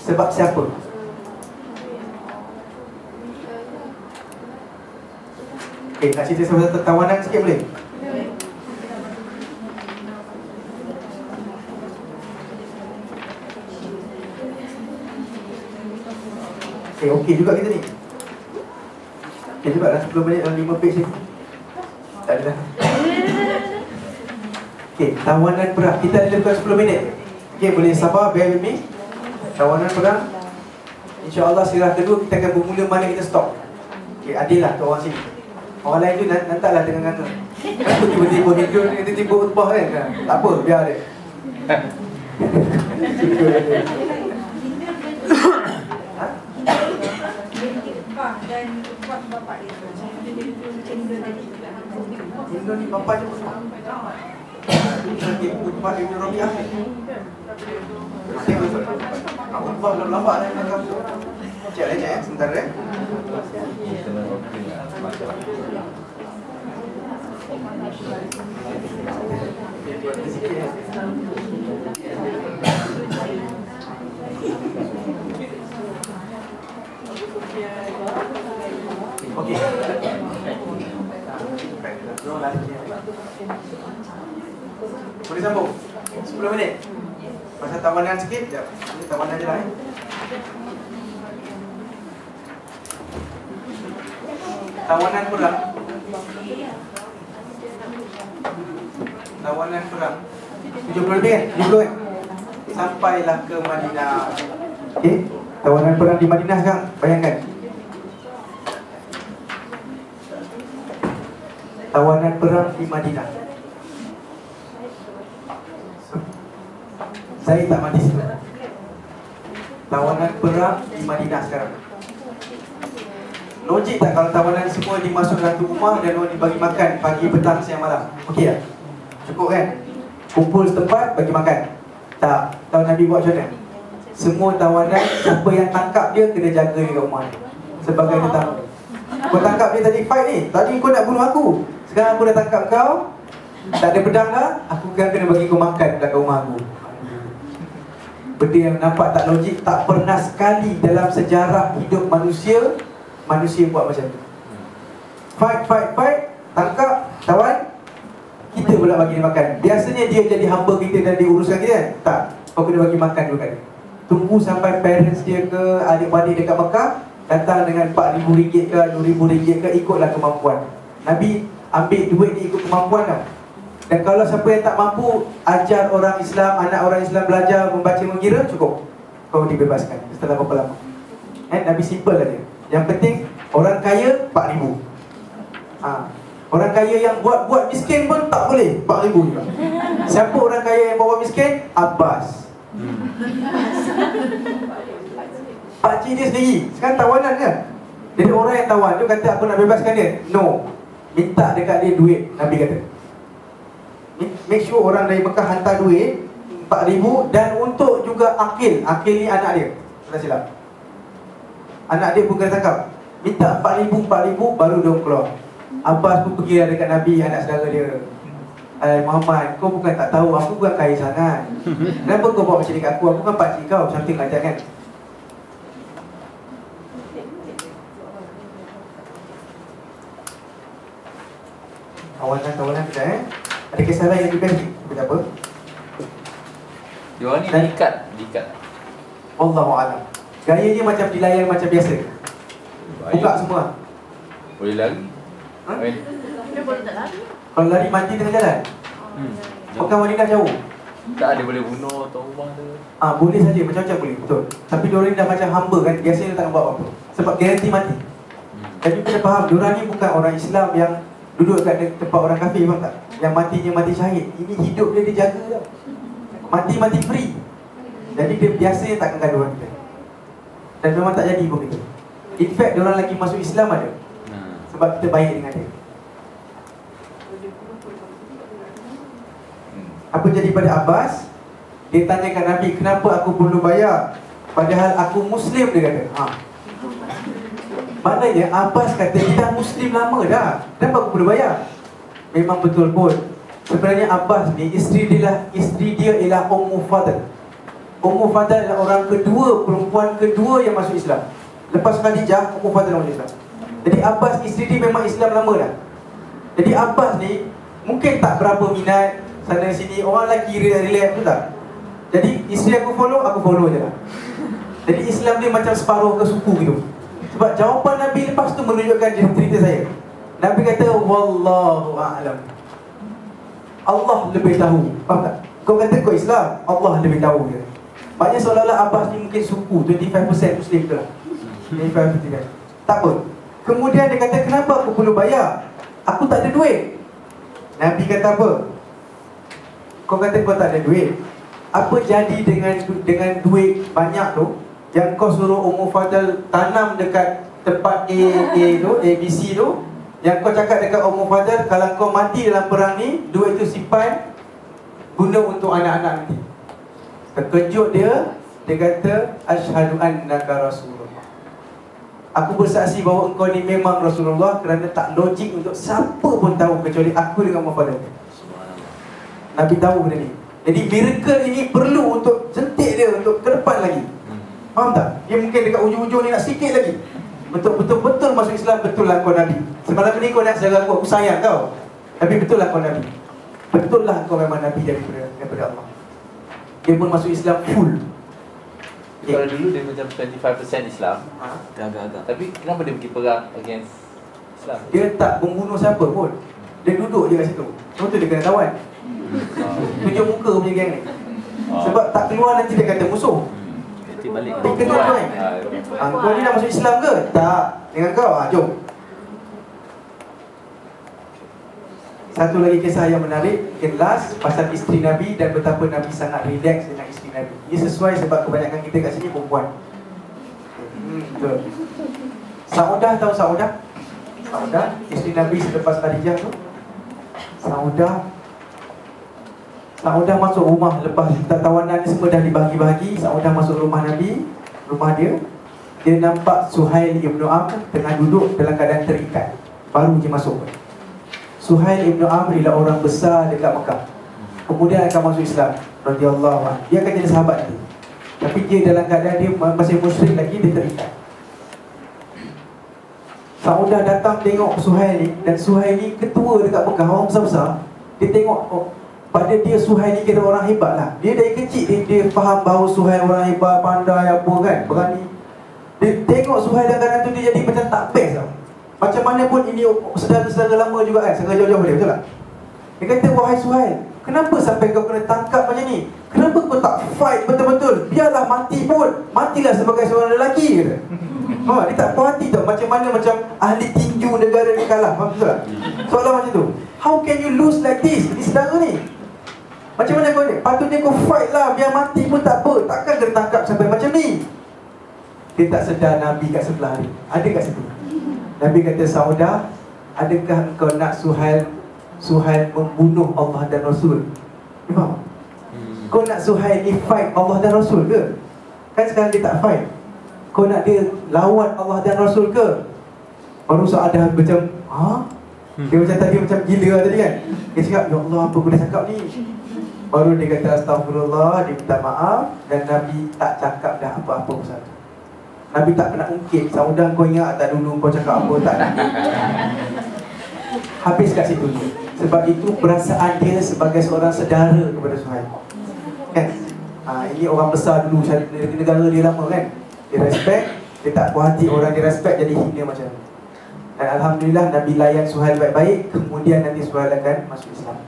sebab siapa. Nak cerita pasal pertawanan sikit boleh? Okey juga kita ni. Okey juga dah 10 minit dalam 5 page ni. Tak ada dah. Okey, tawanan perang. Kita ada lebih kurang 10 minit. Okey, boleh sabar, bear with me. Tawanan perang. InsyaAllah sirah kedua kita akan bermula mana kita stop. Okey, adil lah tu orang sini. Orang lain tu nantaklah dengan kata. Kenapa tiba-tiba hidup ni, tiba-tiba Uqbah kan? Tak apa, biar dia. Dan buat bapak dia. ni bapaknya pun lagi Utbah Ibn Rabi'ah. Utbah belum lambat dah nak tu. Cek sebentar Okey. Boleh sambung 10 minit. Pasal tawanan sikit. Sekejap. Ini tawanan je lah Tawanan perang. Tawanan perang 70 lebih kan? 70 kan? Sampailah ke Madinah. Okey. Tawanan perang di Madinah sekarang. Bayangkan. Tawanan perang di Madinah. Saya tak mati situ. Tawanan perang di Madinah sekarang. Logik tak kalau tawanan semua dimasuk dalam rumah dan orang dibagi makan pagi, petang, siang, malam? Okey tak? Cukup kan? Kumpul setempat, bagi makan. Tak. Tahu Nabi buat macam mana? Semua tawanan, siapa yang tangkap dia, kena jaga dia kat rumah dia sebagai tetamu. Kau tangkap dia tadi, fight ni. Tadi kau nak bunuh aku, sekarang aku dah tangkap kau. Tak ada pedang dah, aku kan kena bagi kau makan dekat rumah aku. Benda yang nampak tak logik. Tak pernah sekali dalam sejarah hidup manusia buat macam tu. Fight, tangkap, tawan, kita pula bagi dia makan. Biasanya dia jadi hamba kita dan dia uruskan kita kan? Tak, kau kena bagi makan dulu kan. Tunggu sampai parents dia ke adik-adik dekat Mekah datang dengan RM4,000 ke RM2,000 ke, ikutlah kemampuan. Nabi ambil duit ni ikut kemampuan tau. Dan kalau siapa yang tak mampu, ajar orang Islam, anak orang Islam belajar membaca mengira, cukup, kau dibebaskan setelah berapa lama. Nabi simple lah dia. Yang penting orang kaya RM4,000. Orang kaya yang buat miskin pun tak boleh, RM4,000 juga. Siapa orang kaya yang buat miskin? Abbas. Pakcik dia sendiri. Sekarang tawanan kan? Jadi orang yang tawan tu kata aku nak bebaskan dia. No, minta dekat dia duit. Nabi kata make sure orang dari Mekah hantar duit RM4,000. Dan untuk juga Akil ni anak dia, tak silap, anak dia pun kena tangkap. Minta RM4,000 baru dia keluar. Abbas pun pergi dekat Nabi, anak saudara dia. Muhammad, kau bukan tak tahu, aku bukan kaya sangat. Kenapa kau buat macam ni kat aku? Aku kan pakcik kau, something like that kan. Tawanan kita ada kisah lain yang lebih best ni? Seperti apa? Dia orang ni diikat. Allahu'alam. Gaya dia macam dilayan macam biasa. Buka semua. Boleh lari. Dia boleh tak lari? Kalau lari mati tengah jalan. Bukan Madinah jauh. Tak ada boleh bunuh atau rumah tu. Boleh saja, macam-macam boleh, betul. Tapi diorang ni dah macam hamba kan, biasanya dia tak nak buat apa-apa sebab garanti mati. Jadi kita faham, diorang ni bukan orang Islam yang duduk kat tempat orang kafir, faham tak? Yang matinya mati syahid. Ini hidup dia dijaga tau. Mati free. Jadi dia biasanya tak akan gaduh kita. Dan memang tak jadi pun kita. In fact, diorang lagi masuk Islam ada. Sebab kita baik dengan dia. Apa jadi pada Abbas? Dia tanyakan Nabi, kenapa aku perlu bayar? Padahal aku Muslim, dia kata. Maknanya Abbas kata, kita Muslim lama dah, kenapa aku perlu bayar? Memang betul pun. Sebenarnya Abbas ni, isteri dia ialah Ummu Fadl. Ummu Fadl adalah orang kedua, perempuan kedua yang masuk Islam. Lepas Khadijah, Ummu Fadl masuk Islam. Jadi Abbas, isteri dia memang Islam lama dah. Jadi Abbas ni mungkin tak berapa minat sana sini, orang lelaki relax, betul tak? Jadi isteri aku follow je lah. Jadi Islam dia macam separuh ke suku gitu. Sebab jawapan Nabi lepas tu menunjukkan cerita saya. Nabi kata, wallahu a'lam, Allah lebih tahu. Faham tak? Kau kata kau Islam, Allah lebih tahu dia. Maknanya seolah-olah Abbas ni mungkin suku 25% Muslim tu lah, 25%. Tak apa. Kemudian dia kata, kenapa aku perlu bayar? Aku tak ada duit. Nabi kata apa? Kau kata kau tak ada duit, apa jadi dengan duit banyak tu yang kau suruh Ummu Fadl tanam dekat tempat A tu, ABC tu, Yang kau cakap dekat Ummu Fadl, kalau kau mati dalam perang ni, duit itu simpan, guna untuk anak-anak nanti. Terkejut dia kata, asyhadu annaka Rasulullah. Aku bersaksi bahawa engkau ni memang Rasulullah, kerana tak logik untuk siapa pun tahu kecuali aku dengan Ummu Fadl. Nabi tahu benda ni. Jadi miracle ini perlu untuk jentik dia untuk ke depan lagi. Faham tak? Dia mungkin dekat ujung-ujung ni nak sikit lagi. Betul-betul masuk Islam, betul lah kau Nabi. Semalam ni kau nak saudara aku sayang kau. Tapi betul lah kau Nabi. Betul lah kau memang Nabi daripada Allah. Dia pun masuk Islam full. Kalau dulu dia macam 25% Islam, Dia agak-agak. tapi kenapa dia pergi perang against Islam? Dia tak membunuh siapa pun. Dia duduk je kat situ. Lepas tu dia kena tawan. Tunjuk muka punya geng ni. Sebab tak keluar nanti dia kata musuh. Nanti balik. Dia kena join. Kau ni dah masuk Islam ke? Tak. Dengan kau, jom. Satu lagi kisah yang menarik, last, pasal isteri Nabi dan betapa Nabi sangat relax dengan isteri Nabi. Ini sesuai sebab kebanyakan kita kat sini perempuan. Betul. Saudah, tahu Saudah? Saudah, isteri Nabi selepas Khadijah tu. Saudah masuk rumah lepas tawanan ni semua dah dibahagi-bahagi. Saudah masuk rumah Nabi, rumah dia. Dia nampak Suhail Ibn Amr tengah duduk dalam keadaan terikat. Baru je masuk. Suhail Ibn Amr ialah orang besar dekat Mekah. Kemudian akan masuk Islam, radhiyallahu anhu. Dia akan jadi sahabat dia. Tapi dia dalam keadaan dia masih musyrik lagi, dia terikat. Saudah datang tengok Suhail ni, dan Suhail ni ketua dekat Mekah, orang besar-besar. Dia tengok, pada dia Suhail ni kira orang hebat lah. Dia dari kecil dia faham bahawa Suhail orang hebat, pandai apa kan, berani. Dia tengok Suhail dalam keadaan tu, dia jadi macam tak best tau. Macam mana pun ini saudara-saudara lama juga kan, saudara jauh-jauh dia, betul tak? Dia kata, wahai Suhail, kenapa sampai kau kena tangkap macam ni? Kenapa kau tak fight betul-betul? Biarlah mati pun, matilah sebagai seorang lelaki, kata. Dia tak puas hati tau, macam mana macam ahli tinju negara ni kalah, faham betul tak? Soalan macam tu. How can you lose like this? Ni saudara ni. Macam mana kau ni? Patutnya kau fight lah, biar mati pun tak apa. Takkan kena tangkap sampai macam ni. Dia tak sedar Nabi kat sebelah ni, ada kat situ. Nabi kata, Saudah, adakah engkau nak Suhail membunuh Allah dan Rasul? Dia faham? Kau nak Suhail ni fight Allah dan Rasul ke? Kan sekarang dia tak fight. Kau nak dia lawan Allah dan Rasul ke? Baru Saudah macam, dia macam tadi macam gila tadi kan. Dia cakap, ya Allah, apa aku dah cakap ni? Baru dia kata astagfirullah, dia minta maaf. Dan Nabi tak cakap dah apa-apa pasal tu. Nabi tak pernah ungkit, Saudah kau ingat tak dulu kau cakap apa, tak nak. Habis kat situ. Sebab itu perasaan dia sebagai seorang saudara kepada Suhail kan? Ini orang besar dulu, negara dia lama kan. Dia respect, dia tak puas hati orang dia respect jadi hina macam ni. Dan Alhamdulillah Nabi layan Suhail baik-baik. Kemudian nanti Suhail akan masuk Islam.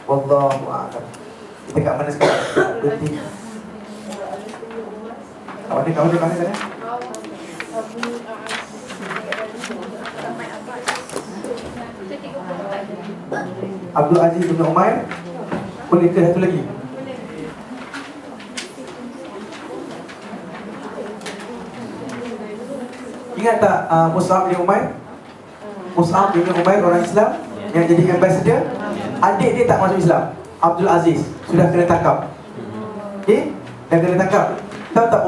Wallahu a'lam. Kita kat mana sekarang? Berhenti. Kawan dia mana kan? Abdul Aziz bin Umair. Boleh ke satu lagi? Ingat tak Mus'ab bin Umair? Mus'ab bin Umair orang Islam yang jadi ambassador. Adik dia tak masuk Islam, Abdul Aziz, sudah kena tangkap. Okay? Dah kena tangkap. Tahu tak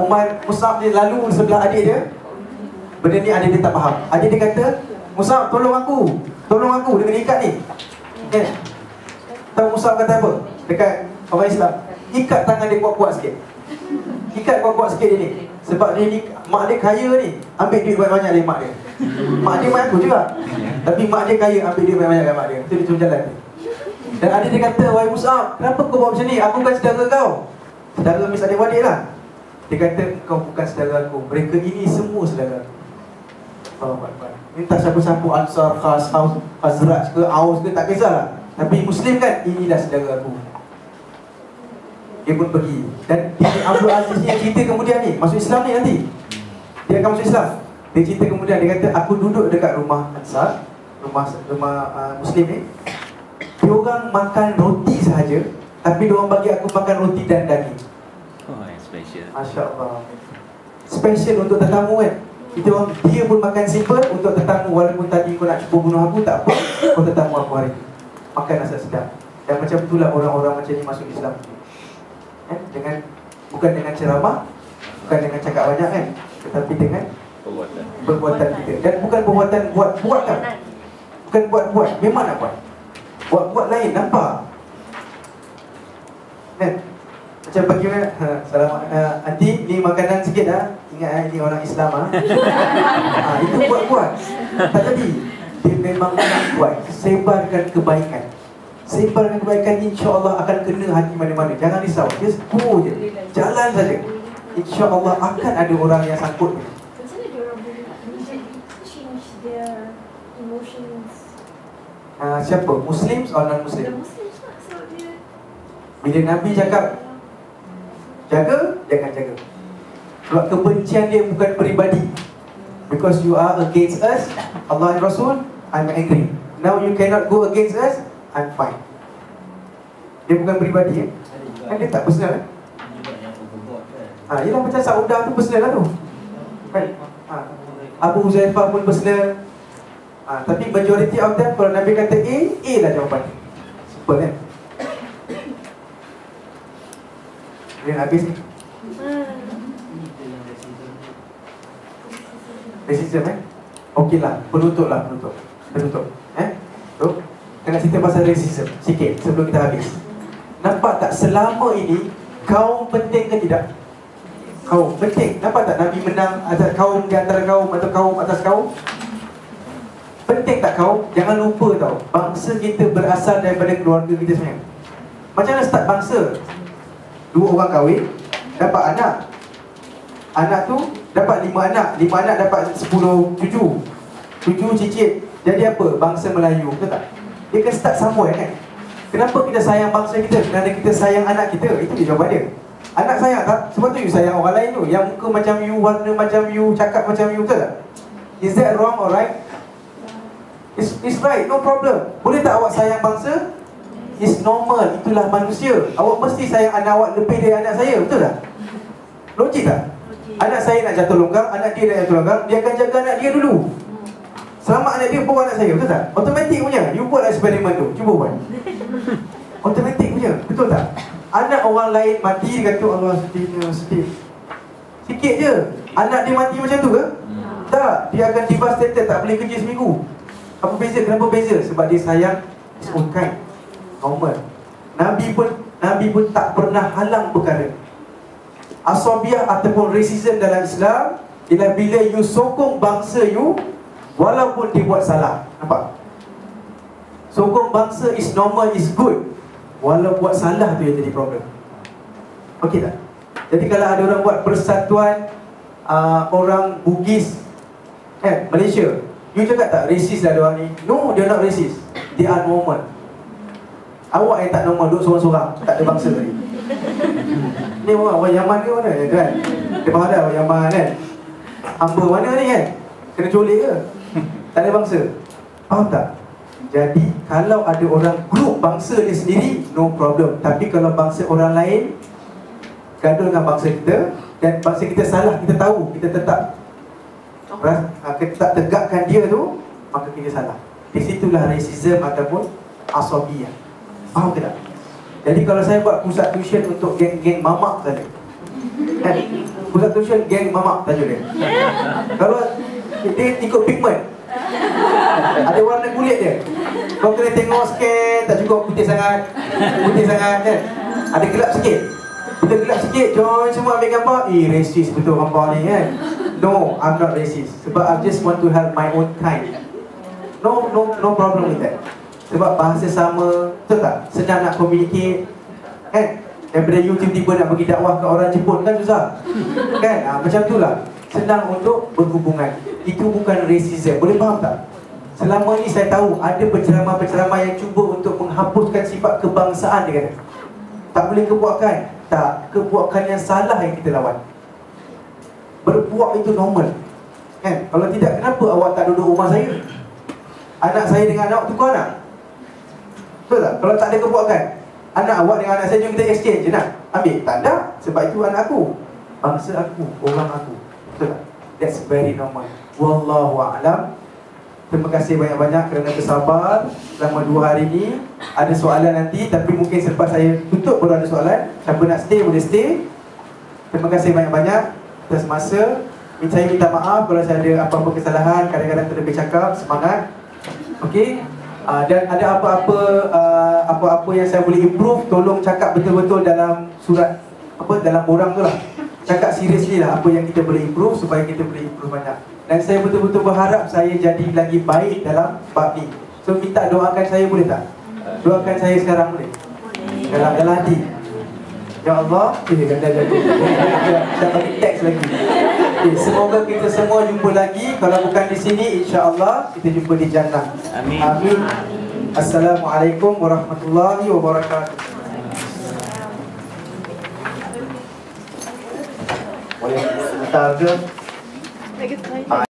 Mus'ab dia lalu sebelah adik dia. Benda ni adik dia tak faham. Adik dia kata, Mus'ab tolong aku dengan ikat ni. Okay? Tahu Mus'ab kata apa? Dekat orang Islam, ikat tangan dia kuat-kuat sikit. Ikat kuat-kuat sikit dia ni. Sebab dia ni, mak dia kaya ni, ambil duit banyak-banyak dari mak dia. Mak dia mak aku juga. Tapi mak dia kaya, ambil duit banyak-banyak dari mak dia. Itu dia turun jalan. Dan adik dia kata, wahai Mus'ab, kenapa kau buat macam ni? Aku kan saudara kau. Saudara mis adik-adik lah. Dia kata, kau bukan saudara aku. Mereka ini semua saudara aku. Minta siapa-siapa Ansar, Khas, Khazraj ke, Aus ke, tak kisahlah. Tapi Muslim kan, inilah saudara aku. Dia pun pergi. Dan Abdul Aziz ni cerita kemudian ni, masuk Islam ni nanti. Dia akan masuk Islam. Dia cerita kemudian, dia kata, aku duduk dekat rumah Ansar, rumah Muslim ni. Dia orang makan roti sahaja, tapi dia orang bagi aku makan roti dan daging. Oh, yang special. Masya Allah. Special untuk tetamu kan. Itu dia pun makan simple untuk tetamu. Walaupun tadi kau nak cuba bunuh aku, tak apa, kau tetamu aku hari ini. Makan rasa sedap. Dan macam itulah orang-orang macam ni masuk Islam. Bukan dengan ceramah, bukan dengan cakap banyak kan, tetapi dengan perbuatan kita. Dan bukan perbuatan buat-buat kan. Bukan buat-buat, memang nak buat. Buat-buat lain, nampak kan? Macam bagaimana, selamat aunty, ni makanan sikit dah. Ingat ini orang Islam itu buat-buat. Tak jadi. Dia memang nak buat. Sebarkan kebaikan. Sebarkan kebaikan, insya-Allah akan kena hati mana-mana. Jangan risau, just go je. Jalan saja. Insya-Allah akan ada orang yang sangkut. Macam mana dia orang boleh change their emotions? Siapa? Muslims atau non-Muslim? The Muslims lah, sebab dia Bila Nabi cakap jaga, jangan jaga. Sebab kebencian dia bukan peribadi. Because you are against us, Allah and Rasul, I'm angry. Now you cannot go against us, I'm fine. Dia bukan peribadi kan? Dia tak personal kan? Juga yang overboard kan. Yelah macam Saudah tu personal lah tu kan? Abu Huzaifah pun personal. Tapi majority of them, kalau Nabi kata A lah jawapan. Simple kan? Dia nak habis ni. Racism Okey lah, penutup. Tu kena cerita pasal racism sikit sebelum kita habis. Nampak tak selama ini kaum penting ke tidak? Kaum penting. Nampak tak Nabi menang atas kaum di antara kaum atau kaum atas kaum? Penting tak kaum? Jangan lupa tau, bangsa kita berasal daripada keluarga kita sebenarnya. Macam mana start bangsa? 2 orang kahwin, dapat anak. Anak tu dapat 5 anak. 5 anak dapat 10 cucu. Cucu cicit. Jadi apa? Bangsa Melayu. Betul tak? Dia kan start somewhere kan? Kenapa kita sayang bangsa kita? Kerana kita sayang anak kita. Itu dia jawapan dia. Anak sayang tak? Sebab tu you sayang orang lain tu. Yang muka macam you, warna macam you, cakap macam you. Betul tak? Is that wrong or right? It's right, no problem. Boleh tak awak sayang bangsa? It's normal, itulah manusia. Awak mesti sayang anak awak lebih dari anak saya. Betul tak? Logik tak? Anak saya nak jatuh longgang, anak dia nak jatuh longgang, dia akan jaga anak dia dulu. Selamat anak dia, bawa anak saya. Betul tak? Automatik punya. You buat eksperimen tu, cuba buat. Automatik punya, betul tak? Anak orang lain mati, dia kata Allah sedih. Sikit je. Anak dia mati macam tu ke? Tak, dia akan devastated, tak boleh kerja seminggu. Apa beza? Kenapa beza? Sebab dia sayang his own kind. Normal. Nabi pun tak pernah halang perkara. Asabiah ataupun racism dalam Islam ialah bila you sokong bangsa you walaupun dia buat salah. Nampak? Sokong bangsa is normal, is good. Walau buat salah tu yang jadi problem. Okey tak? Jadi kalau ada orang buat persatuan orang Bugis Malaysia, you cakap tak racist lah diorang ni? No, they are not racist. They are normal. Awak yang tak normal, duduk sorang-sorang, tak ada bangsa tadi. Ni orang Yaman ke mana kan? Dia faham dah orang Yaman kan? Hamba mana ni kan? Kena colik ke? Tak ada bangsa. Faham tak? Jadi kalau ada orang grup bangsa dia sendiri, no problem. Tapi kalau bangsa orang lain gaduh dengan bangsa kita, dan bangsa kita salah, kita tahu, kita tetap tegakkan dia tu, maka kita salah. Di situlah racism ataupun asabiyah. Faham ke tak? Jadi kalau saya buat pusat tuition untuk geng-geng mamak saja, pusat tuition geng mamak saja dia. Kalau dia ikut pigment, ada warna kulit dia, kau kena tengok sikit, tak cukup putih sangat kan? Ada gelap sikit. Bila gelap sikit, join semua ambil gambar. Racist betul gambar ni kan? No, I'm not racist. Sebab I just want to help my own kind. No problem with that. Sebab bahasa sama, betul tak? Senang nak communicate kan? Daripada you tiba-tiba nak bagi dakwah ke orang Jepun kan susah kan? Macam tu lah. Senang untuk berhubungan. Itu bukan racism. Boleh faham tak? Selama ni saya tahu ada penceramah-penceramah yang cuba untuk menghapuskan sifat kebangsaan dia kata. Tak boleh kebuakan. Tak, kebuakan yang salah yang kita lawan. Berbuat itu normal kan? Kalau tidak, kenapa awak tak duduk rumah saya? Anak saya dengan anak tukar anak. Betul tak? Kalau tak ada kebuakan, anak awak dengan anak saya, jom kita exchange je nak ambil. Tak ada, sebab itu anak aku, bangsa aku, orang aku. Betul tak? That's very normal. Wallahu a'lam. Terima kasih banyak-banyak kerana bersabar selama 2 hari ni. Ada soalan nanti, tapi mungkin selepas saya tutup baru ada soalan. Siapa nak stay boleh stay. Terima kasih banyak-banyak atas masa. Saya minta maaf kalau saya ada apa-apa kesalahan, kadang-kadang terlebih cakap. Semangat. Okey. Dan ada apa-apa yang saya boleh improve, tolong cakap betul-betul dalam surat dalam orang tu lah. Cakap seriously lah apa yang kita boleh improve supaya kita boleh improve banyak. Dan saya betul-betul berharap saya jadi lagi baik dalam bab ni. So minta doakan saya boleh tak? Doakan saya sekarang boleh? Dalam hati. Ya Allah, dah jadi. Dah bagi teks lagi. Semoga kita semua jumpa lagi. Kalau bukan di sini, insya-Allah kita jumpa di jannah. Amin. Amin. Assalamualaikum warahmatullahi wabarakatuh. Boleh sebentar ke? Lagi